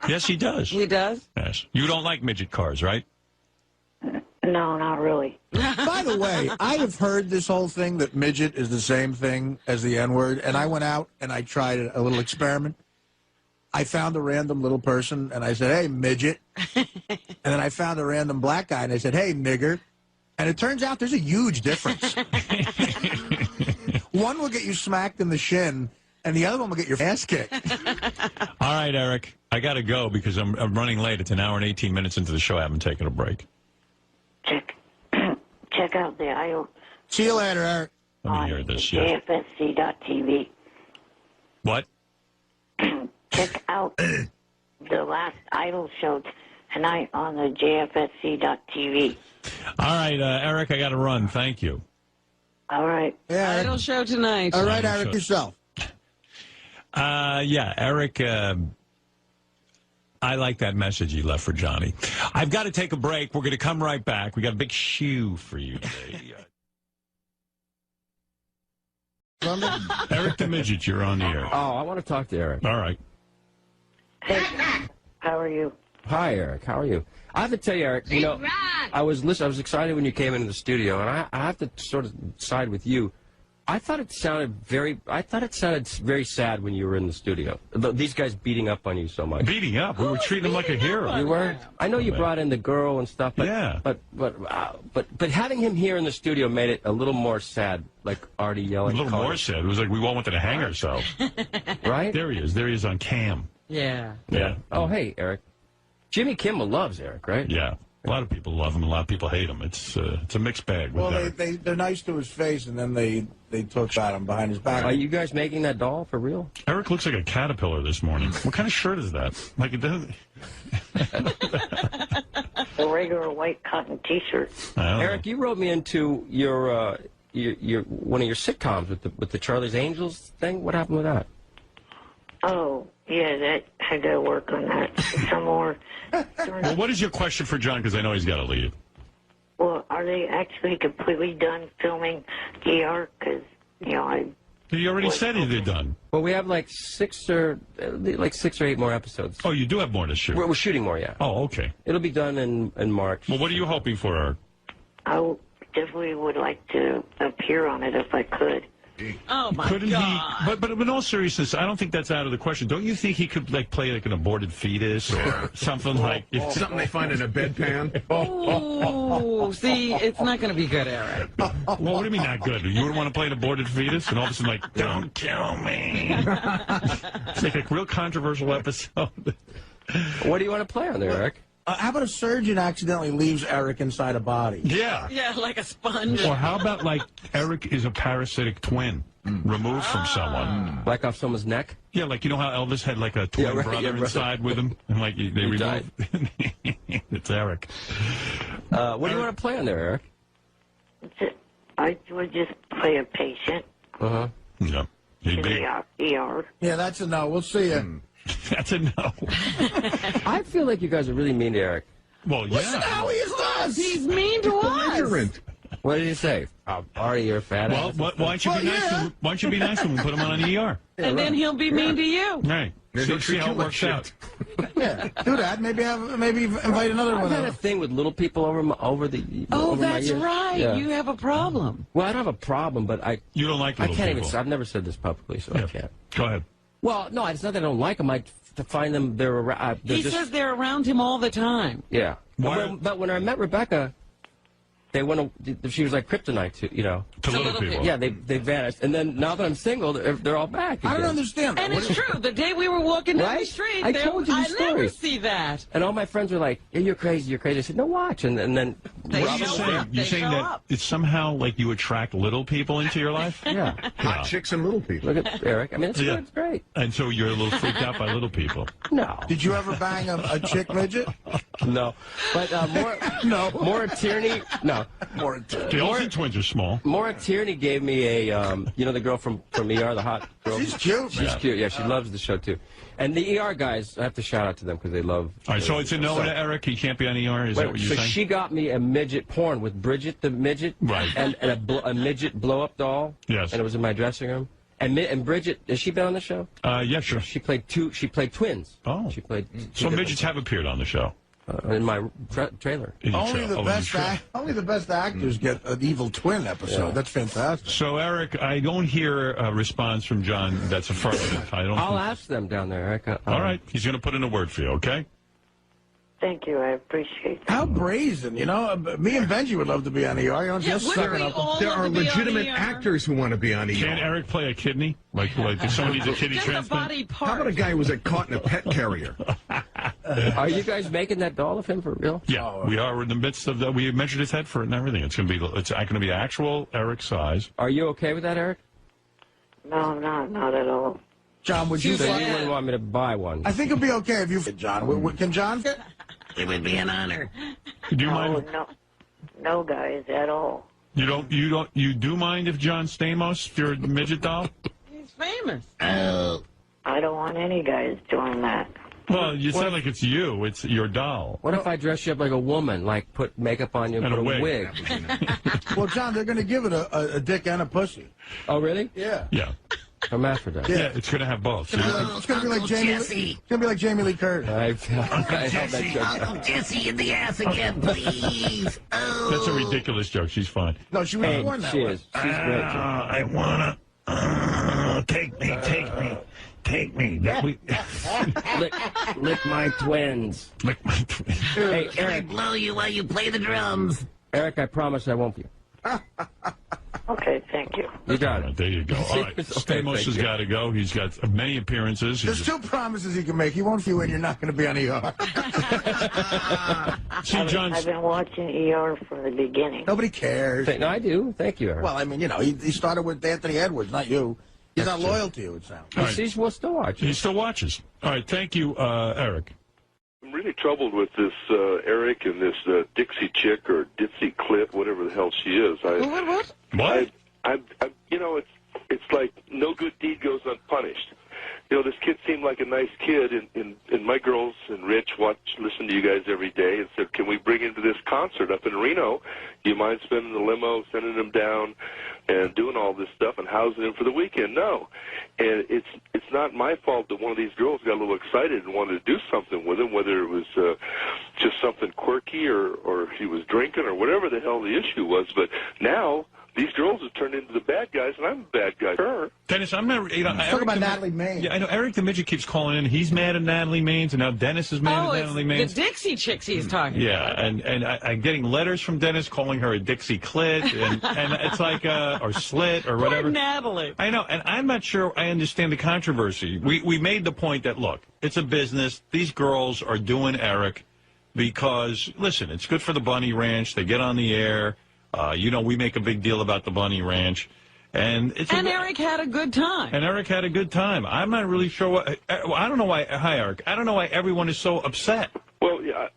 Yes, he does. He does? Yes. You don't like midget cars, right? No, not really. By the way, I have heard this whole thing that midget is the same thing as the N-word, and I went out and I tried a little experiment. I found a random little person, and I said, hey, midget. And then I found a random black guy, and I said, hey, nigger. And it turns out there's a huge difference. One will get you smacked in the shin, and the other one will get your ass kicked. All right, Eric, I got to go because I'm running late. It's an hour and 18 minutes into the show. I haven't taken a break. check out the idol. See you later, Eric. Let me hear this. Yeah. JFSC.tv. What? Check out the last idol show tonight on the JFSC.tv. All right, Eric, I got to run. Thank you. All right. Yeah, Idol show tonight. All right, Eric, yourself. Yeah, Eric, I like that message he left for Johnny. I've got to take a break. We're going to come right back. We got a big shoe for you today. Eric the Midget, you're on the air. Oh, I want to talk to Eric. All right. Hey, how are you? Hi, Eric. How are you? I have to tell you, Eric, you know, I was excited when you came into the studio, and I have to sort of side with you. I thought it sounded very sad when you were in the studio. These guys beating up on you so much. Beating up? We were treating him like a hero. You were? I know you brought in the girl and stuff, but yeah. But having him here in the studio made it a little more sad, like Artie yelling. A little more sad. It was like we all wanted to hang ourselves. Right? There he is. There he is on cam. Yeah. Yeah. Oh, hey, Eric. Jimmy Kimmel loves Eric, right? Yeah. A lot of people love him. A lot of people hate him. It's a mixed bag. Well, they're nice to his face, and then they talk about him behind his back. Are you guys making that doll for real? Eric looks like a caterpillar this morning. What kind of shirt is that? Like it doesn't. A regular white cotton T-shirt. Eric, you wrote me into your one of your sitcoms with the Charlie's Angels thing. What happened with that? Oh, yeah, that I got to work on that some more. Well, what is your question for John? Because I know he's got to leave. Well, are they actually completely done filming ER? Because, you know, He already said they're done. Well, we have like 6 or 8 more episodes. Oh, you do have more to shoot. We're shooting more, yeah. Oh, okay. It'll be done in March. Well, what are you hoping for, Eric? I definitely would like to appear on it if I could. Oh, my Couldn't God. he? But in all seriousness, I don't think that's out of the question. Don't you think he could play like an aborted fetus or something like something they find in a bedpan? Oh, see, it's not going to be good, Eric. Well, what do you mean not good? You would want to play an aborted fetus, and all of a sudden, like, don't kill me. It's like a real controversial episode. What do you want to play on there, Eric? How about a surgeon accidentally leaves Eric inside a body? Yeah. Yeah, like a sponge. Or how about, like, Eric is a parasitic twin removed from someone? Like off someone's neck? Yeah, like, you know how Elvis had, like, a twin brother inside with him? And, like, they removed... It's Eric. What do you want to play on there, Eric? I would just play a patient. Uh-huh. Yeah. In the ER. Yeah, that's a no. We'll see you. That's a no. I feel like you guys are really mean to Eric. Well, yeah. Listen how he is to us. He's mean to us. What did he say? Artie, you're a fat ass. Well, why don't you be nice to him? Why don't you be nice to him and put him on an ER? And then he'll be mean to you. Right. See how it works out. Yeah, do that. Maybe invite another one. I've had a thing with little people over the. Oh, over my that's years. right. Yeah. You have a problem. Well, I don't have a problem, but You don't like little I can't people. even. I've never said this publicly, so I can't. Go ahead. Well, no, it's not that I don't like them. I find them. They're He says they're around him all the time. Yeah. But when I met Rebecca, they went. She was like kryptonite to little people. Yeah, they vanished, and then now that I'm single, they're all back again. I don't understand. And it's true. The day we were walking down the street, I told you the I story. never see that. And all my friends were like, "Yeah, you're crazy, you're crazy." I said, "No, watch." And then They What are you saying? You're saying that it's somehow like you attract little people into your life? Yeah. Hot chicks and little people. Look at Eric. I mean, it's good. It's great. And so you're a little freaked out by little people. No. Did you ever bang a chick midget? No. But Maura Tierney. No. Maura Tierney. The Olsen twins are small. Maura Tierney gave me a, the girl from ER, the hot girl. She's cute. She's cute. Yeah, she loves the show too. And the ER guys, I have to shout out to them because they love. All right, so it's a no to Eric. He can't be on ER. Is that what you're saying? So she got me a midget porn with Bridget the midget, right? And a midget blow up doll. Yes. And it was in my dressing room. And Bridget, has she been on the show? Yeah, sure. She played twins. Oh. She played. So midgets have appeared on the show. In my trailer. Only the best actors get an evil twin episode. Yeah. That's fantastic. So Eric, I don't hear a response from John that's affirmative. I'll ask them down there, Eric. All right, he's going to put in a word for you. Okay. Thank you. I appreciate that. How brazen, Me and Benji would love to be on ER. Just sucking up. There are legitimate actors who want to be on ER. Can Eric play a kidney? Like if someone needs a kidney transplant? How about a guy who was caught in a pet carrier? Are you guys making that doll of him for real? Yeah, we are in the midst of that. We measured his head for it and everything. It's going to be actual Eric size. Are you okay with that, Eric? No, not at all. John, would you? So you wouldn't want me to buy one? I think it'd be okay if you. John, can John? It would be an honor. Do you mind? No, guys, at all. You do mind if John Stamos, your midget doll? He's famous. Oh. I don't want any guys doing that. Well, you sound like it's you. It's your doll. What if I dress you up like a woman, like put makeup on you and put a wig? Well, John, they're going to give it a dick and a pussy. Oh, really? Yeah. Yeah. Hermaphrodite. Yeah, it's going to have both. It's going to be like Jamie. It's going to be like Jamie Lee Curtis. Uncle Jesse in the ass again, please. Oh. That's a ridiculous joke. She's fine. No, she was born that way. She's great. I wanna take me. Lick my twins. Lick my twins. Hey, Can I blow you while you play the drums? Eric, I promise I won't be. Okay, thank you. You got it. There you go. All right. Stamos has got to go. He's got many appearances. There's two promises he can make. He won't you and you're not going to be on ER. I've been watching ER from the beginning. Nobody cares. No, I do. Thank you, Eric. Well, I mean, he started with Anthony Edwards, not you. He's not loyal to you, it sounds. Right. He still watches. He still watches. All right. Thank you, Eric. I'm really troubled with this Eric and this Dixie Chick or Ditsy Clip, whatever the hell she is. What? It's like no good deed goes unpunished. This kid seemed like a nice kid, and my girls and Rich listen to you guys every day and said, can we bring him to this concert up in Reno? Do you mind spending the limo, sending him down, and doing all this stuff and housing him for the weekend? No. And it's not my fault that one of these girls got a little excited and wanted to do something with him, whether it was just something quirky or he was drinking or whatever the hell the issue was. But now these girls have turned into the bad guys, and I'm a bad guy for her. Dennis, I'm not. Talk about Natalie Maines. Yeah, I know. Eric the Midget keeps calling in. He's mad at Natalie Maines, and now Dennis is mad at Natalie Maines. The Dixie Chicks he's talking about. And I'm getting letters from Dennis calling her a Dixie Clit, and it's like or Slit or whatever. Poor Natalie. I know, and I'm not sure I understand the controversy. We made the point that look, it's a business. These girls are doing Eric because listen, it's good for the Bunny Ranch. They get on the air. We make a big deal about the Bunny Ranch. And Eric had a good time. And Eric had a good time. I'm not really sure I don't know why. Hi, Eric. I don't know why everyone is so upset. Well, yeah,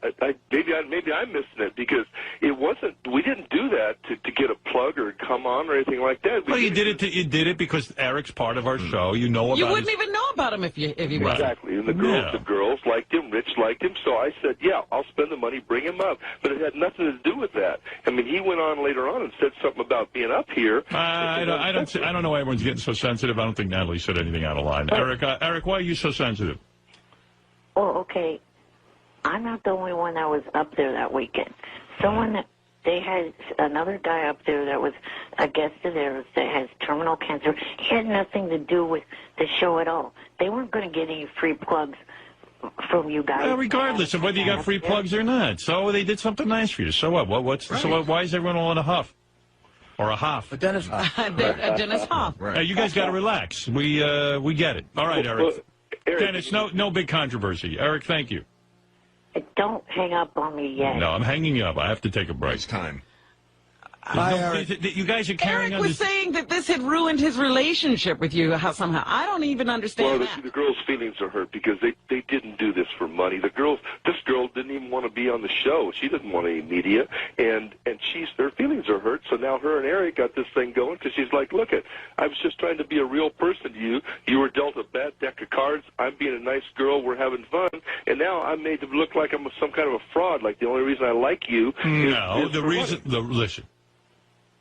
maybe I'm missing it because it wasn't. We didn't do that to get a plug or come on or anything like that. You did it because Eric's part of our show. You know about. You wouldn't even know about him if you right. Exactly. And the girls liked him. Rich liked him. So I said, yeah, I'll spend the money, bring him up. But it had nothing to do with that. I mean, he went on later on and said something about being up here. I don't know why everyone's getting so sensitive. I don't think Natalie said anything out of line. Eric, why are you so sensitive? Well, okay. I'm not the only one that was up there that weekend. They had another guy up there that was a guest of theirs that has terminal cancer. He had nothing to do with the show at all. They weren't going to get any free plugs from you guys. Well, regardless of whether you got free plugs or not. So they did something nice for you. So what? So why is everyone all in a huff? Or a huff? A Dennis Huff. Dennis Huff. Right. You guys got to relax. We get it. All right, Eric. Well, Eric. Dennis, no big controversy. Eric, thank you. Don't hang up on me yet. No, I'm hanging up. I have to take a break. It's time. You guys are carrying Eric was saying that this had ruined his relationship with you somehow. I don't even understand that. The girls' feelings are hurt because they didn't do this for money. This girl didn't even want to be on the show. She didn't want any media, and her feelings are hurt. So now her and Eric got this thing going because she's like, look I was just trying to be a real person to you. You were dealt a bad deck of cards. I'm being a nice girl. We're having fun, and now I'm made to look like I'm some kind of a fraud. Like the only reason I like you is the reason. Listen.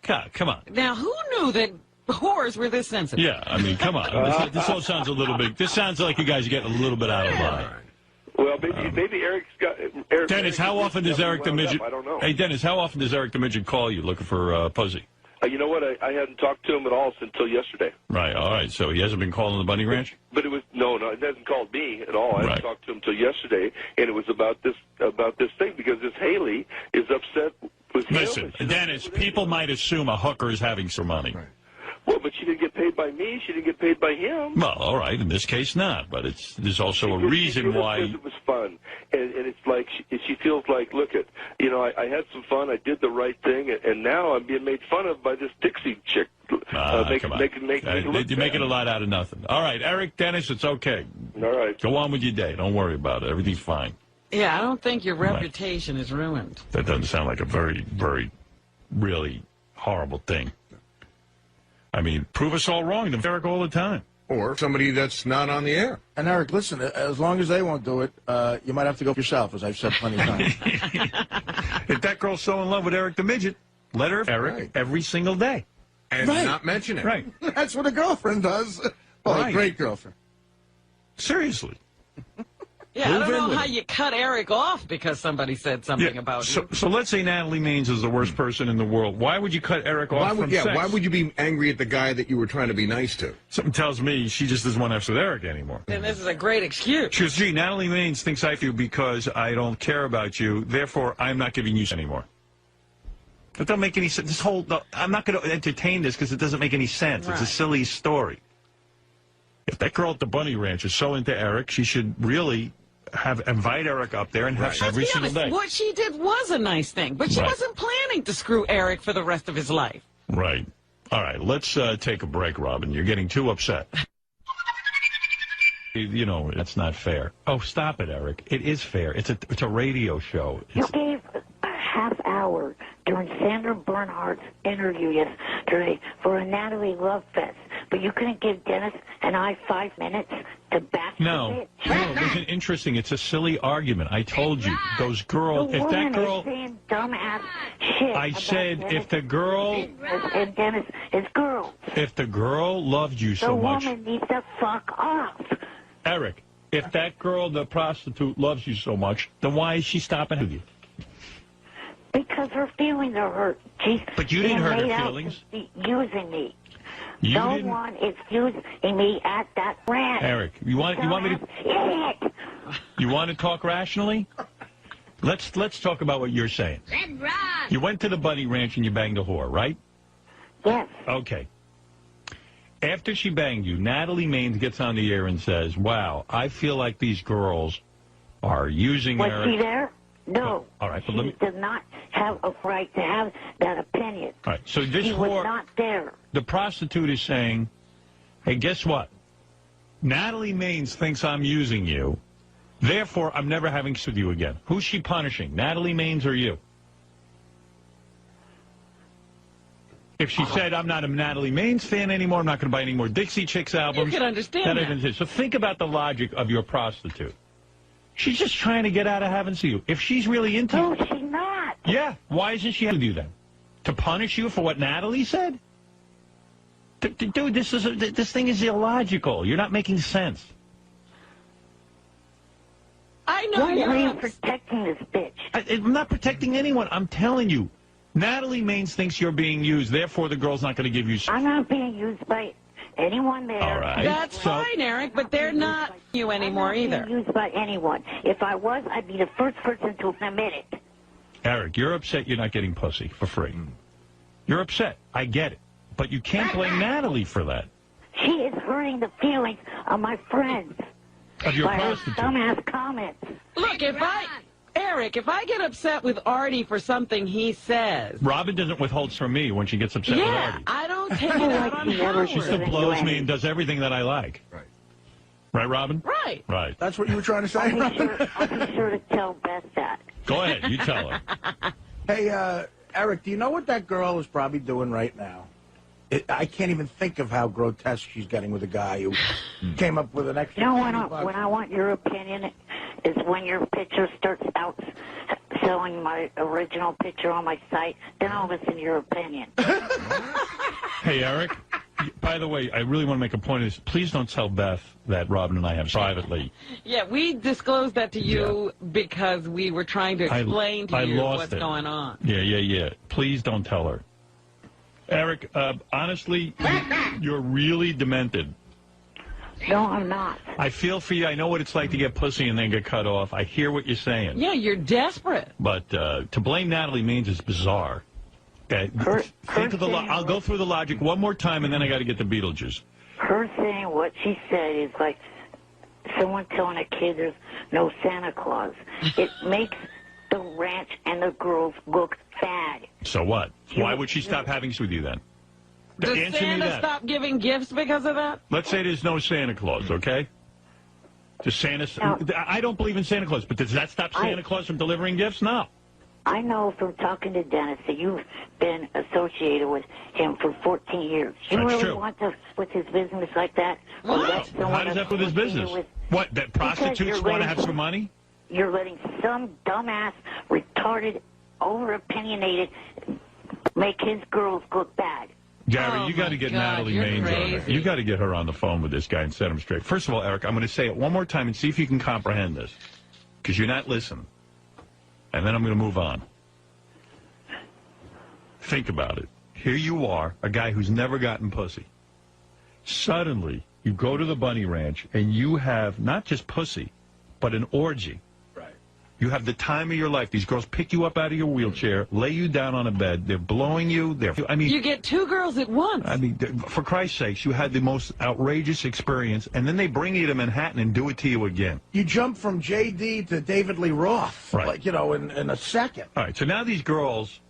God, come on. Now, who knew that whores were this sensitive? Yeah, I mean, come on. This all sounds a little bit. This sounds like you guys are getting a little bit out of line. Well, maybe Eric's got. Dennis, how often does Eric the Midget? I don't know. Hey, Dennis, how often does Eric the Midget call you looking for pussy? You know what? I hadn't talked to him at all until yesterday. Right. All right. So he hasn't been calling the Bunny Ranch. But it was no. It hasn't called me at all. I hadn't talked to him until yesterday, and it was about this thing because this Haley is upset with. Listen, Dennis. People might assume a hooker is having some money. Right. Well, but she didn't get paid by me. She didn't get paid by him. Well, all right. In this case, not. But there's also a reason why. It was fun, and it's like she feels like, look at, I had some fun. I did the right thing, and now I'm being made fun of by this Dixie chick. Come on. You're making a lot out of nothing. All right, Eric, Dennis, it's okay. All right. Go on with your day. Don't worry about it. Everything's fine. Yeah, I don't think your reputation is ruined. That doesn't sound like a very, very, really horrible thing. I mean, prove us all wrong to Eric all the time. Or somebody that's not on the air. And Eric, listen, as long as they won't do it, you might have to go yourself, as I've said plenty of times. If that girl's so in love with Eric the Midget, let her Eric every single day. And not mention it. Right. That's what a girlfriend does. Oh, a great girlfriend. Seriously. Yeah, I don't know how you cut Eric off because somebody said something about you. So let's say Natalie Maines is the worst person in the world. Why would you cut Eric off from sex? Why would you be angry at the guy that you were trying to be nice to? Something tells me she just doesn't want to have sex with Eric anymore. And this is a great excuse. She goes, gee, Natalie Maines thinks I feel because I don't care about you, therefore I'm not giving you anymore. That doesn't make any sense. I'm not going to entertain this because it doesn't make any sense. Right. It's a silly story. If that girl at the Bunny Ranch is so into Eric, she should really invite Eric up there and have sex every single day. What she did was a nice thing, but she wasn't planning to screw Eric for the rest of his life. Right. All right, let's take a break, Robin. You're getting too upset. That's not fair. Oh, stop it, Eric. It is fair. It's a radio show. You gave a half hour during Sandra Bernhardt's interview yesterday for a Natalie Love Fest, but you couldn't give Dennis and I 5 minutes to back No, it wasn't interesting. It's a silly argument. I told you, those girls, the if that woman girl... is saying dumbass shit I said, Dennis if the girl... And Dennis is girls. If the girl loved you so much... The woman needs to fuck off. Eric, if that girl, the prostitute, loves you so much, then why is she stopping with you? Because her feelings are hurt. But you didn't hurt her feelings. Using me. No one is using me at that ranch. Eric, you want me to... You want to talk rationally? Let's talk about what you're saying. You went to the Bunny Ranch and you banged a whore, right? Yes. Okay. After she banged you, Natalie Maines gets on the air and says, wow, I feel like these girls are using Eric. Was she there? No. All right, but she does not have a right to have that opinion. All right, so this she whore, was not there. The prostitute is saying, hey, guess what? Natalie Maines thinks I'm using you, therefore I'm never having sex with you again. Who's she punishing, Natalie Maines or you? If she said, I'm not a Natalie Maines fan anymore, I'm not going to buy any more Dixie Chicks albums. You can understand that. So think about the logic of your prostitute. She's just trying to get out of having you. If she's really into you... No, she's not. Yeah, why isn't she having to do that? To punish you for what Natalie said? Dude, this thing is illogical. You're not making sense. I know. Why are you protecting this bitch? I'm not protecting anyone. I'm telling you. Natalie Maines thinks you're being used, therefore the girl's not going to give you... I'm not being used by anyone there. All right. That's fine, Eric, but they're not you anymore either. I'm not being used by anyone. If I was, I'd be the first person to admit it. Eric, you're upset you're not getting pussy for free. You're upset. I get it. But you can't blame Natalie for that. She is hurting the feelings of my friends. Of your by prostitute. her dumbass comments. Look, Eric, if I get upset with Artie for something he says... Robin doesn't withhold from me when she gets upset with Artie. I don't take it out on Howard. She still blows me and does everything that I like. Right. Right, Robin? Right. Right. That's what you were trying to say, Robin? I'll be sure to tell Beth that. Go ahead. You tell her. Hey, Eric, do you know what that girl is probably doing right now? I can't even think of how grotesque she's getting with a guy who came up with an extra... You know, when I want your opinion is when your picture starts out selling my original picture on my site, then I'll listen to your opinion. Hey, Eric, by the way, I really want to make a point of this. Please don't tell Beth that Robin and I have privately. Yeah, we disclosed that to you because we were trying to explain to you what's going on. Yeah. Please don't tell her. Eric, honestly, you're really demented. No, I'm not. I feel for you. I know what it's like to get pussy and then get cut off. I hear what you're saying. Yeah, you're desperate. But to blame Natalie Maines is bizarre. Okay. Think of the I'll go through the logic one more time, and then I got to get the Beetlejuice. Her saying what she said is like someone telling a kid there's no Santa Claus. It makes the ranch and the girls look bad. So what? Why would she stop having sex with you then? Does Answer me Santa that. stop giving gifts because of that? Let's say there's no Santa Claus, okay? Does Santa? I don't believe in Santa Claus, but does that stop Santa Claus from delivering gifts? No. I know from talking to Dennis that you've been associated with him for 14 years. You That's really true. want to with his business like that? Wow. How does that with his business? What, that prostitutes want to have some money? You're letting some dumbass, retarded, over-opinionated make his girls look bad. Gary, you got to get Natalie Maines on there. You got to get her on the phone with this guy and set him straight. First of all, Eric, I'm going to say it one more time and see if you can comprehend this, because you're not listening. And then I'm going to move on. Think about it. Here you are, a guy who's never gotten pussy. Suddenly, you go to the bunny ranch, and you have not just pussy, but an orgy. Right. You have the time of your life. These girls pick you up out of your wheelchair, lay you down on a bed. They're blowing you. You get two girls at once. I mean, for Christ's sakes, you had the most outrageous experience, and then they bring you to Manhattan and do it to you again. You jump from J.D. to David Lee Roth, Right. like, in a second. All right, so now these girls,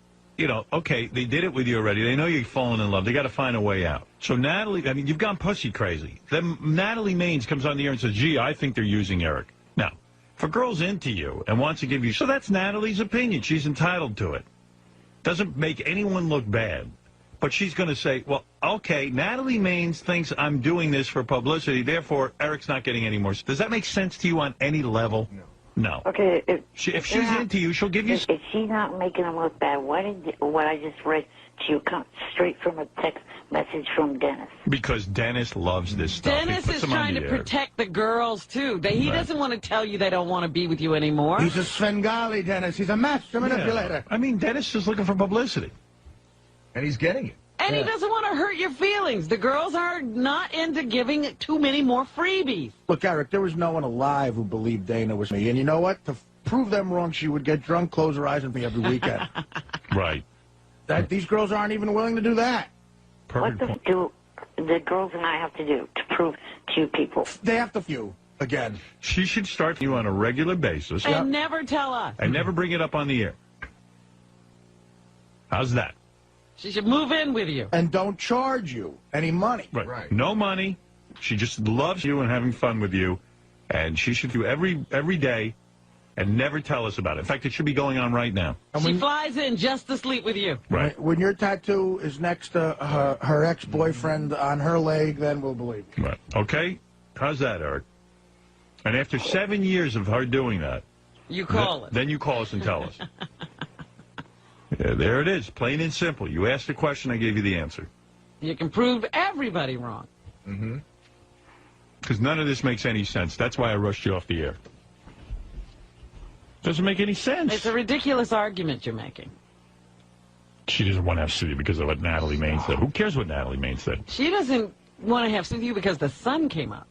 okay, they did it with you already. They know you're falling in love. They got to find a way out. So Natalie, you've gone pussy crazy. Then Natalie Maines comes on the air and says, gee, I think they're using Eric. Now, if a girl's into you and wants to give you, so that's Natalie's opinion. She's entitled to it. Doesn't make anyone look bad. But she's going to say, well, okay, Natalie Maines thinks I'm doing this for publicity, therefore Eric's not getting any more. Does that make sense to you on any level? No. Okay. If she's into you, she'll give you... If she's not making them look bad, why did what I just read to you come straight from a text message from Dennis? Because Dennis loves this stuff. Dennis is trying to protect the girls, too. He doesn't want to tell you they don't want to be with you anymore. He's a Svengali, Dennis. He's a master manipulator. I mean, Dennis is looking for publicity. And he's getting it. And he doesn't want to hurt your feelings. The girls are not into giving too many more freebies. Look, Eric, there was no one alive who believed Dana was me. And you know what? To prove them wrong, she would get drunk, close her eyes, and me every weekend. Right. These girls aren't even willing to do that. What do the girls and I have to do to prove to you people? They have to you again. She should start you on a regular basis. And never tell us. And never bring it up on the air. How's that? She should move in with you. And don't charge you any money. Right. No money. She just loves you and having fun with you. And she should do every day and never tell us about it. In fact, it should be going on right now. She flies in just to sleep with you. Right. When your tattoo is next to her ex-boyfriend on her leg, then we'll believe you. Right. Okay? How's that, Eric? And after 7 years of her doing that... You call us. Then you call us and tell us. Yeah, there it is. Plain and simple. You asked the question, I gave you the answer. You can prove everybody wrong. Mm-hmm. Because none of this makes any sense. That's why I rushed you off the air. Doesn't make any sense. It's a ridiculous argument you're making. She doesn't want to have sympathy because of what Natalie Maines said. Who cares what Natalie Maines said? She doesn't want to have sympathy because the sun came up.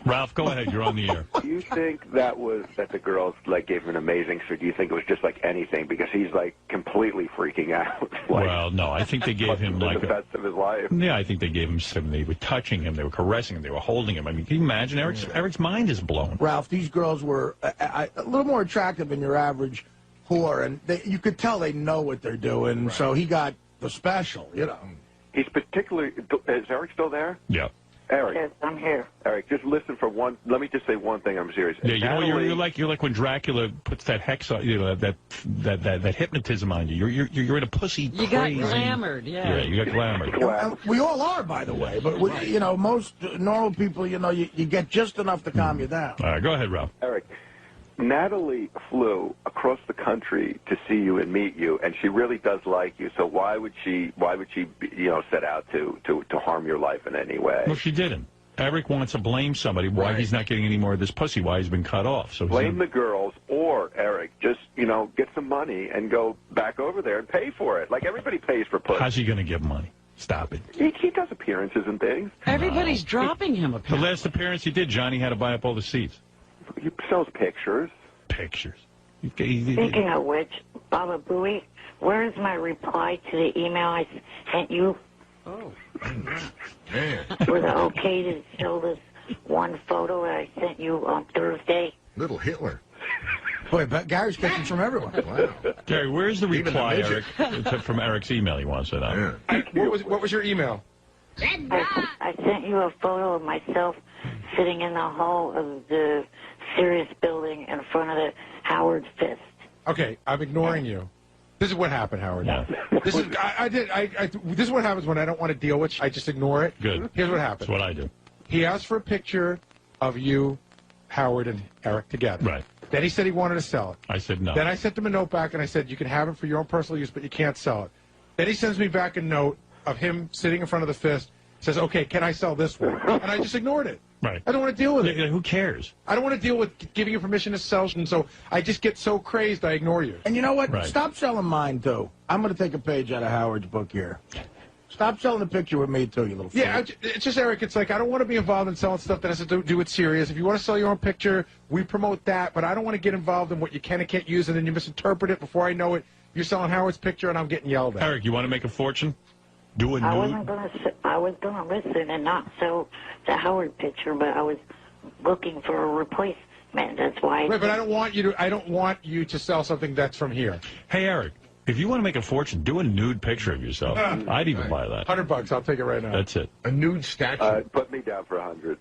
Ralph, go ahead. You're on the air. Do you think that the girls gave him an amazing answer? Do you think it was just like anything because he's completely freaking out? Well, no, I think they gave him the best of his life. Yeah, I think they gave him something. They were touching him, they were caressing him, they were holding him. I mean, can you imagine? Eric's mind is blown. Ralph, these girls were a little more attractive than your average whore, and you could tell they know what they're doing. Right. So he got the special, He's particularly. Is Eric still there? Yeah. Eric. Yes, I'm here. Eric, just listen for one. Let me just say one thing. I'm serious. Yeah, you're like when Dracula puts that hex on, that hypnotism on you. You're in a pussy. You crazy. got glamored, yeah. Yeah, you got glamored. We all are, by the way. But most normal people, you get just enough to calm you down. All right, go ahead, Ralph. Eric, Natalie flew across the country to see you and meet you, and she really does like you. So why would she set out to harm your life in any way? Well, she didn't. Eric wants to blame somebody why he's not getting any more of this pussy, why he's been cut off. So blame the girls, or Eric, just get some money and go back over there and pay for it. Like everybody pays for pussy. How's he going to give money? Stop it. He does appearances and things. Everybody's dropping him. The last appearance he did, Johnny had to buy up all the seats. He sells pictures. Pictures. Speaking of which, Baba Booey, where is my reply to the email I sent you? Man. Was it okay to show this one photo that I sent you on Thursday? Little Hitler. Boy, Gary's getting from everyone. Wow. Gary, where's the reply, Eric, from Eric's email he wants to know? What was your email? I sent you a photo of myself sitting in the hall of the Sirius building in front of the Howard Fist. Okay, I'm ignoring you. This is what happened, Howard. Yeah. This is this is what happens when I don't want to deal with. I just ignore it. Good. Here's what happened. That's what I do. He asked for a picture of you, Howard, and Eric together. Right. Then he said he wanted to sell it. I said no. Then I sent him a note back, and I said, you can have it for your own personal use, but you can't sell it. Then he sends me back a note of him sitting in front of the Fist, says, okay, can I sell this one? And I just ignored it. Right. I don't want to deal with it. Who cares? I don't want to deal with giving you permission to sell, and so I just get so crazed I ignore you. And you know what? Right. Stop selling mine, too. I'm going to take a page out of Howard's book here. Stop selling the picture with me, too, you little fool. Yeah, it's just, Eric, it's like I don't want to be involved in selling stuff that has to do with serious. If you want to sell your own picture, we promote that, but I don't want to get involved in what you can and can't use, and then you misinterpret it. Before I know it, you're selling Howard's picture, and I'm getting yelled at. Eric, you want to make a fortune? Do a nude? I was gonna listen and not sell the Howard picture, but I was looking for a replacement. That's why. Right, but I don't want you to sell something that's from here. Hey, Eric, if you want to make a fortune, do a nude picture of yourself. I'd even buy that. $100, I'll take it right now. That's it. A nude statue. Put me down for 100.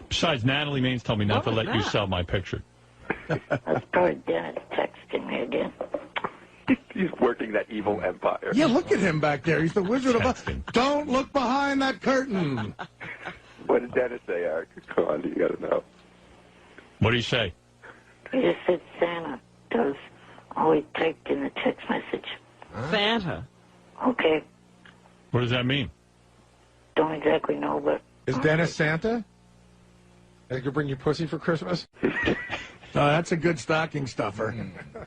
Besides, Natalie Maines told me not to let you sell my picture. That's probably Dennis texting me again. He's working that evil empire. Yeah, look at him back there. He's the Wizard of Oz. Don't look behind that curtain. What did Dennis say, Eric? Come on, you got to know. What do you say? He just said Santa does always typed in the text message. Santa? Okay. What does that mean? Don't exactly know, but... Is Dennis Santa? I could bring you pussy for Christmas? That's a good stocking stuffer.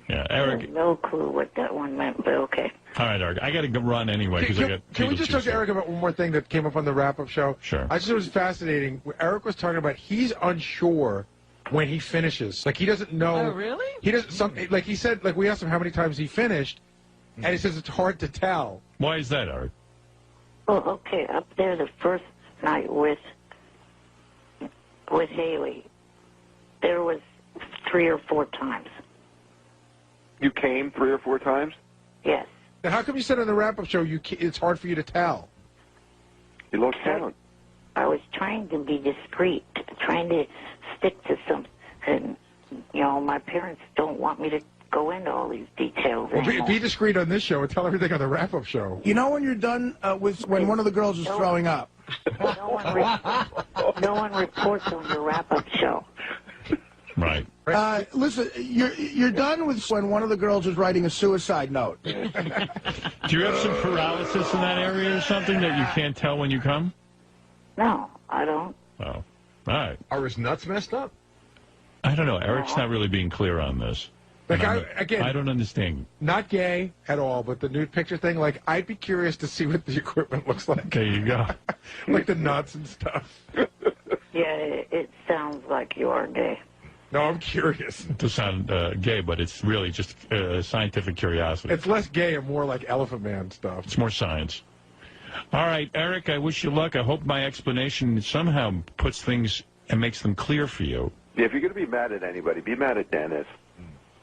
Yeah, I Eric. have no clue what that one meant, but okay. All right, Eric. I got to run anyway because I got. Can we just talk to Eric about one more thing that came up on the wrap-up show? Sure. I just thought it was fascinating. Eric was talking about he's unsure when he finishes. Like he doesn't know. Oh, really? He doesn't. Like he said. Like we asked him how many times he finished, and he says it's hard to tell. Why is that, Eric? Well, okay, up there the first night with Haley, there was 3 or 4 times. You came 3 or 4 times? Yes. Now, how come you said on the wrap-up show it's hard for you to tell? You lost count. I was trying to be discreet, trying to stick to something. And, you know, my parents don't want me to go into all these details. Well, be discreet on this show and tell everything on the wrap-up show. You know when you're done when one of the girls is throwing up? No one reports on the wrap-up show. Right. Listen, you're done with when one of the girls is writing a suicide note. Do you have some paralysis in that area or something that you can't tell when you come? No, I don't. Oh, all right. Are his nuts messed up? I don't know. Eric's not really being clear on this. Like I don't understand. Not gay at all, but the nude picture thing, like, I'd be curious to see what the equipment looks like. There you go. Like the nuts and stuff. Yeah, it sounds like you are gay. No, I'm curious. To sound gay, but it's really just scientific curiosity. It's less gay and more like Elephant Man stuff. It's more science. All right, Eric, I wish you luck. I hope my explanation somehow puts things and makes them clear for you. Yeah, if you're going to be mad at anybody, be mad at Dennis.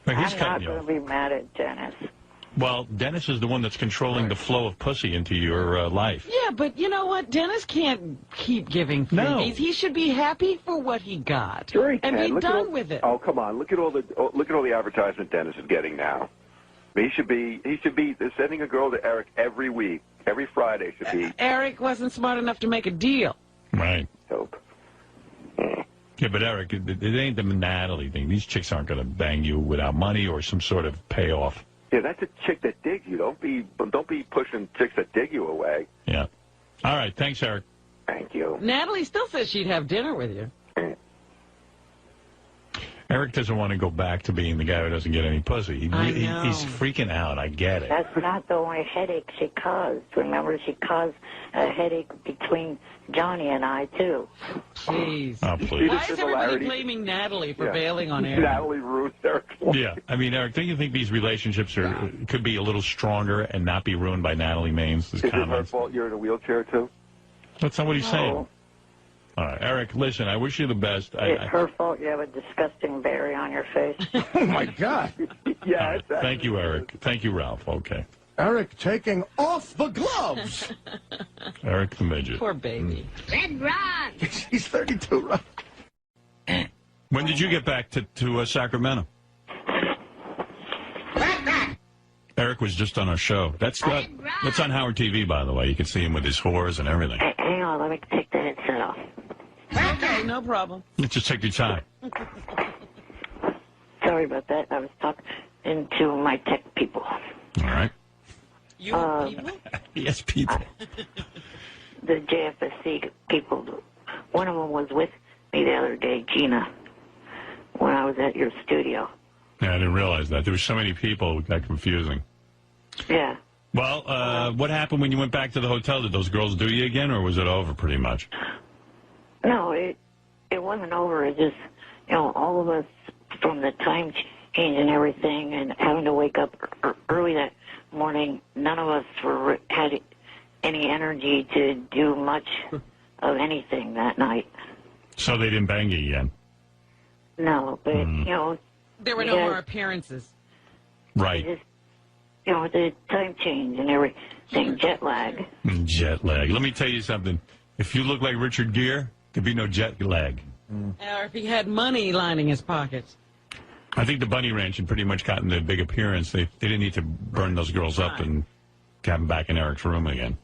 But he's I'm cutting not you going off. to be mad at Dennis. Well, Dennis is the one that's controlling the flow of pussy into your life. Yeah, but you know what? Dennis can't keep giving freebies. No. He should be happy for what he got Sure he and can. be Look at done all- with it. Oh, come on! Look at all the advertisement Dennis is getting now. He should be sending a girl to Eric every week. Every Friday should be. Eric wasn't smart enough to make a deal. Right. Hope. Yeah, but Eric, it ain't the Natalie thing. These chicks aren't going to bang you without money or some sort of payoff. Yeah, that's a chick that digs you. Don't be pushing chicks that dig you away. Yeah. All right. Thanks, Eric. Thank you. Natalie still says she'd have dinner with you. Eric doesn't want to go back to being the guy who doesn't get any pussy. He's freaking out. I get it. That's not the only headache she caused. Remember, she caused a headache between Johnny and I, too. Jeez. Oh, please. Why is everybody blaming Natalie for bailing on Eric? Natalie ruined Eric's life. Yeah, I mean, Eric, don't you think these relationships could be a little stronger and not be ruined by Natalie Maines' Is it her comments? fault you're in a wheelchair, too? That's not what he's saying. All right, Eric, listen, I wish you the best. It's her fault you have a disgusting berry on your face. Oh, my God. Yeah, right, thank you, Eric. Thank you, Ralph. Okay. Eric taking off the gloves. Eric the Midget. Poor baby. Red Rock. He's 32, Ralph. When did you get back to Sacramento? Eric was just on our show. That's on Howard TV, by the way. You can see him with his whores and everything. Hey, hang on, let me take the headset off. Okay, no problem. Just take your time. Sorry about that. I was talking to my tech people. All right. You people? Yes, people. The JFSC people. One of them was with me the other day, Gina, when I was at your studio. Yeah, I didn't realize that. There were so many people, it got confusing. Yeah. Well, what happened when you went back to the hotel? Did those girls do you again, or was it over pretty much? No, it wasn't over. It just, all of us from the time change and everything and having to wake up early that morning, none of us had any energy to do much of anything that night. So they didn't bang you again? No, but, there were no more appearances. Right. Just, the time change and everything, jet lag. Jet lag. Let me tell you something. If you look like Richard Gere, there'd be no jet lag. Or if he had money lining his pockets. I think the Bunny Ranch had pretty much gotten the big appearance. They didn't need to burn those girls up and have them back in Eric's room again.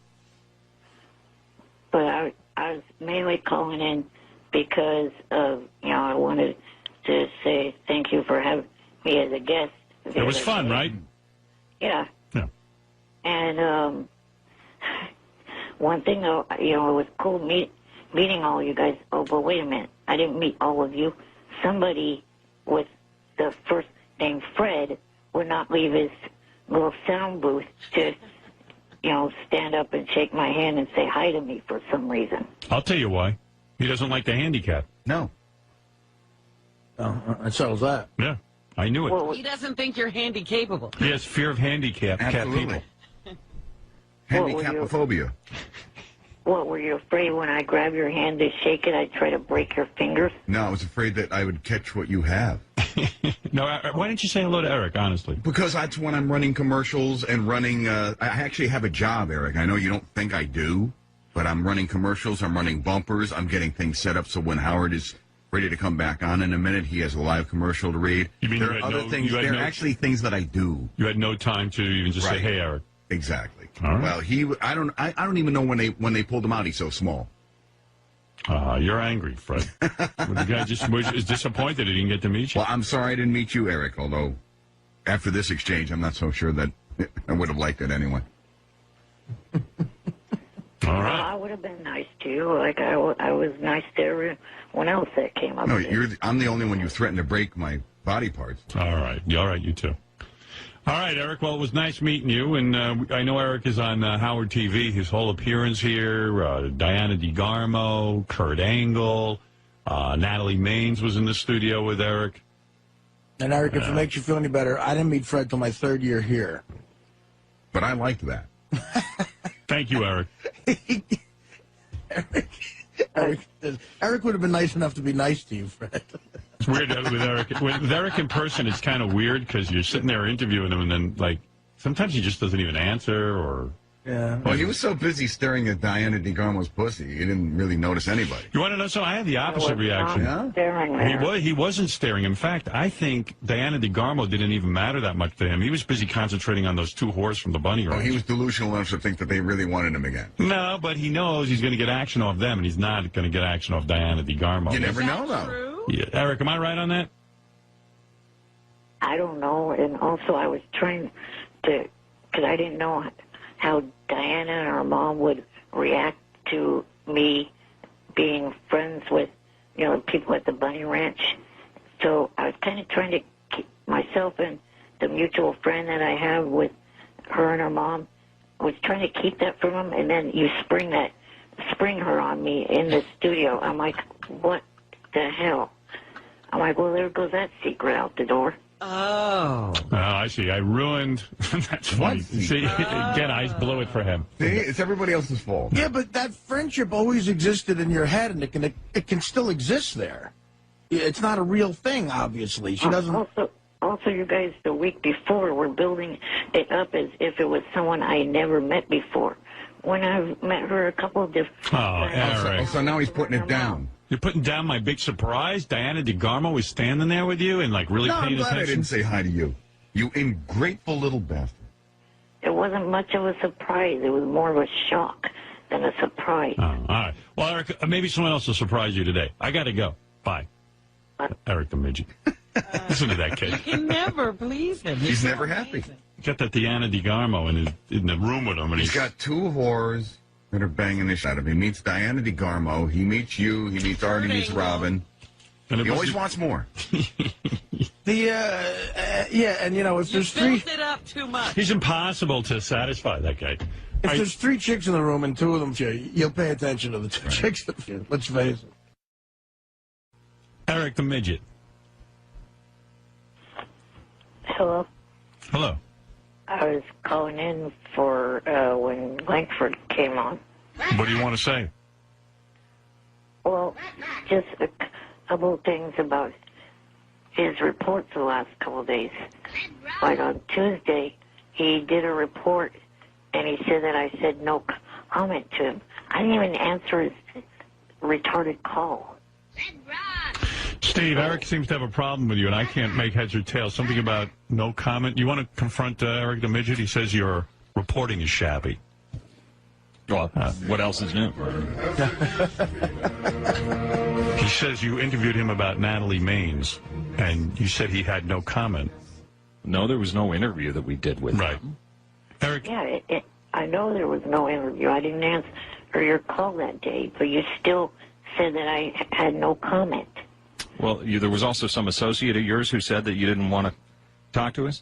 But I was mainly calling in because of, I wanted to say thank you for having me as a guest. It was fun, right? Yeah. Yeah. And one thing, though, it was cool meeting all you guys. Oh, but wait a minute. I didn't meet all of you. Somebody with the first name Fred would not leave his little sound booth to, stand up and shake my hand and say hi to me for some reason. I'll tell you why. He doesn't like the handicap. No. Oh, that settles that. Yeah, I knew it. Well, he doesn't think you're handy-capable. He has fear of handicap people. Handicapophobia. What, were you afraid when I grab your hand to shake it, I'd try to break your fingers? No, I was afraid that I would catch what you have. No, why didn't you say hello to Eric, honestly? Because that's when I'm running commercials and running... I actually have a job, Eric. I know you don't think I do, but I'm running commercials, I'm running bumpers, I'm getting things set up so when Howard is ready to come back on in a minute, he has a live commeral to read. You mean there are other things. There are actually things that I do. You had no time to even just say, "Hey, Eric." Exactly. All right. Well, I don't even know when they pulled him out. He's so small. You're angry, Fred. The guy just is disappointed he didn't get to meet you. Well, I'm sorry I didn't meet you, Eric. Although after this exchange, I'm not so sure that I would have liked it anyway. All right. Well, I would have been nice to you, like I was nice to everyone else that came up. No, there. I'm the only one you threatened to break my body parts. All right. All right, you too. All right, Eric. Well, it was nice meeting you, and I know Eric is on Howard TV. His whole appearance here, Diana DeGarmo, Kurt Angle, Natalie Maines was in the studio with Eric. And Eric, if it makes you feel any better, I didn't meet Fred till my third year here. But I liked that. Thank you, Eric. Eric would have been nice enough to be nice to you, Fred. It's weird with Eric. With Eric in person, it's kind of weird because you're sitting there interviewing him, and then, sometimes he just doesn't even answer, or... Yeah. Well, he was so busy staring at Diana DeGarmo's pussy, he didn't really notice anybody. You want to know something? I had the opposite reaction. Yeah? He wasn't staring. In fact, I think Diana DeGarmo didn't even matter that much to him. He was busy concentrating on those two whores from the Bunny Ranch. Oh, he was delusional enough to think that they really wanted him again. No, but he knows he's going to get action off them, and he's not going to get action off Diana DeGarmo. You never know, though. Yeah. Eric, am I right on that? I don't know, and also I was trying to, because I didn't know how Diana and her mom would react to me being friends with, people at the Bunny Ranch. So I was kind kind of trying to keep myself and the mutual friend that I have with her and her mom was trying to keep that from him, and then you spring her on me in the studio. I'm like, what the hell? I'm like, well, there goes that secret out the door. Oh, I see. I ruined. That's funny. See, again, I blew it for him. See, it's everybody else's fault. Yeah, but that friendship always existed in your head, and it can still exist there. It's not a real thing, obviously. She doesn't. Also, you guys, the week before, were building it up as if it was someone I never met before. When I've met her a couple of different times. Eric. So now he's putting it down. You're putting down my big surprise? Diana DeGarmo was standing there with you and, like, really paying attention? I didn't say hi to you. You ungrateful little bastard. It wasn't much of a surprise. It was more of a shock than a surprise. Oh, all right. Well, Eric, maybe someone else will surprise you today. I got to go. Bye. Eric the Midget. Listen to that kid. You can never please him. He's never happy. Got that Diana DeGarmo in the room with him. And he's got two whores that are banging the shit out of him. He meets Diana DeGarmo. He meets you. He meets Art. He meets Robin. He always wants more. Yeah, and you know, if there's three... built it up too much. He's impossible to satisfy, that guy. If there's three chicks in the room and two of them, you'll pay attention to the two chicks. Let's face it. Eric the Midget. Hello. Hello. I was calling in for when Langford came on. What do you want to say? Well, just a couple of things about his reports the last couple of days. Like on Tuesday, he did a report, and he said that I said no comment to him. I didn't even answer his retarded call. Steve, Eric seems to have a problem with you, and I can't make heads or tails. Something about no comment. You want to confront Eric the Midget? He says your reporting is shabby. Well, what else is new? He says you interviewed him about Natalie Maines, and you said he had no comment. No, there was no interview that we did with him. Eric? Yeah, I know there was no interview. I didn't answer your call that day, but you still said that I had no comment. Well, there was also some associate of yours who said that you didn't want to talk to us?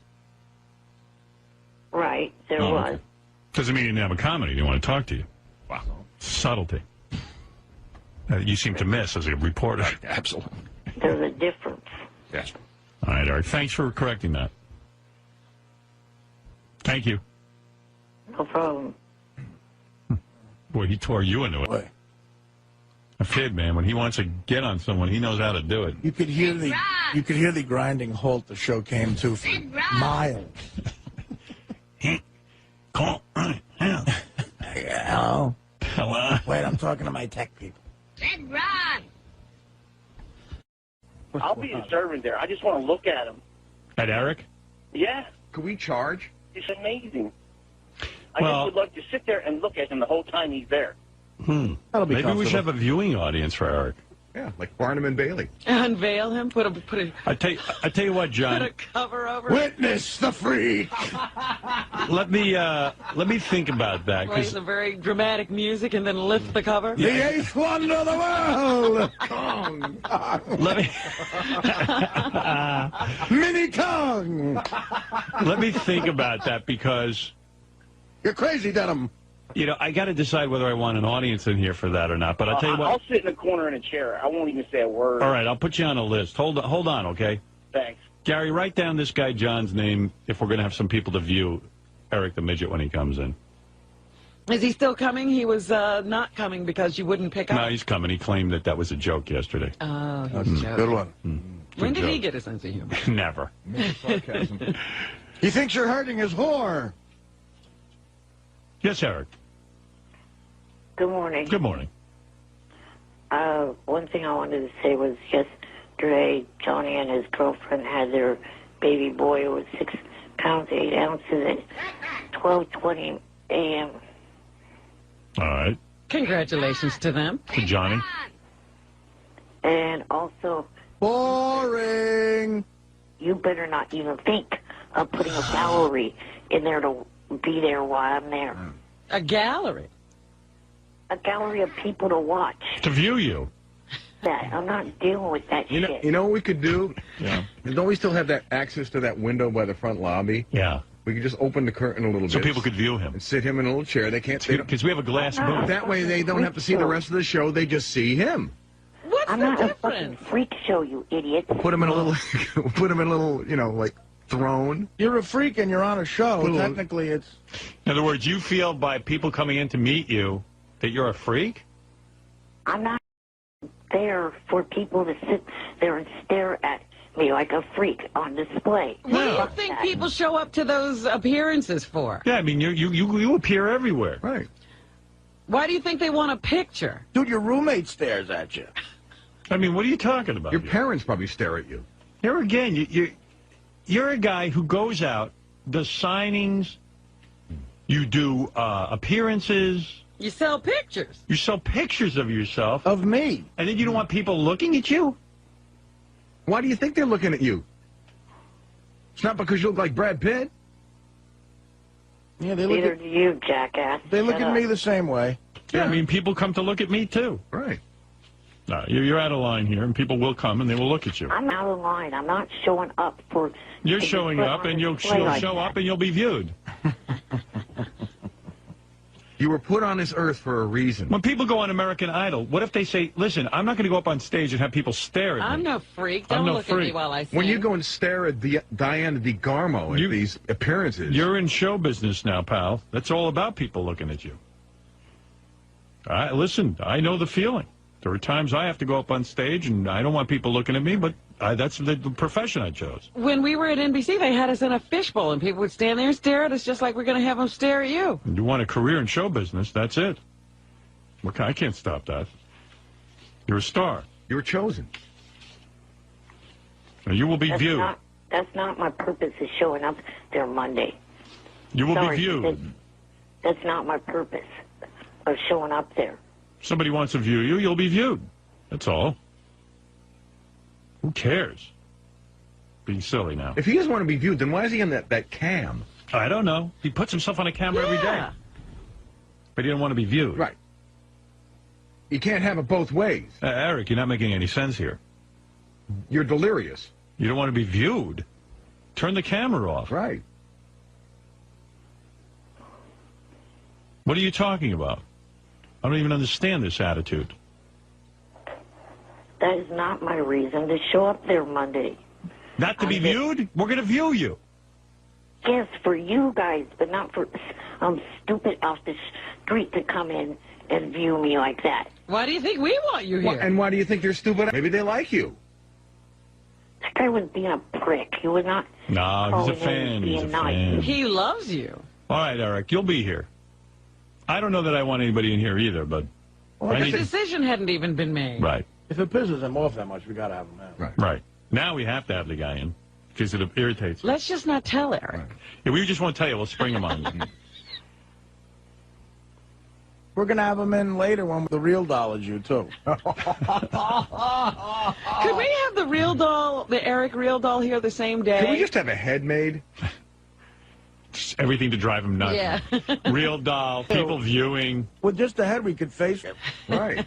Right, there was. Okay. Doesn't mean you didn't have a comment. He didn't want to talk to you. Wow. Subtlety. You seem to miss as a reporter. Right, absolutely. There's a difference. Yes. All right, Eric. Thanks for correcting that. Thank you. No problem. Boy, he tore you into it. A kid, man, when he wants to get on someone, he knows how to do it. You could hear the grinding halt the show came to for miles. Hello. Hello. Wait, I'm talking to my tech people. I'll be a servant there. I just want to look at him. At Eric? Yeah. Could we charge? It's amazing. I just would like to sit there and look at him the whole time he's there. Maybe we should have a viewing audience for Eric. Yeah, like Barnum and Bailey. Unveil him, put a I tell you what, John. put a cover over. Witness the freak. Let me think about that. Play some very dramatic music and then lift the cover. The eighth wonder of the world. Kong. Let me. Mini Kong. Let me think about that because. You're crazy, Denham. You know, I got to decide whether I want an audience in here for that or not. But I'll tell you what. I'll sit in a corner in a chair. I won't even say a word. All right, I'll put you on a list. Hold on, okay? Thanks. Gary, write down this guy John's name if we're going to have some people to view Eric the Midget when he comes in. Is he still coming? He was not coming because you wouldn't pick up. No, he's coming. He claimed that was a joke yesterday. Oh, he's joking. Good one. When did he get a sense of humor? Never. Sarcasm. He thinks you're hurting his whore. Yes, Eric. Good morning. Good morning. One thing I wanted to say was yesterday, Johnny and his girlfriend had their baby boy who was 6 pounds, 8 ounces at 12:20 a.m. All right. Congratulations to them. To Johnny. And also... Boring! You better not even think of putting a gallery in there to be there while I'm there. A gallery? A gallery of people to watch. To view you. that. I'm not dealing with that shit. You know what we could do? Yeah. Don't we still have that access to that window by the front lobby? Yeah. We could just open the curtain a little bit. So people could view him. And sit him in a little chair. They can't... Because we have a glass booth. That way they don't have to see the rest of the show. They just see him. What's I'm the not difference? a fucking freak show, you idiot. We'll put him in a little... put him in a little, you know, like, throne. You're a freak and you're on a show. Technically, it's... In other words, you feel by people coming in to meet you that you're a freak? I'm not there for people to sit there and stare at me like a freak on display. What do you think people show up to those appearances for? Yeah, I mean, you appear everywhere. Right. Why do you think they want a picture? Dude, your roommate stares at you. I mean, what are you talking about? Your parents probably stare at you. Here again, you're a guy who goes out, does signings, you do appearances. You sell pictures. You sell pictures of yourself. Of me. And then you don't want people looking at you? Why do you think they're looking at you? It's not because you look like Brad Pitt. Yeah, they look Neither at do you, jackass. They look Shut at up. me the same way. Yeah, I mean, people come to look at me, too. Right. No, you're out of line here, and people will come, and they will look at you. I'm out of line. I'm not showing up for... You're to be showing put up, on and you'll display like show that. up, and you'll be viewed. You were put on this earth for a reason. When people go on American Idol, what if they say, listen, I'm not going to go up on stage and have people stare at me. I'm no freak. Don't look at me while I sing. When you go and stare at Diana DeGarmo at these appearances. You're in show business now, pal. That's all about people looking at you. Listen, I know the feeling. There are times I have to go up on stage, and I don't want people looking at me, but that's the profession I chose. When we were at NBC, they had us in a fishbowl, and people would stand there and stare at us just like we're going to have them stare at you. You want a career in show business, that's it. I can't stop that. You're a star. You were chosen. You will be viewed. That's not my purpose of showing up there Monday. You will Sorry, be viewed. That's not my purpose of showing up there. Somebody wants to view you, you'll be viewed. That's all. Who cares? Being silly now. If he doesn't want to be viewed, then why is he on that cam? I don't know. He puts himself on a camera every day. But he didn't want to be viewed. Right. You can't have it both ways. Eric, you're not making any sense here. You're delirious. You don't want to be viewed. Turn the camera off. Right. What are you talking about? I don't even understand this attitude. That is not my reason to show up there Monday. Not to be viewed? We're going to view you. Yes, for you guys, but not for stupid off the street to come in and view me like that. Why do you think we want you here? And why do you think they're stupid? Maybe they like you. That guy was being a prick. He was not. No, he's a fan. He's a fan. He loves you. All right, Eric, you'll be here. I don't know that I want anybody in here either, but... Well, the decision hadn't even been made. Right. If it pisses him off that much, we got to have him in. Right. Now we have to have the guy in, because it irritates me. Let's just not tell Eric. Yeah, we just won't tell you. We'll spring him on you. We're going to have him in later when the real doll is you, too. Could we have the real doll, the Eric real doll here the same day? Can we just have a head made? Just everything to drive him nuts. Yeah. Real doll, people viewing. With just the head, we could face it. Right.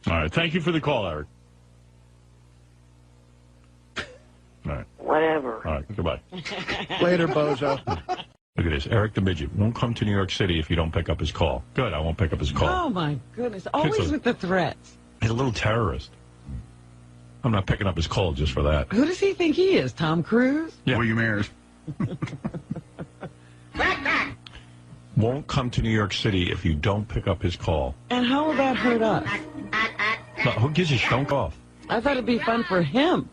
All right. Thank you for the call, Eric. All right. Whatever. All right. Goodbye. Later, bozo. Look at this. Eric the Midget won't come to New York City if you don't pick up his call. Good. I won't pick up his call. Oh, my goodness. Always with the threats. He's a little terrorist. I'm not picking up his call just for that. Who does he think he is, Tom Cruise? Yeah. William Ayers. Wack Pack. Won't come to New York City if you don't pick up his call. And how will that hurt us? No, who gives a shit? Off? I thought it'd be fun for him.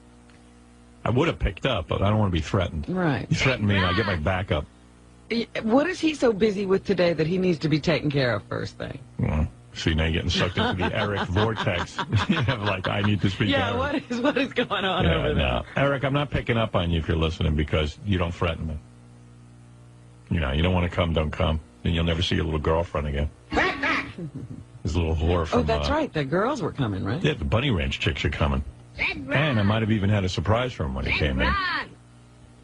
I would have picked up, but I don't want to be threatened. Right. You threaten me, and I get my back up. What is he so busy with today that he needs to be taken care of first thing? Well, see, now you're getting sucked into the Eric vortex. Like, I need to speak to Yeah, Eric. what is going on Yeah, over there? no. Eric, I'm not picking up on you if you're listening because you don't threaten me. You know, you don't want to come, don't come. Then you'll never see your little girlfriend again. Wack Pack. This little whore from... Oh, that's right. The girls were coming, right? Yeah, the Bunny Ranch chicks are coming. Red And I might have even had a surprise for him when he came in. Rod.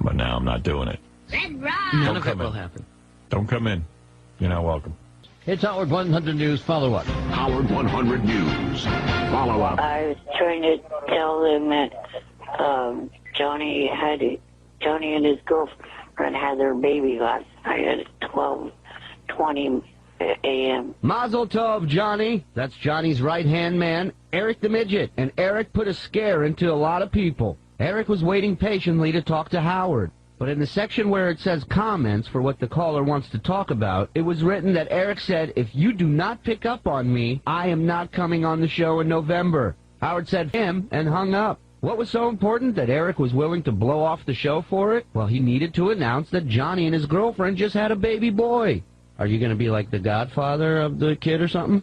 But now I'm not doing it. Red Rod. None Don't of it come will in. happen. Don't come in. You're not welcome. It's Howard 100 News follow-up. Howard 100 News follow-up. I was trying to tell them that Johnny and his girlfriend had their baby last night at 12:20 a.m. Mazel tov, Johnny. That's Johnny's right-hand man, Eric the Midget. And Eric put a scare into a lot of people. Eric was waiting patiently to talk to Howard. But in the section where it says comments for what the caller wants to talk about, it was written that Eric said, if you do not pick up on me, I am not coming on the show in November. Howard said him and hung up. What was so important that Eric was willing to blow off the show for it? Well, he needed to announce that Johnny and his girlfriend just had a baby boy. Are you going to be like the godfather of the kid or something?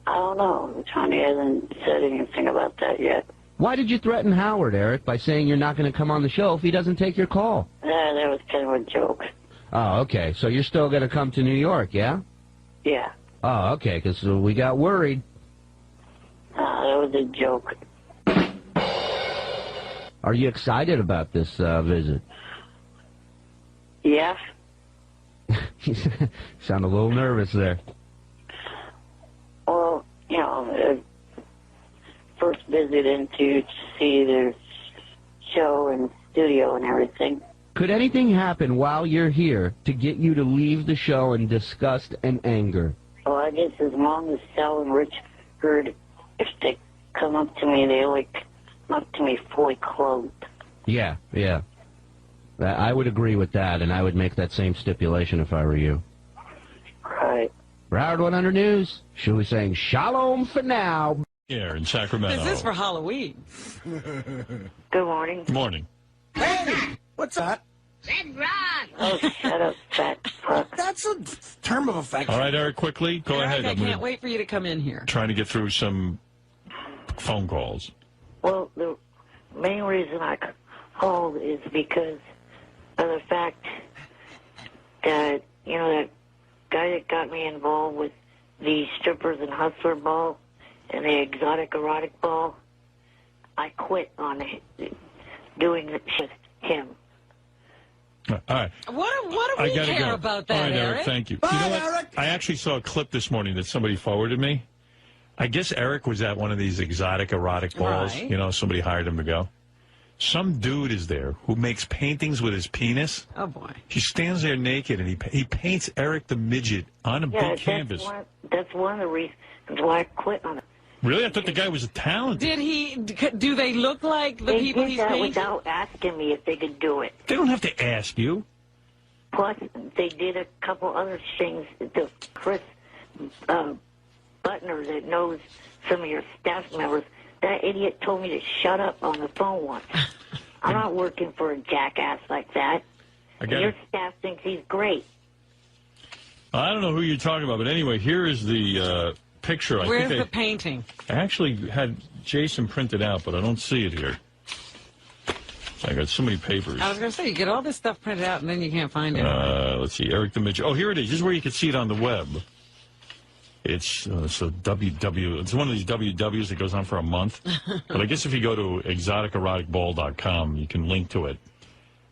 I don't know. Johnny hasn't said anything about that yet. Why did you threaten Howard, Eric, by saying you're not going to come on the show if he doesn't take your call? That was kind of a joke. Oh, okay. So you're still going to come to New York, yeah? Yeah. Oh, okay, because we got worried. That was a joke. Are you excited about this visit? Yeah. You sound a little nervous there. Well, you know, first visit in to see the show and studio and everything. Could anything happen while you're here to get you to leave the show in disgust and anger? Well, I guess as long as Sal and Rich heard, if they come up to me, they like come up to me fully clothed. Yeah. I would agree with that, and I would make that same stipulation if I were you. Right. For Howard 100 News, should we sing Shalom for now? Here in Sacramento. This is for Halloween. Good morning. Good morning. Hey, what's that? Red Rock. Oh, shut up, fat fuck. That's a term of affection. All right, Eric, quickly, go ahead. I can't wait for you to come in here. Trying to get through some phone calls. Well, the main reason I called is because of the fact that, you know, that guy that got me involved with the strippers and hustler ball and the exotic erotic ball, I quit on doing it with him. All right. What do we care about that, All right, Eric? Thank you. Bye, you know what? Eric. I actually saw a clip this morning that somebody forwarded me. I guess Eric was at one of these exotic erotic balls. Right. You know, somebody hired him to go. Some dude is there who makes paintings with his penis. Oh, boy. He stands there naked, and he paints Eric the Midget on a big canvas. That's one of the reasons why I quit on it. Really? I thought the guy was talented. Do they look like the people he's painting? painting? Without asking me if they could do it. They don't have to ask you. Plus, they did a couple other things. The Chris Butner that knows some of your staff members, that idiot told me to shut up on the phone once. I'm not working for a jackass like that. Your staff thinks he's great. I don't know who you're talking about, but anyway, here is the picture. Where's the painting? I actually had Jason printed out, but I don't see it here. I got so many papers. I was going to say, you get all this stuff printed out, and then you can't find it. Let's see, Eric the Midget. Oh, here it is. This is where you can see it on the web. It's It's one of these WWs that goes on for a month. But I guess if you go to exoticeroticball.com, you can link to it.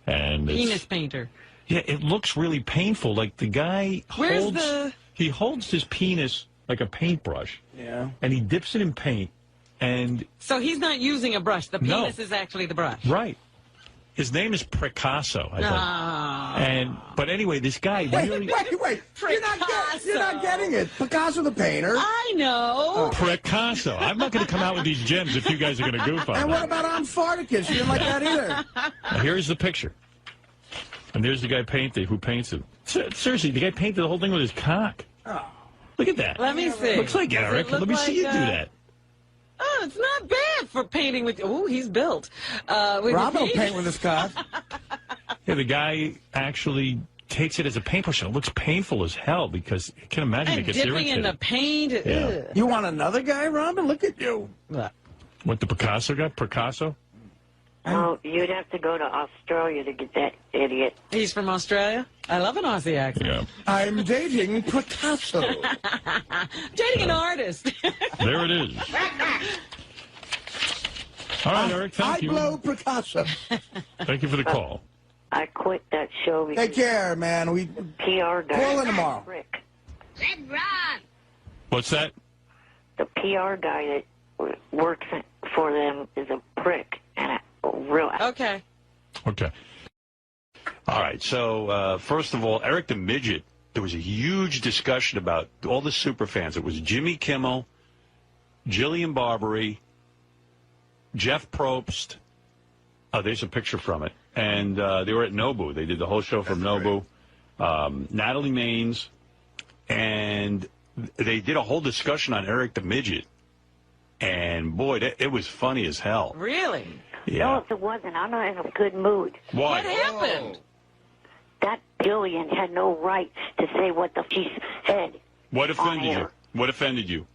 And Penis painter. Yeah, it looks really painful. Like the guy he holds his penis like a paintbrush. Yeah. And he dips it in paint. And so he's not using a brush. The penis is actually the brush. Right. His name is Picasso, I think. But anyway, this guy really... Wait. You're not getting it. Picasso the painter. I know. Picasso. I'm not going to come out with these gems if you guys are going to goof on And them. what about on Farticus? You didn't like that either. Now, here's the picture. And there's the guy who paints it. Seriously, the guy painted the whole thing with his cock. Oh. Look at that. Let me see. Looks like Eric. Let me see you do that. Oh, it's not bad for painting with... Oh, he's built. Rob will paint with his cock. Yeah, the guy actually takes it as a paintbrush, and it looks painful as hell because I can imagine it gets dipping irritated. in the paint. Yeah. You want another guy, Robin? Look at you. What, the Picasso guy? Picasso? Oh, you'd have to go to Australia to get that idiot. He's from Australia? I love an Aussie accent. Yeah. I'm dating Picasso. Dating an artist. There it is. All right, Eric, thank you. I blow Picasso. Thank you for the call. I quit that show because Take care, man. We PR guy. call in tomorrow. Red Ron. What's that? The PR guy that works for them is a prick and a real. Okay. Okay. All right. So, first of all, Eric the Midget, there was a huge discussion about all the super fans. It was Jimmy Kimmel, Jillian Barbrey, Jeff Probst. Oh, there's a picture from it. And they were at Nobu. They did the whole show from Nobu. Natalie Maines. And they did a whole discussion on Eric the Midget. And, boy, it was funny as hell. Really? Yeah. No, if it wasn't, I'm not in a good mood. Why? What happened? That Jillian had no right to say what the she said. What offended you? What offended you?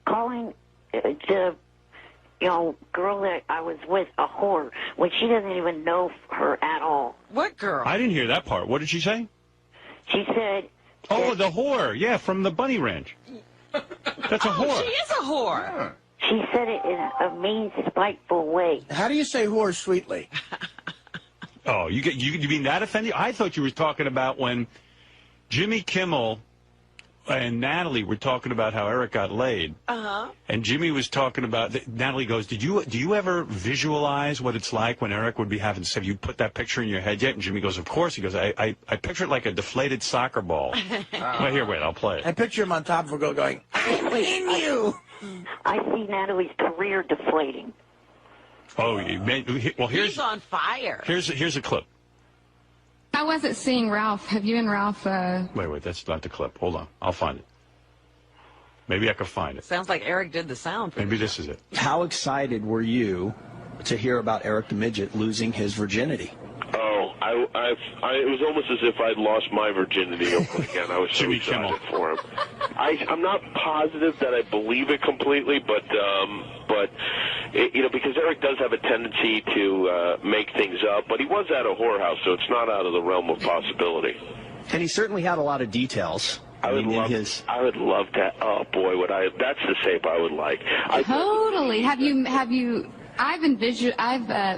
Calling the girl that I was with a whore when she doesn't even know her at all. What girl? I didn't hear that part. What did she say? She said... Oh, the whore. Yeah, from the Bunny Ranch. That's a whore. She is a whore. Yeah. She said it in a mean, spiteful way. How do you say whore sweetly? Oh, you mean that offended you? I thought you were talking about when Jimmy Kimmel and Natalie were talking about how Eric got laid. Uh-huh. And Jimmy was talking about, Natalie goes, do you ever visualize what it's like when Eric would be having sex? Have you put that picture in your head yet? And Jimmy goes, of course. He goes, I picture it like a deflated soccer ball. Well, here, wait, I'll play it. I picture him on top of a girl going, I'm in you. I see Natalie's career deflating. Oh, well, He's on fire. Here's a clip. How was it seeing Ralph? Have you and Ralph... Wait, that's not the clip. Hold on. I'll find it. Maybe I can find it. Sounds like Eric did the sound for Maybe this is it. How excited were you to hear about Eric the Midget losing his virginity? Oh, it was almost as if I'd lost my virginity over again. I was so Jimmy excited Kimmel. for him. I'm not positive that I believe it completely, but because Eric does have a tendency to make things up, but he was at a whorehouse, so it's not out of the realm of possibility. And he certainly had a lot of details. I would love to. Oh boy, that's the shape I would like. Totally. Have you? I've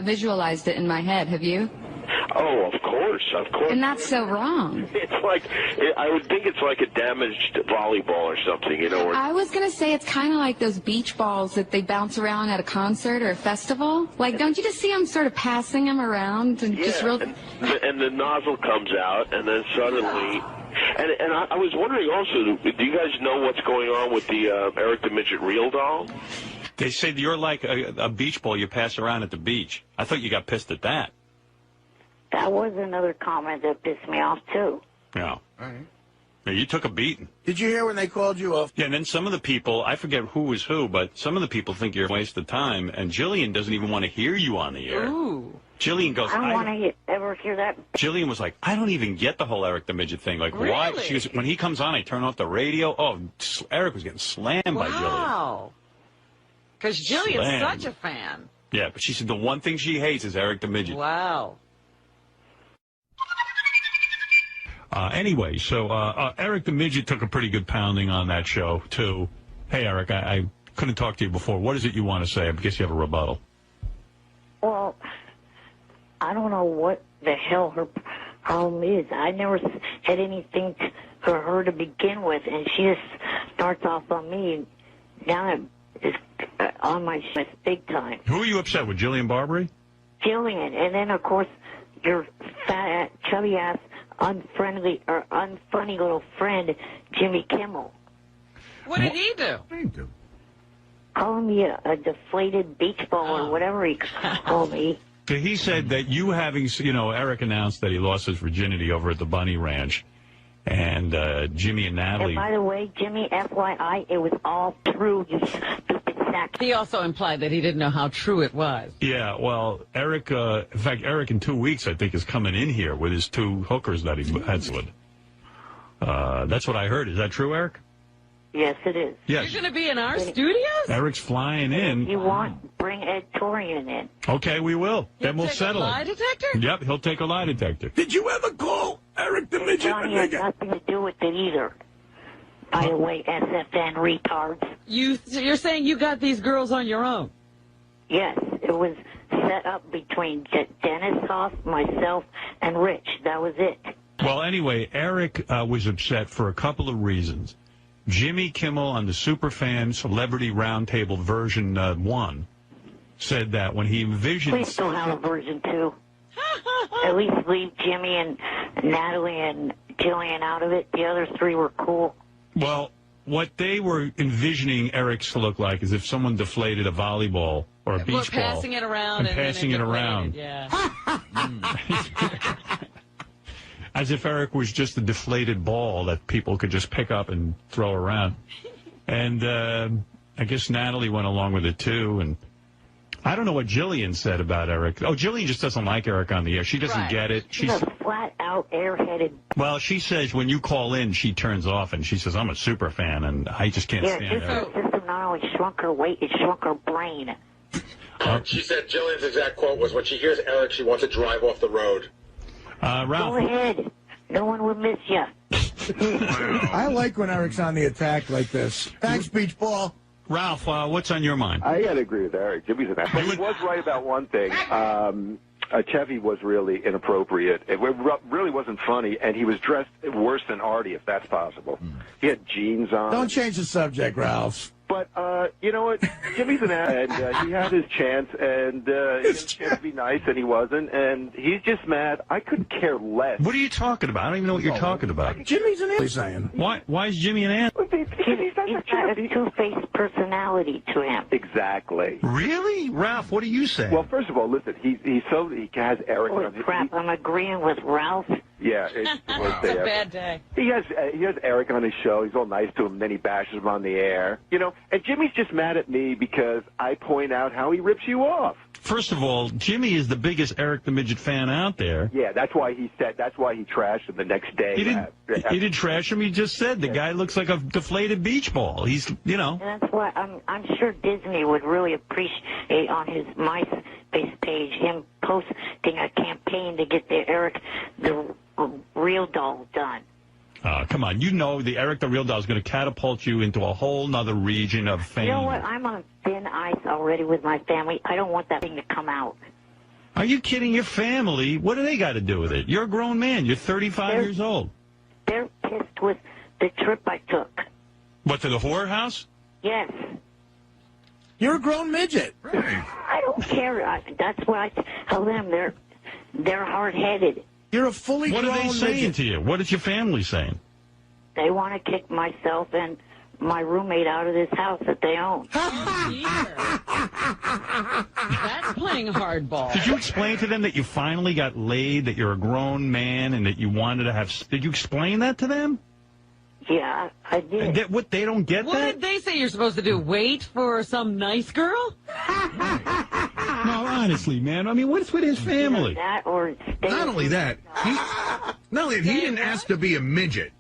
visualized it in my head. Have you? Oh, of course. And that's so wrong. It's like, I would think it's like a damaged volleyball or something, Where I was going to say it's kind of like those beach balls that they bounce around at a concert or a festival. Like, don't you just see them sort of passing them around and just real... And the nozzle comes out, and then suddenly... And I was wondering also, do you guys know what's going on with the Eric the Midget real doll? They say you're like a beach ball you pass around at the beach. I thought you got pissed at that. That was another comment that pissed me off, too. Yeah. All right. Yeah, you took a beating. Did you hear when they called you off? Yeah, and then some of the people, I forget who was who, but some of the people think you're a waste of time, and Jillian doesn't even want to hear you on the air. Ooh. Jillian goes, I don't want to ever hear that. Jillian was like, I don't even get the whole Eric the Midget thing. Like, Really? why? She goes, when he comes on, I turn off the radio. Oh, Eric was getting slammed by Jillian. Wow. Because Jillian's Slammed. such a fan. Yeah, but she said the one thing she hates is Eric the Midget. Wow. Anyway, so Eric the Midget took a pretty good pounding on that show, too. Hey, Eric, I couldn't talk to you before. What is it you want to say? I guess you have a rebuttal. Well, I don't know what the hell her problem is. I never had anything for her to begin with, and she just starts off on me. Now it's on my shit big time. Who are you upset with, Jillian Barbrey? Jillian, and then, of course, your fat, chubby-ass, unfriendly or unfunny little friend, Jimmy Kimmel. What did he do? What did he do? Calling me a deflated beach ball or whatever he called me. He said that you having, Eric announced that he lost his virginity over at the Bunny Ranch, and Jimmy and Natalie. And by the way, Jimmy, FYI, it was all true, you stupid sack. He also implied that he didn't know how true it was. Yeah, well, Eric, in fact, Eric in 2 weeks, I think, is coming in here with his 2 hookers that he has with. That's what I heard. Is that true, Eric? Yes, it is. Yes. You're going to be in our studios? Eric's flying in. If you want, bring Ed Torian in. Okay, we will. Then we'll settle a lie it. detector? Yep, he'll take a lie detector. Did you ever call Eric the Midget? Johnny has nothing to do with it either. By the way, SFN retards. You're saying you got these girls on your own? Yes, It was set up between Dennis Hoff, myself, and Rich. That was it. Well, anyway, Eric was upset for a couple of reasons. Jimmy Kimmel on the Superfan Celebrity Roundtable version 1 said that when he envisioned... Please don't have a version 2. At least leave Jimmy and Natalie and Jillian out of it. The other 3 were cool. Well, what they were envisioning Eric's to look like is if someone deflated a volleyball or a beach ball. Passing it around. And passing it around. Yeah. As if Eric was just a deflated ball that people could just pick up and throw around. And I guess Natalie went along with it, too. And I don't know what Jillian said about Eric. Oh, Jillian just doesn't like Eric on the air. She doesn't get it. She's a flat-out airheaded... Well, she says when you call in, she turns off, and she says, I'm a super fan, and I just can't stand Eric. Yeah, this system not only shrunk her weight, it shrunk her brain. She said Jillian's exact quote was, when she hears Eric, she wants to drive off the road. Ralph. Go ahead. No one will miss you. I like when Eric's on the attack like this. Thanks, Beach Ball. Ralph, what's on your mind? I got to agree with Eric. Jimmy's an asshole. He was right about one thing. Chevy was really inappropriate. It really wasn't funny, and he was dressed worse than Artie, if that's possible. He had jeans on. Don't change the subject, Ralph. But, you know what? Jimmy's an ass, and he had his chance, and he had a chance to be nice, and he wasn't, and he's just mad. I couldn't care less. What are you talking about? I don't even know what you're talking about. Jimmy's an ass. Why is Jimmy an ass? He's got a two-faced personality to him. Exactly. Really? Ralph, what are you saying? Well, first of all, listen, he has Eric on his... crap, I'm agreeing with Ralph. Yeah, it's the worst day It's a ever. bad day. He has Eric on his show. He's all nice to him, and then he bashes him on the air. You know, and Jimmy's just mad at me because I point out how he rips you off. First of all, Jimmy is the biggest Eric the Midget fan out there. Yeah, that's why he trashed him the next day. He didn't trash him. He just said the guy looks like a deflated beach ball. He's, you know. And that's why I'm sure Disney would really appreciate on his MySpace page him posting a campaign to get the Eric the Real Doll done. Come on. You know the Eric the Real Doll is going to catapult you into a whole nother region of fame. You know what? I'm on thin ice already with my family. I don't want that thing to come out. Are you kidding? Your family? What do they got to do with it? You're a grown man. You're 35 years old. They're pissed with the trip I took. What, to the whorehouse? Yes. You're a grown midget. I don't care. That's what I tell them. They're hard-headed. You're a fully grown midget. What are they saying to you? What is your family saying? They want to kick myself and my roommate out of this house that they own. That's playing hardball. Did you explain to them that you finally got laid, that you're a grown man, and that you wanted to have... Did you explain that to them? Yeah, I did. They don't get what that? What did they say you're supposed to do? Wait for some nice girl? No, honestly, man. I mean, what's with his family? That or not only that, he didn't ask to be a midget.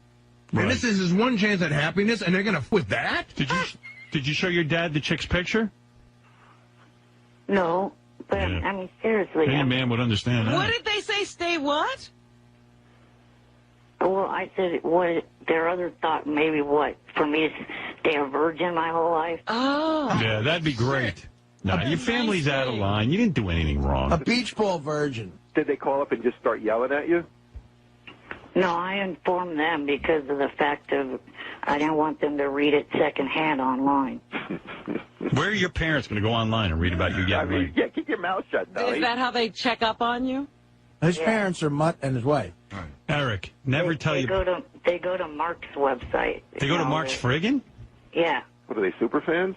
Right. And this is his one chance at happiness, and they're going to with that? Did you show your dad the chick's picture? No, but I mean, seriously. Any man would understand that. What did they say? Stay what? Well, I said, what their other thought, maybe what, for me to stay a virgin my whole life? Oh. Yeah, that'd be great. No, your family's out of line. You didn't do anything wrong. A beach ball virgin. Did they call up and just start yelling at you? No, I informed them because of the fact of I didn't want them to read it secondhand online. Where are your parents going to go online and read about you getting laid? Yeah, keep your mouth shut, though. Is that how they check up on you? His parents are Mutt and his wife. Eric, never tell you. They go to Mark's website. They go to Mark's friggin'? Yeah. What, are they super fans?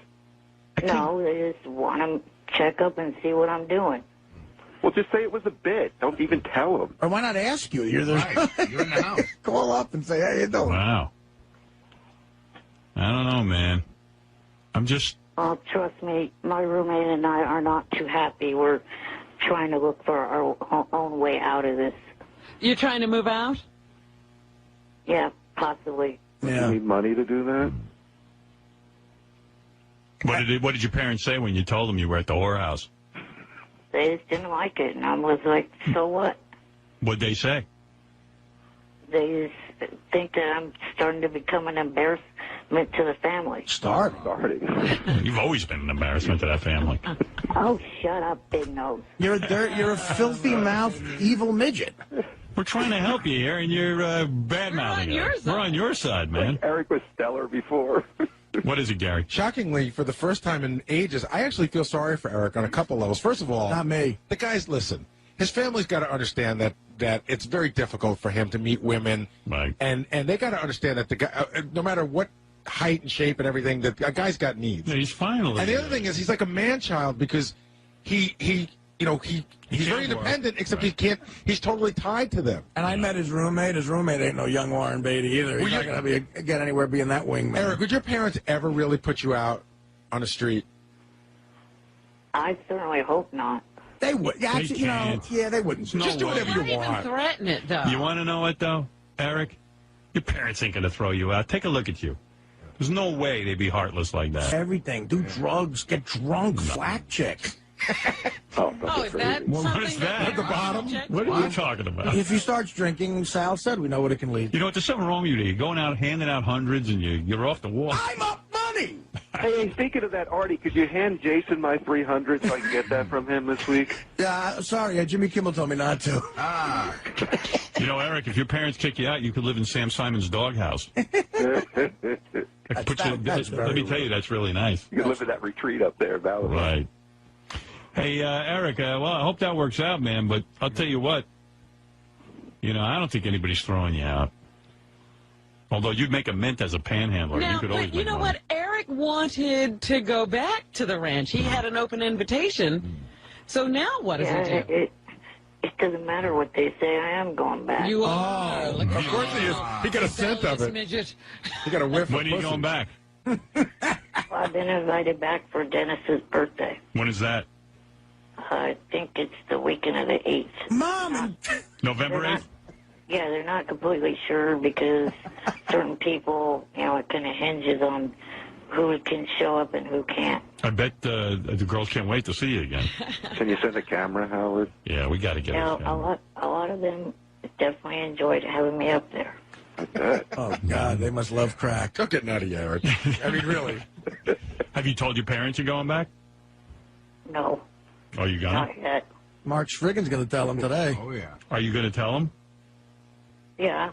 No, they just want to check up and see what I'm doing. Well, just say it was a bit. Don't even tell them. Or why not ask you? You're in the house. Call up and say, how you doing? Wow. I don't know, man. I'm just... Oh, trust me, my roommate and I are not too happy. We're trying to look for our own way out of this. You're trying to move out? Yeah, possibly. Yeah. You need money to do that? What did your parents say when you told them you were at the whorehouse? They just didn't like it, and I was like, so what? What'd they say? They just think that I'm starting to become an embarrassment embarrassment to the family. Starting. You've always been an embarrassment to that family. Oh, shut up, big nose. You're a filthy mouth, evil midget. We're trying to help you here, and you're bad-mouthing us. We're on your side, man. Eric was stellar before. What is it, Gary? Shockingly, for the first time in ages, I actually feel sorry for Eric on a couple levels. First of all, not me. The guys, listen. His family's got to understand that it's very difficult for him to meet women, right? And they got to understand that the guy, no matter what height and shape and everything, that a guy's got needs. Yeah, he's fine. And the other thing is, he's like a man-child because he's very independent, except he can't. He's totally tied to them. And I met his roommate. His roommate ain't no young Warren Beatty either. He's not going to get anywhere being that wingman. Eric, would your parents ever really put you out on the street? I certainly hope not. They would. Actually, they wouldn't. Just do whatever you want. Threaten it, though. You want to know what, though, Eric? Your parents ain't going to throw you out. Take a look at you. There's no way they'd be heartless like that. Everything. Do drugs. Get drunk. Whack chicks. Is that what is that? At the bottom? What are you talking about? If he starts drinking, Sal said, we know what it can lead. You know what? There's something wrong with you. You're going out handing out hundreds, and you're off the wall. I'm up money. Hey, speaking of that, Artie, could you hand Jason my 300 so I can get that from him this week? Yeah, sorry. Jimmy Kimmel told me not to. You know, Eric, if your parents kick you out, you could live in Sam Simon's doghouse. Let me tell you, that's really nice. You can live in that retreat up there, Valley. Right. Hey, Eric, well, I hope that works out, man, but I'll tell you what. You know, I don't think anybody's throwing you out. Although you'd make a mint as a panhandler. Now, you could always but you know money. what? Eric wanted to go back to the ranch. He had an open invitation. So now what does he do? It doesn't matter what they say. I am going back. You are. Of course he is. He got a scent of it. Midget. He got a whiff of When are you pussy. going back? Well, I've been invited back for Dennis's birthday. When is that? I think it's the weekend of the 8th. Mom! November 8th? Yeah, they're not completely sure because certain people, it kind of hinges on who can show up and who can't. I bet the girls can't wait to see you again. Can you send a camera, Howard? Yeah, we got to get it. A lot of them definitely enjoyed having me up there. I bet. Oh, God, they must love crack. Don't get nutty, Eric. I mean, really. Have you told your parents you're going back? No. Oh, you gonna? Not yet. Mark Spriggins going to tell them today. Oh, yeah. Are you going to tell them? Yeah.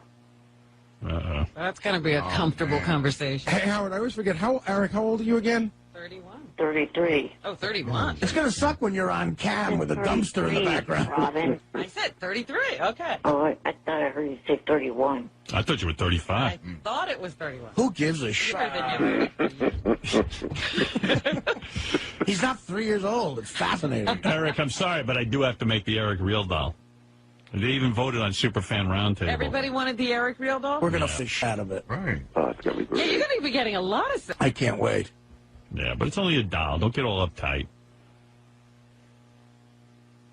Uh-oh. That's going to be a comfortable conversation. Hey, Howard, I always forget. Eric, how old are you again? 31. 33. Oh, 31. It's going to suck when you're on cam with a dumpster in the background. Robin. I said 33. Okay. Oh, I thought I heard you say 31. I thought you were 35. I thought it was 31. Who gives a shit? He's not 3 years old. It's fascinating. Eric, I'm sorry, but I do have to make the Eric Real doll. They even voted on Superfan Roundtable. Everybody wanted the Eric Real doll? We're going to fish out of it. Right. Oh, it's going to be great. Yeah, you're going to be getting a lot of stuff. I can't wait. Yeah, but it's only a doll. Don't get all uptight.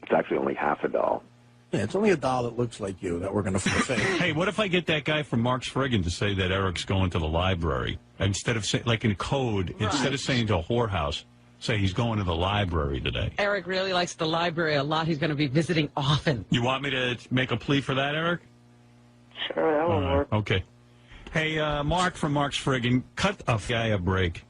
It's actually only half a doll. Yeah, it's only a doll that looks like you that we're going to fake. Hey, what if I get that guy from Mark's Friggin to say that Eric's going to the library? Instead of saying, like in code, instead of saying to a whorehouse, say he's going to the library today. Eric really likes the library a lot. He's going to be visiting often. You want me to make a plea for that, Eric? Sure, that will work. Okay. Hey, Mark from Mark's Friggin, cut a guy a break.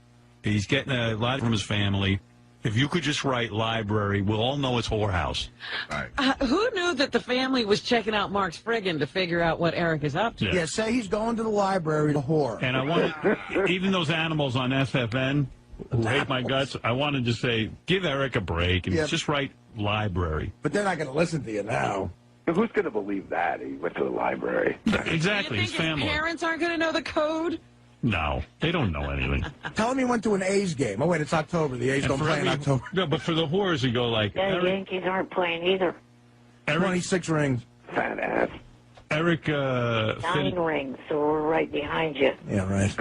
He's getting a lot from his family. If you could just write library, we'll all know it's whorehouse. Right. Who knew that the family was checking out Mark's Friggin to figure out what Eric is up to? Yeah, say he's going to the library to whore. And I want even those animals on SFN who hate my guts, I wanted to say, give Eric a break and just write library. But they're not going to listen to you now. Who's going to believe that he went to the library? Exactly, You his think family. his parents aren't going to know the code? No, they don't know anything. Tell him he went to an A's game. Oh, wait, it's October. The A's And don't for play in every- October. No, but for the whores, you go like, Yeah, the Yankees aren't playing either. 26 rings. Fat ass. Eric, 9 rings, so we're right behind you. Yeah, right.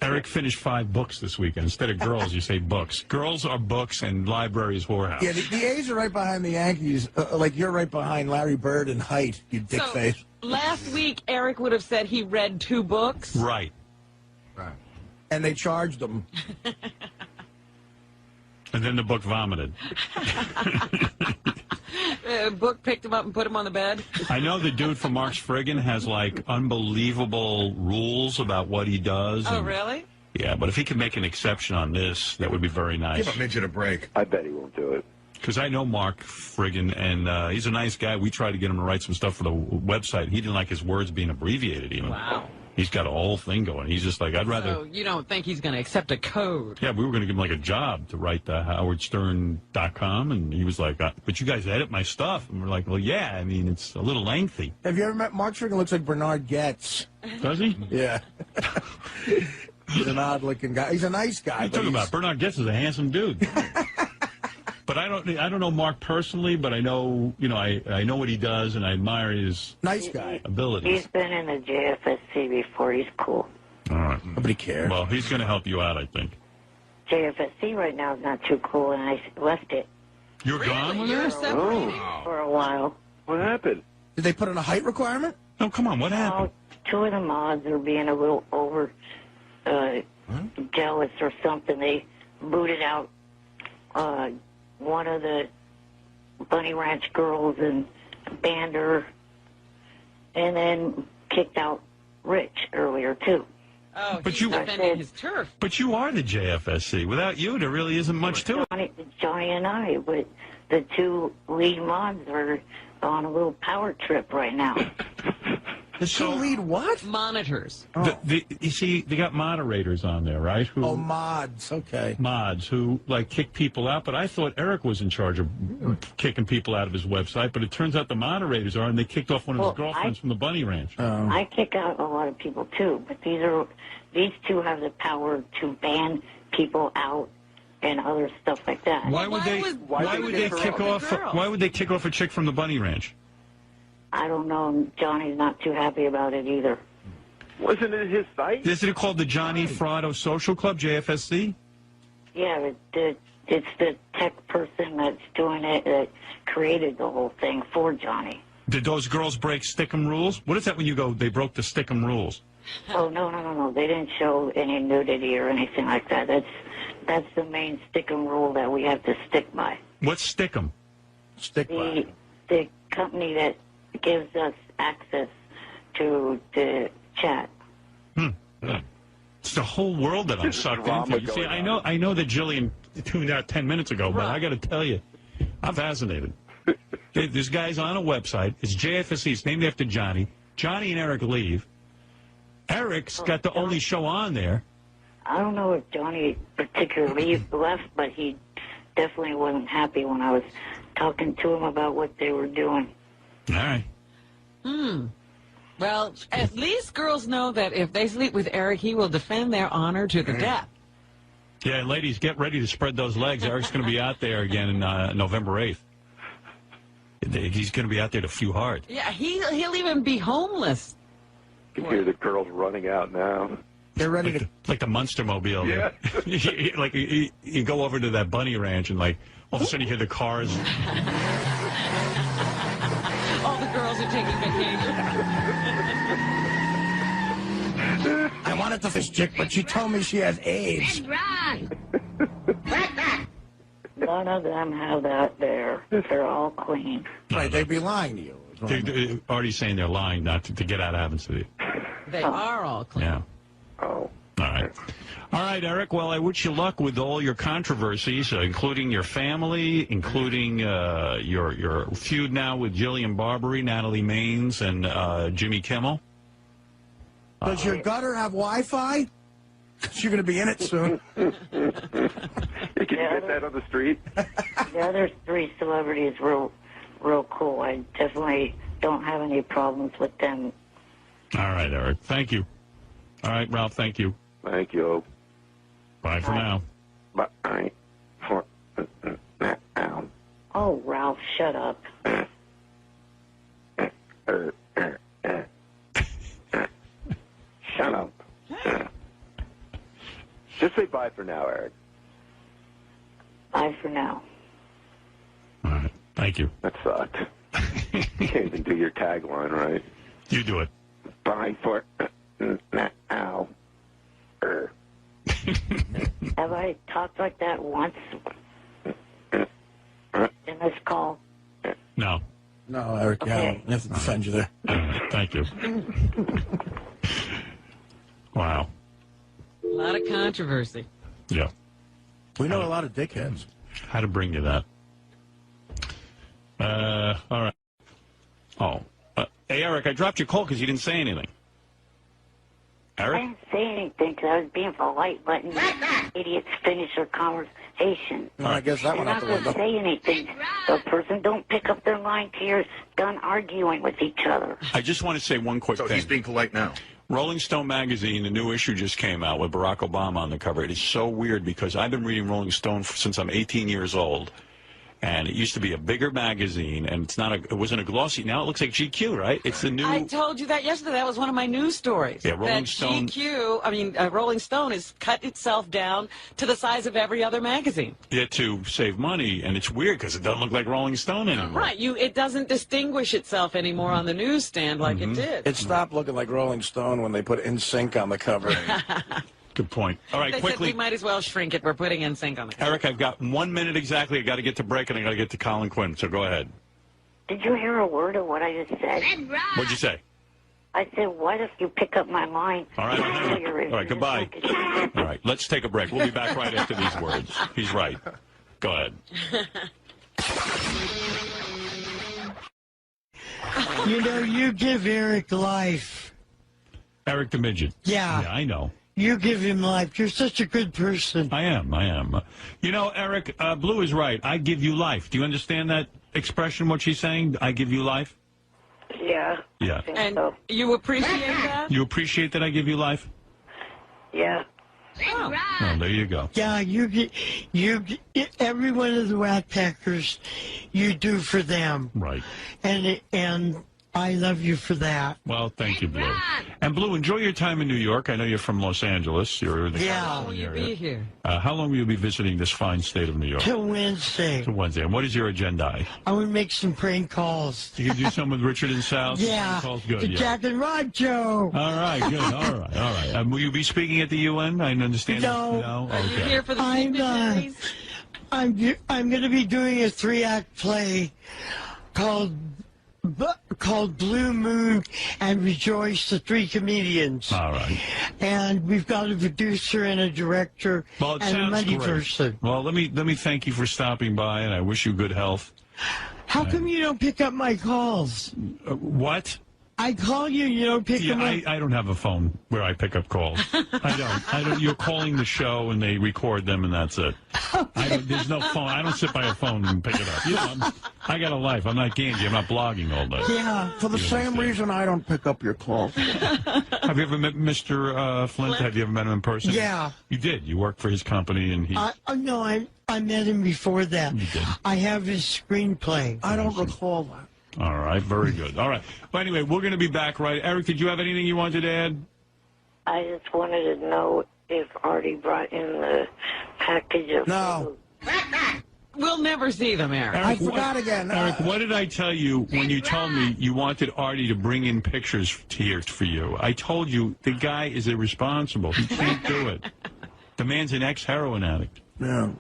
Eric finished 5 books this weekend. Instead of girls, you say books. Girls are books and library is whorehouse. Yeah, the A's are right behind the Yankees, like you're right behind Larry Bird in height, you dick face. Last week, Eric would have said he read 2 books. Right. Right. And they charged him. And then the book vomited. Book picked him up and put him on the bed. I know the dude from Mark's Friggin has like unbelievable rules about what he does. Oh, and really? Yeah, but if he could make an exception on this, that would be very nice. Give a midget a break. I bet he won't do it. Because I know Mark Friggin, and he's a nice guy. We tried to get him to write some stuff for the website. He didn't like his words being abbreviated even. Wow. He's got a whole thing going. He's just like, I'd rather... So you don't think he's going to accept a code? Yeah, we were going to give him like a job to write the howardstern.com, and he was like, but you guys edit my stuff. And we're like, well, yeah, I mean, it's a little lengthy. Have you ever met Mark Friggin? Looks like Bernard Getz. Does he? Yeah. He's an odd-looking guy. He's a nice guy. What are you talking about? Bernard Getz is a handsome dude. But I don't know Mark personally, but I know, I know what he does, and I admire his abilities. He's been in the JFSC before. He's cool. All right. Nobody cares. Well, he's going to help you out, I think. JFSC right now is not too cool, and I left it. You're gone with You're it? separated for a while. What happened? Did they put in a height requirement? No, come on. What happened? Two of the mods are being a little jealous or something. They booted out one of the Bunny Ranch girls and banned her, and then kicked out Rich earlier, too. Oh, but he's defending his turf. But you are the JFSC. Without you, there really isn't much to it. Johnny and I, but the two lead mods are on a little power trip right now. The two lead what? Monitors. You see, they got moderators on there, right? Mods. Okay. Mods who, kick people out. But I thought Eric was in charge of kicking people out of his website. But it turns out the moderators are, and they kicked off one of his girlfriends from the Bunny Ranch. I kick out a lot of people, too. But these two have the power to ban people out and other stuff like that. Why would they kick off a chick from the Bunny Ranch? I don't know. Johnny's not too happy about it either. Wasn't it his site? Isn't it called the Johnny Fratto Social Club, JFSC? Yeah, it's the tech person that's doing it that created the whole thing for Johnny. Did those girls break Stick'em rules? What is that when you go, they broke the Stick'em rules? Oh, no. They didn't show any nudity or anything like that. That's the main Stick'em rule that we have to stick by. What's Stick'em? The company that gives us access to the chat. It's the whole world that I'm sucked into. You see, I know that Jillian tuned out 10 minutes ago, but I got to tell you, I'm fascinated. This guy's on a website. It's JFSC. It's named after Johnny. Johnny and Eric leave. Eric's got the only show on there. I don't know if Johnny particularly left, but he definitely wasn't happy when I was talking to him about what they were doing. All right. Well, at least girls know that if they sleep with Eric, he will defend their honor to the death. Yeah, ladies, get ready to spread those legs. Eric's going to be out there again on November 8th. He's going to be out there to few hard. Yeah, he'll even be homeless. You can hear the girls running out now. They're ready to... Like the Munster Mobile. Yeah. You go over to that Bunny Ranch and all of a sudden you hear the cars... All the girls are taking vacation. I wanted to fish chick, but she told me she has AIDS. Run! Wack Pack! None of them have that there. They're all clean. Right, they'd be lying to you. They're already saying they're lying not to get out of having to. They are all clean. Yeah. Oh. All right. All right, Eric. Well, I wish you luck with all your controversies, including your family, including your feud now with Jillian Barbrey, Natalie Maines, and Jimmy Kimmel. Does your gutter have Wi-Fi? Because you're going to be in it soon. Can you get that on the street? The other three celebrities were real cool. I definitely don't have any problems with them. All right, Eric. Thank you. All right, Ralph. Thank you. Thank you. Bye for now. Bye for now. Oh, Ralph, shut up. Shut up. Just say bye for now, Eric. Bye for now. All right. Thank you. That sucked. You can't even do your tagline, right? You do it. Bye for now. Have I talked like that once in this call? No. No, Eric, Okay. I have to defend you there. Thank you. Wow. lot of controversy. Yeah. We know a lot of dickheads. How to bring you that. All right. Oh. Hey, Eric, I dropped your call because you didn't say anything. Eric? I didn't say anything because I was being polite, letting idiots finish their conversation. Well, I guess that went out the window. Not to say anything. The person don't pick up their line till you're done arguing with each other. I just want to say one quick thing. So he's being polite now. Rolling Stone magazine, the new issue just came out with Barack Obama on the cover. It is so weird because I've been reading Rolling Stone since I'm 18 years old. And it used to be a bigger magazine, and it wasn't a glossy. Now it looks like GQ, right? It's the new. I told you that yesterday. That was one of my news stories. Yeah, Rolling Stone. Rolling Stone has cut itself down to the size of every other magazine. Yeah, to save money, and it's weird because it doesn't look like Rolling Stone anymore. Right, it doesn't distinguish itself anymore on the newsstand like it did. It stopped looking like Rolling Stone when they put In Sync on the cover. Good point. All right, they quickly. Said we might as well shrink it. We're putting In Sync on the cover. Eric, I've got 1 minute exactly. I got to get to break, and I got to get to Colin Quinn. So go ahead. Did you hear a word of what I just said? What'd you say? I said, what if you pick up my line? All right. All right, goodbye. All right, let's take a break. We'll be back right after these words. He's right. Go ahead. You know, you give Eric life. Eric the Midget. Yeah. Yeah, I know. You give him life. You're such a good person. I am. You know, Eric, Blue is right. I give you life. Do you understand that expression, what she's saying? I give you life? Yeah. Yeah. And you appreciate that? You appreciate that I give you life? Yeah. Oh. Oh, there you go. Yeah, every one of the Wack Packers, you do for them. Right. And I love you for that. Well, thank you, Blue. And Blue, enjoy your time in New York. I know you're from Los Angeles. You're in the How long will you be here? How long will you be visiting this fine state of New York? Till Wednesday. Till Wednesday. And what is your agenda? I would make some prank calls. You can do some with Richard and South? Yeah. Calls? Good, The yeah. Jack and Rod show. All right, good. All right. Will you be speaking at the UN? I understand. No. No? Are you Okay. here for the signatories? I'm going to be doing a 3-act play called Blue Moon and Rejoice, the 3 comedians. All right. And we've got a producer and a director and a money person. Well, let me thank you for stopping by, and I wish you good health. How come you don't pick up my calls? What? I call you, you don't pick them up. I don't have a phone where I pick up calls. I don't. You're calling the show, and they record them, and that's it. There's no phone. I don't sit by a phone and pick it up. You know, I got a life. I'm not Ganji. I'm not blogging all day. Yeah. For the same reason I don't pick up your calls. Have you ever met Mr. Flint? Have you ever met him in person? Yeah. You did. You worked for his company, and he... No, I met him before that. You did. I have his screenplay. I don't recall that. All right, very good. All right. Well, anyway, we're going to be back, right? Eric, did you have anything you wanted to add? I just wanted to know if Artie brought in the package of No. We'll never see them, Eric. I forgot again. Eric, what did I tell you when you told me you wanted Artie to bring in pictures here for you? I told you the guy is irresponsible. He can't do it. The man's an ex-heroin addict. Yeah.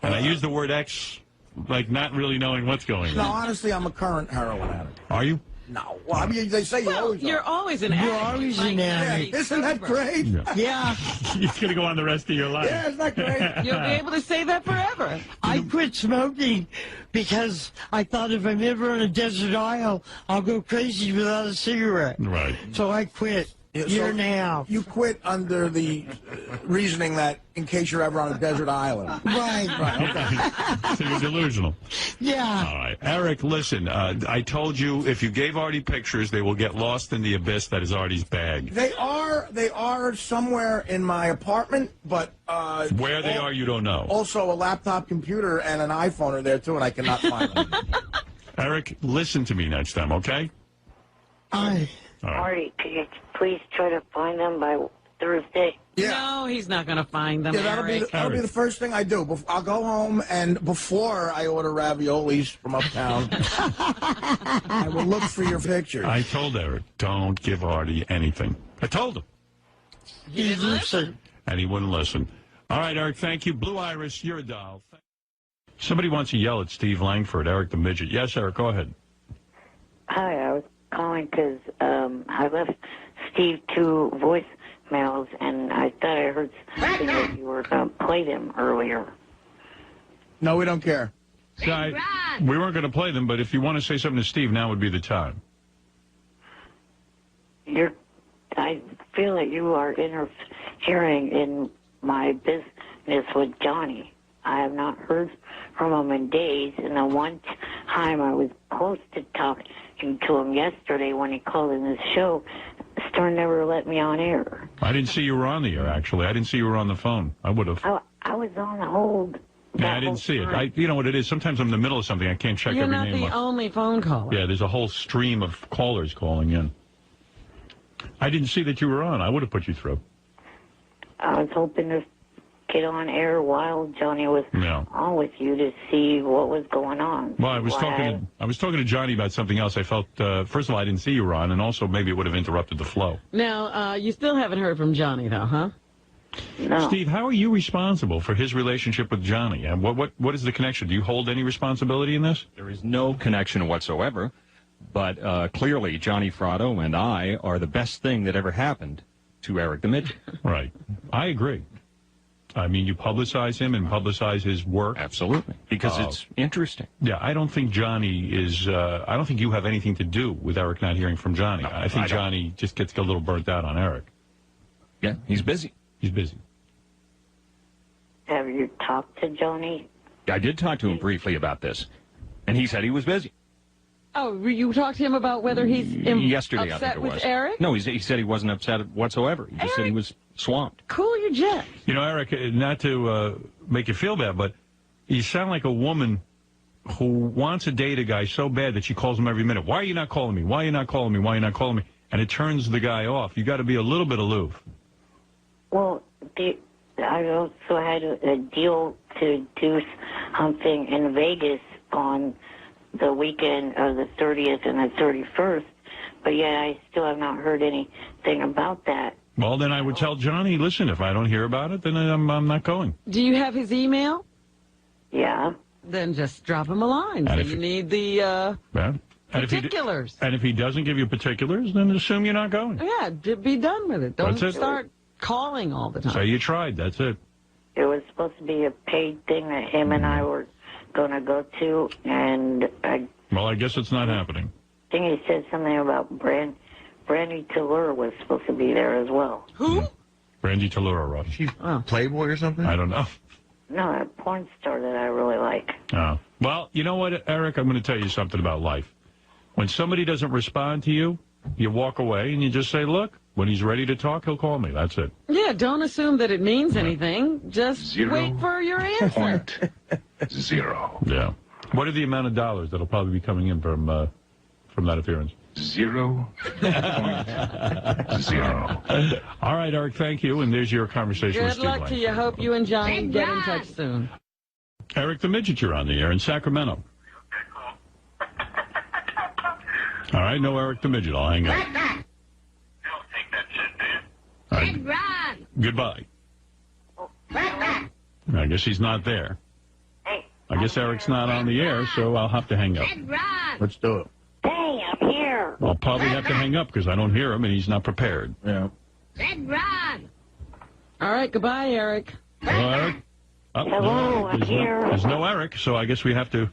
And I use the word ex, like not really knowing what's going No, on. honestly, I'm a current heroin addict. Are you? No. Well, I mean, they say you always are. You're always an addict. You're always an addict. Yeah, isn't that great? Yeah. It's going to go on the rest of your life. Yeah, isn't that great? You'll be able to say that forever. I quit smoking because I thought if I'm ever on a desert isle, I'll go crazy without a cigarette. Right. So I quit. Yeah, Year so and a half. You quit under the reasoning that in case you're ever on a desert island. Right. Okay. So you're delusional. Yeah. All right. Eric, listen, I told you if you gave Artie pictures, they will get lost in the abyss that is Artie's bag. They are somewhere in my apartment, but... Where they are, you don't know. Also, a laptop computer and an iPhone are there, too, and I cannot find them. Eric, listen to me next time, okay? All right. Artie, could you please try to find them by Thursday? Yeah. No, he's not going to find them, Yeah, that'll be the first thing I do. I'll go home, and before I order raviolis from uptown, I will look for your pictures. I told Eric, don't give Artie anything. I told him. He didn't listen. And he wouldn't listen. All right, Eric, thank you. Blue Iris, you're a doll. Somebody wants to yell at Steve Langford, Eric the Midget. Yes, Eric, go ahead. Hi, I was calling because I left Steve 2 voice voicemails, and I thought I heard something that you were going to play them earlier. No, we don't care. So we weren't going to play them, but if you want to say something to Steve, now would be the time. I feel that you are interfering in my business with Johnny. I have not heard from him in days, and the one time I was close to talking to him yesterday when he called in this show, Stern never let me on air. I didn't see you were on the air, actually. I didn't see you were on the phone. I would have. I was on hold. Yeah, I didn't see it. You know what it is? Sometimes I'm in the middle of something. I can't check every name. You're not the only phone caller. Yeah, there's a whole stream of callers calling in. I didn't see that you were on. I would have put you through. I was hoping to get on air while Johnny was on with you to see what was going on. Well, I was talking to Johnny about something else. I felt, first of all, I didn't see you were on, and also maybe it would have interrupted the flow. Now, you still haven't heard from Johnny, though, huh? No. Steve, how are you responsible for his relationship with Johnny? And what is the connection? Do you hold any responsibility in this? There is no connection whatsoever, but clearly Johnny Fratto and I are the best thing that ever happened to Eric the Midget. Right. I agree. I mean, you publicize him and publicize his work. Absolutely. Because it's interesting. Yeah, I don't think Johnny is, I don't think you have anything to do with Eric not hearing from Johnny. No, I think Johnny just gets a little burnt out on Eric. Yeah, he's busy. He's busy. Have you talked to Johnny? I did talk to him briefly about this, and he said he was busy. Oh, you talked to him about whether he's yesterday, upset I think it was. with Eric? No, he said he wasn't upset whatsoever. He just said he was swamped. Cool your jet. You know, Eric, not to make you feel bad, but you sound like a woman who wants to date a guy so bad that she calls him every minute. Why are you not calling me? Why are you not calling me? Why are you not calling me? And it turns the guy off. You got to be a little bit aloof. Well, I also had a deal to do something in Vegas on the weekend of the 30th and the 31st, but yet I still have not heard anything about that. Well, then I would tell Johnny, listen, if I don't hear about it, then I'm not going. Do you have his email? Yeah. Then just drop him a line. So you need the particulars. And if he doesn't give you particulars, then assume you're not going. Yeah, be done with it. Don't start calling all the time. So you tried. That's it. It was supposed to be a paid thing that him and I were going to go to, and well, I guess it's not happening. I think he said something about Brandy Tallur was supposed to be there as well. Who? Brandy Tallur, Rob. She's Playboy or something? I don't know. No, a porn star that I really like. Oh. Well, you know what, Eric? I'm going to tell you something about life. When somebody doesn't respond to you, you walk away and you just say, look, when he's ready to talk, he'll call me. That's it. Yeah, don't assume that it means anything. Just wait for your answer. Zero. Yeah. What are the amount of dollars that'll probably be coming in from that appearance? 0.0. All right, Eric, thank you. And there's your conversation with Steve Good luck to you. Hope you and Johnny get in touch soon. Eric the Midget, you're on the air in Sacramento. All right, no Eric the Midget. I'll hang up. All right. Goodbye. I guess he's not there. I guess Eric's not on the air, so I'll have to hang up. Let's do it. Hey, I'm here. I'll probably have to hang up because I don't hear him and he's not prepared. Yeah. All right, goodbye, Eric. Hello, Eric? Oh, Hello, I'm here. There's no Eric, so I guess we have to...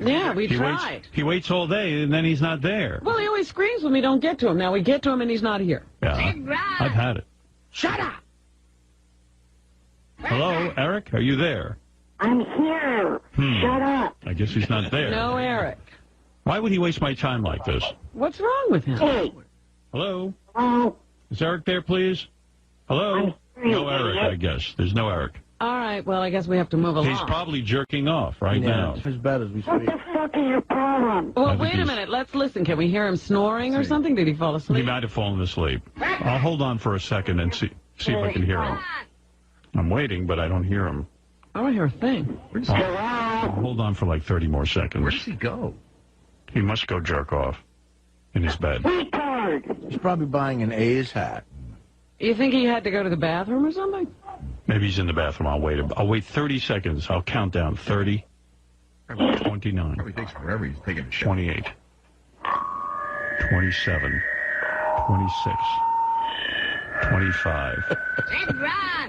Yeah, we tried. He waits all day, and then he's not there. Well, he always screams when we don't get to him. Now we get to him, and he's not here. Yeah, I've had it. Shut up! Hello, Eric? Are you there? I'm here. Shut up. I guess he's not there. No Eric. Why would he waste my time like this? What's wrong with him? Hey. Hello? Hello. Is Eric there, please? Hello? No Eric, I guess. There's no Eric. All right, well, I guess we have to move along. He's probably jerking off right now. It's as bad as we What speak. the fuck is your problem? Well, wait a minute. Let's listen. Can we hear him snoring or something? Did he fall He asleep? might have fallen asleep. I'll hold on for a second and see if I can hear him. I'm waiting, but I don't hear him. I don't hear a thing. I'll hold on for like 30 more seconds. Where does he go? He must go jerk off in his bed. He's probably buying an A's hat. You think he had to go to the bathroom or something? Maybe he's in the bathroom. I'll wait 30 seconds. I'll count down. 30, 29, Probably takes forever. He's taking a shot. 28, 27, 26, 25.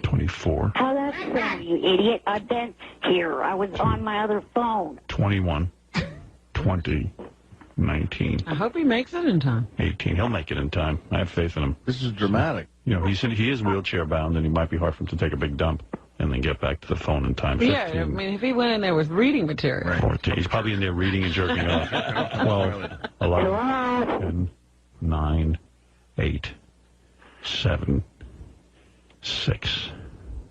24. How that's from, you idiot. I've been here. I was on my other phone. 21. 20. 19. I hope he makes it in time. 18. He'll make it in time. I have faith in him. This is dramatic. You know, he is wheelchair bound, and he might be hard for him to take a big dump and then get back to the phone in time. 15. Yeah, I mean, if he went in there with reading material. 14. He's probably in there reading and jerking off. 12, 11, 10, 9, 8, 7, 6.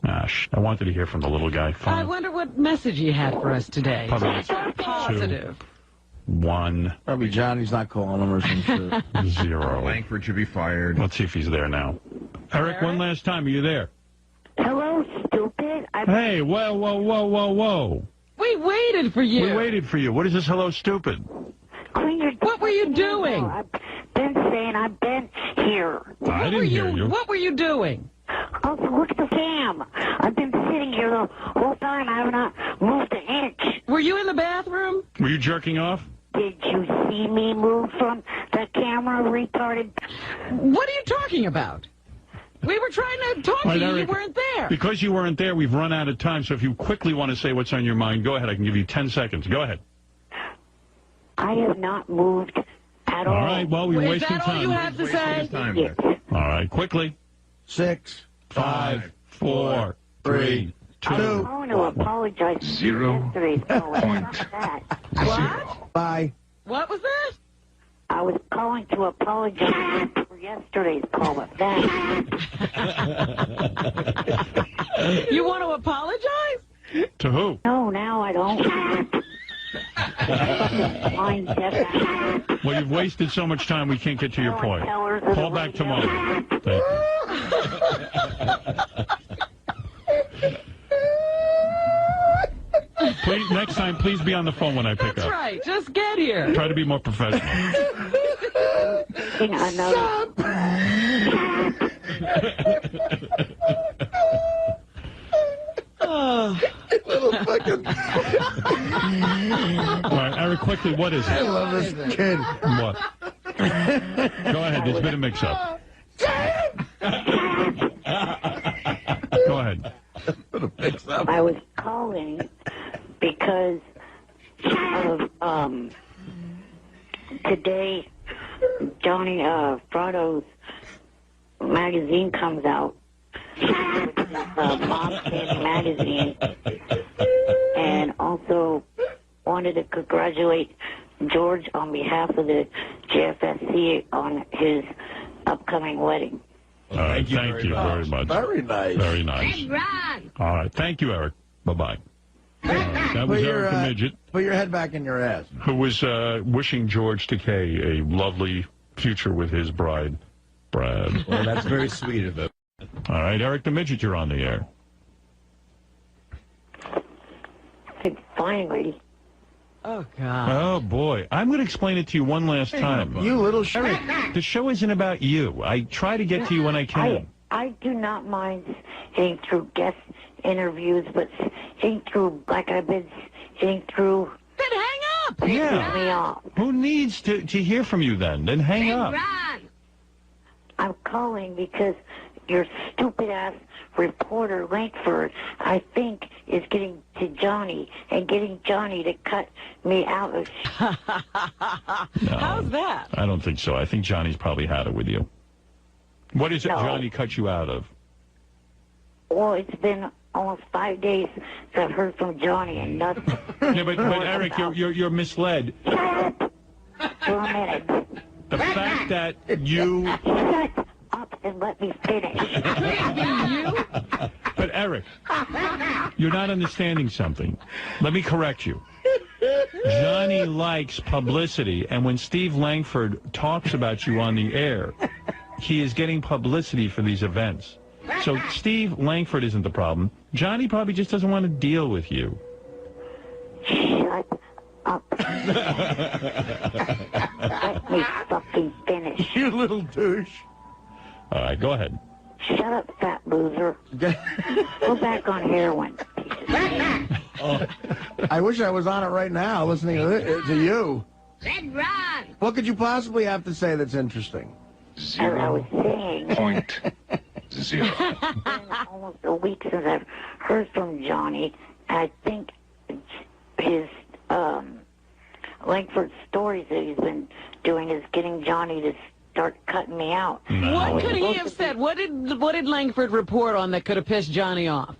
Gosh, I wanted to hear from the little guy. Fine. I wonder what message he had for us today. Probably Positive. 1. Probably Johnny's not calling him or some shit. 0. Langford should be fired. Let's see if he's there now. Eric, one last time. Are you there? Hello, stupid. Hey, whoa. We waited for you. We waited for you. What is this hello, stupid? What were you doing? I've been saying I've been here. I didn't hear you. What were you doing? Oh, look at the cam. I've been sitting here the whole time. I have not moved an inch. Were you in the bathroom? Were you jerking off? Did you see me move from the camera, retarded? What are you talking about? We were trying to talk to you. Eric, You weren't there. Because you weren't there, we've run out of time. So if you quickly want to say what's on your mind, go ahead. I can give you 10 seconds. Go ahead. I have not moved at all. All right, well, we're wasting time. Is that all you have to say? Yes. All right, quickly. 6, 5, 4, 3, 2. I'm going to apologize for 0. yesterday's call. What? Bye. What was that? I was calling to apologize for yesterday's call, but that. You want to apologize? To who? No, now I don't. Well, you've wasted so much time, we can't get to your point. Call back tomorrow. Thank you. Please, next time, please be on the phone when I pick up. That's right. Just get here. Try to be more professional. Oh. Little fucking... All right, Eric, quickly, what is it? I love this kid. What? Go ahead, there's been a mix-up. Go ahead. I was calling because of today Johnny Fratto's magazine comes out. Mafia magazine, and also wanted to congratulate George on behalf of the JFSC on his upcoming wedding. All right, thank you very much. Very nice. Very nice. All right, thank you, Eric. Bye-bye. That was Eric the Midget. Put your head back in your ass. Who was wishing George Takei a lovely future with his bride, Brad. Well, that's very sweet of him. All right, Eric the Midget, you're on the air. Finally. Oh, God. Oh, boy. I'm going to explain it to you one last time. You little Eric, the show isn't about you. I try to get to you when I can. I do not mind sitting through guest interviews, but sitting through, like I've been sitting through... Then hang up! Pisses me off. Who needs to hear from you then? Then hang up. I'm calling because your stupid-ass reporter, Langford, I think, is getting to Johnny and getting Johnny to cut me out of... How's that? I don't think so. I think Johnny's probably had it with you. What is it Johnny cut you out of? Well, it's been almost 5 days since I've heard from Johnny and nothing. Yeah, but Eric, you're misled. For a minute. The fact that you... Shut up and let me finish. But Eric, you're not understanding something. Let me correct you. Johnny likes publicity, and when Steve Langford talks about you on the air, he is getting publicity for these events. So Steve Langford isn't the problem. Johnny probably just doesn't want to deal with you. Shut up. Let me fucking finish. You little douche. All right, go ahead. Shut up, fat loser. Go back on heroin. I wish I was on it right now listening to you. Red Ron. What could you possibly have to say that's interesting? 0.0. 0. It's been almost a week since I've heard from Johnny. I think his Langford stories that he's been doing is getting Johnny to start cutting me out. What could he have said? What did Langford report on that could have pissed Johnny off?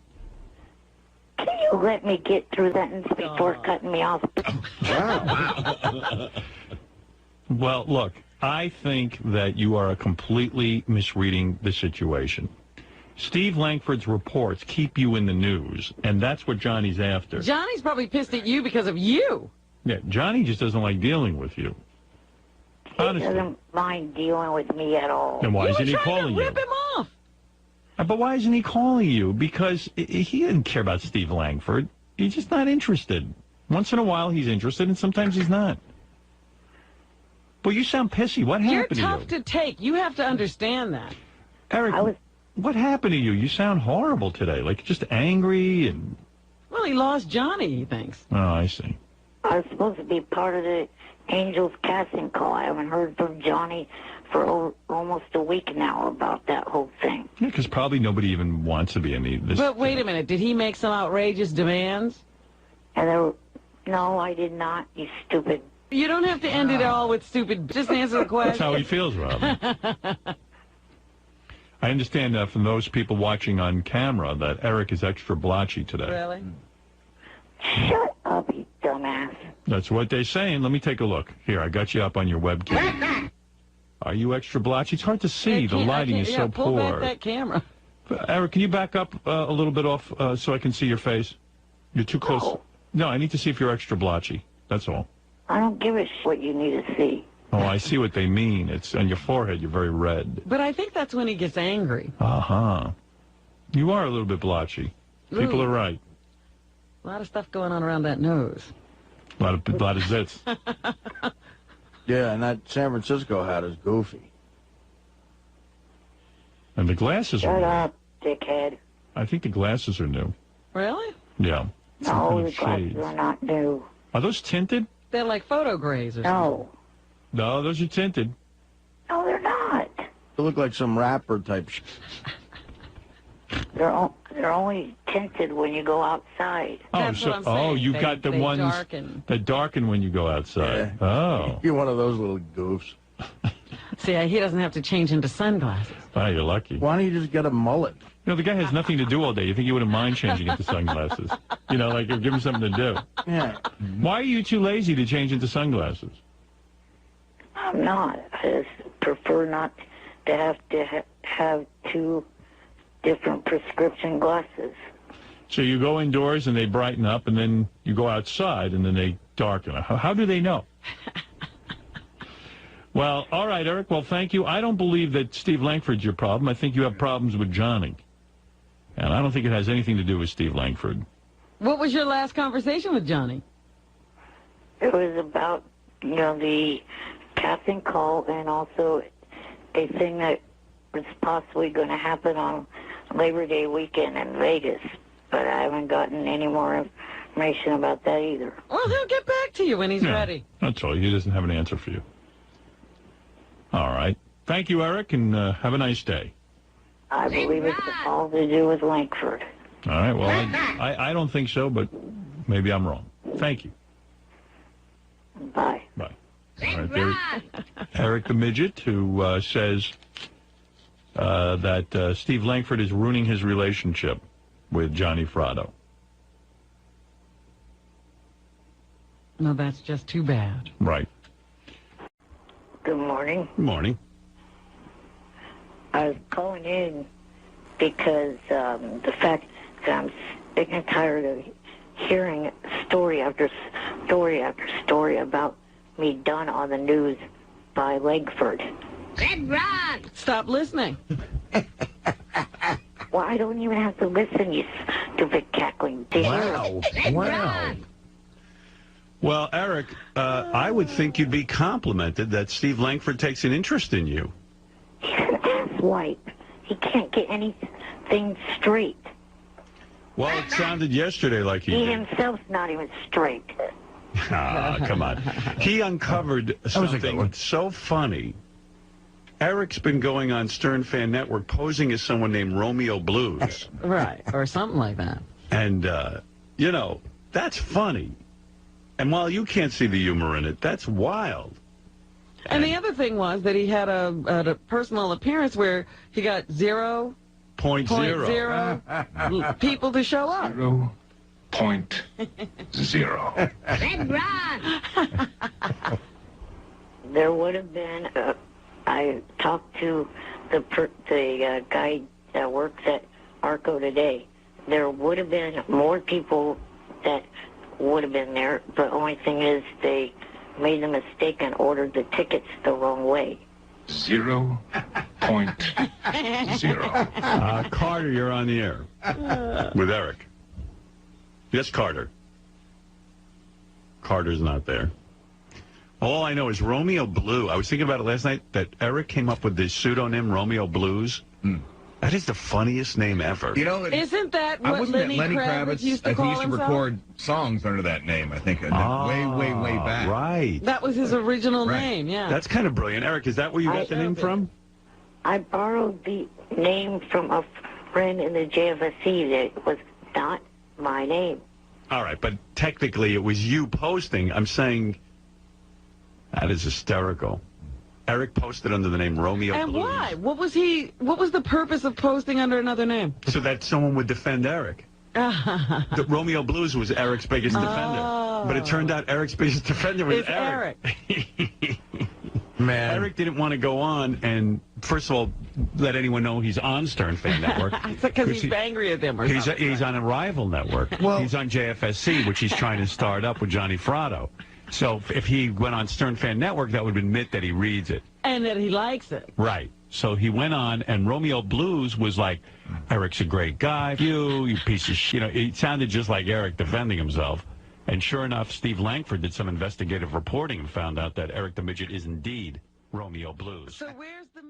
Can you let me get through that sentence before cutting me off? Well, look, I think that you are completely misreading the situation. Steve Langford's reports keep you in the news, and that's what Johnny's after. Johnny's probably pissed at you because of you. Yeah, Johnny just doesn't like dealing with you. Honestly. He doesn't mind dealing with me at all. Then why isn't he calling you? Rip him off. But why isn't he calling you? Because he didn't care about Steve Langford. He's just not interested. Once in a while he's interested, and sometimes he's not. Well, you sound pissy. What happened to you? You're tough to take. You have to understand that. Eric, what happened to you? You sound horrible today. Like, just angry and... Well, he lost Johnny, he thinks. Oh, I see. I was supposed to be part of the Angels casting call. I haven't heard from Johnny for almost a week now about that whole thing. Yeah, because probably nobody even wants to be in this. But wait a minute. Did he make some outrageous demands? And no, I did not, you stupid. You don't have to end it all with stupid. Just answer the question. That's how he feels, Robin. I understand from those people watching on camera that Eric is extra blotchy today. Really? Shut up, you dumbass. That's what they're saying. Let me take a look. Here, I got you up on your webcam. Are you extra blotchy? It's hard to see. The lighting is so pull poor. back that camera. Eric, can you back up a little bit off so I can see your face? You're too close. No, I need to see if you're extra blotchy. That's all. I don't give a shit what you need to see. Oh, I see what they mean. It's on your forehead. You're very red. But I think that's when he gets angry. Uh-huh. You are a little bit blotchy. People are right. A lot of stuff going on around that nose. A lot of zits. Yeah, and that San Francisco hat is goofy. And the glasses are Shut new. up, dickhead. I think the glasses are new. Really? Yeah. No, the glasses are not new. Are those tinted? They're like photo grays or No. No, those are tinted. No, they're not. They look like some rapper type shit. They're only tinted when you go outside. You got the ones that darken when you go outside. Yeah. Oh. You're one of those little goofs. See, he doesn't have to change into sunglasses. Oh, you're lucky. Why don't you just get a mullet? You know, the guy has nothing to do all day. You think he wouldn't mind changing into sunglasses? You know, like, give him something to do. Yeah. Why are you too lazy to change into sunglasses? I'm not. I just prefer not to have two different prescription glasses. So you go indoors and they brighten up, and then you go outside and then they darken. How do they know? Well, all right, Eric. Well, thank you. I don't believe that Steve Langford's your problem. I think you have problems with Johnny. And I don't think it has anything to do with Steve Langford. What was your last conversation with Johnny? It was about, the casting call and also a thing that was possibly going to happen on Labor Day weekend in Vegas. But I haven't gotten any more information about that either. Well, he'll get back to you when he's ready. That's all. He doesn't have an answer for you. All right. Thank you, Eric, and have a nice day. I believe it's all to do with Langford. All right. Well, I don't think so, but maybe I'm wrong. Thank you. Bye. Bye. All right, there, Eric the Midget, who says that Steve Langford is ruining his relationship with Johnny Fratto. No, that's just too bad. Right. Good morning. Good morning. I was calling in because the fact that I'm sick and tired of hearing story after story after story about me done on the news by Langford. Red Rock! Stop listening. Well, I don't even have to listen, you stupid cackling dick. Wow. Well, Eric, I would think you'd be complimented that Steve Langford takes an interest in you. He's an asswipe. He can't get anything straight. Well, it sounded yesterday like he He did. himself's not even straight. Ah, come on. He uncovered something so funny Eric's been going on Stern Fan Network posing as someone named Romeo Blues. Right, or something like that. And, you know, that's funny. And while you can't see the humor in it, that's wild. And the other thing was that he had a personal appearance where he got 0.0 people to show up. 0.0. Red Ron! There would have been, I talked to the guy that works at Arco today. There would have been more people that would have been there. The only thing is they made the mistake and ordered the tickets the wrong way. 0.0. Carter, you're on the air with Eric. Yes, Carter. Carter's not there. All I know is Romeo Blue. I was thinking about it last night, that Eric came up with this pseudonym, Romeo Blues. That is the funniest name ever. You know, isn't that I what wasn't Lenny Kravitz used to call he used to himself? record songs under that name, I think, way back. Right. That was his original name, yeah. That's kind of brilliant. Eric, is that where you got the name from? I borrowed the name from a friend in the JFSC that was not my name. All right, but technically it was you posting. I'm saying that is hysterical. Eric posted under the name Romeo And Blues. why? What was the purpose of posting under another name? So that someone would defend Eric. The Romeo Blues was Eric's biggest defender. But it turned out Eric's biggest defender was Eric. Man. Eric didn't want to go on and, first of all, let anyone know he's on Stern Fan Network. Because he's angry at them or something. He's on a rival network. He's on JFSC, which he's trying to start up with Johnny Fratto. So if he went on Stern Fan Network, that would admit that he reads it. And that he likes it. Right. So he went on, and Romeo Blues was like, Eric's a great guy. You piece of shit. You know, it sounded just like Eric defending himself. And sure enough, Steve Langford did some investigative reporting and found out that Eric the Midget is indeed Romeo Blues. So where's the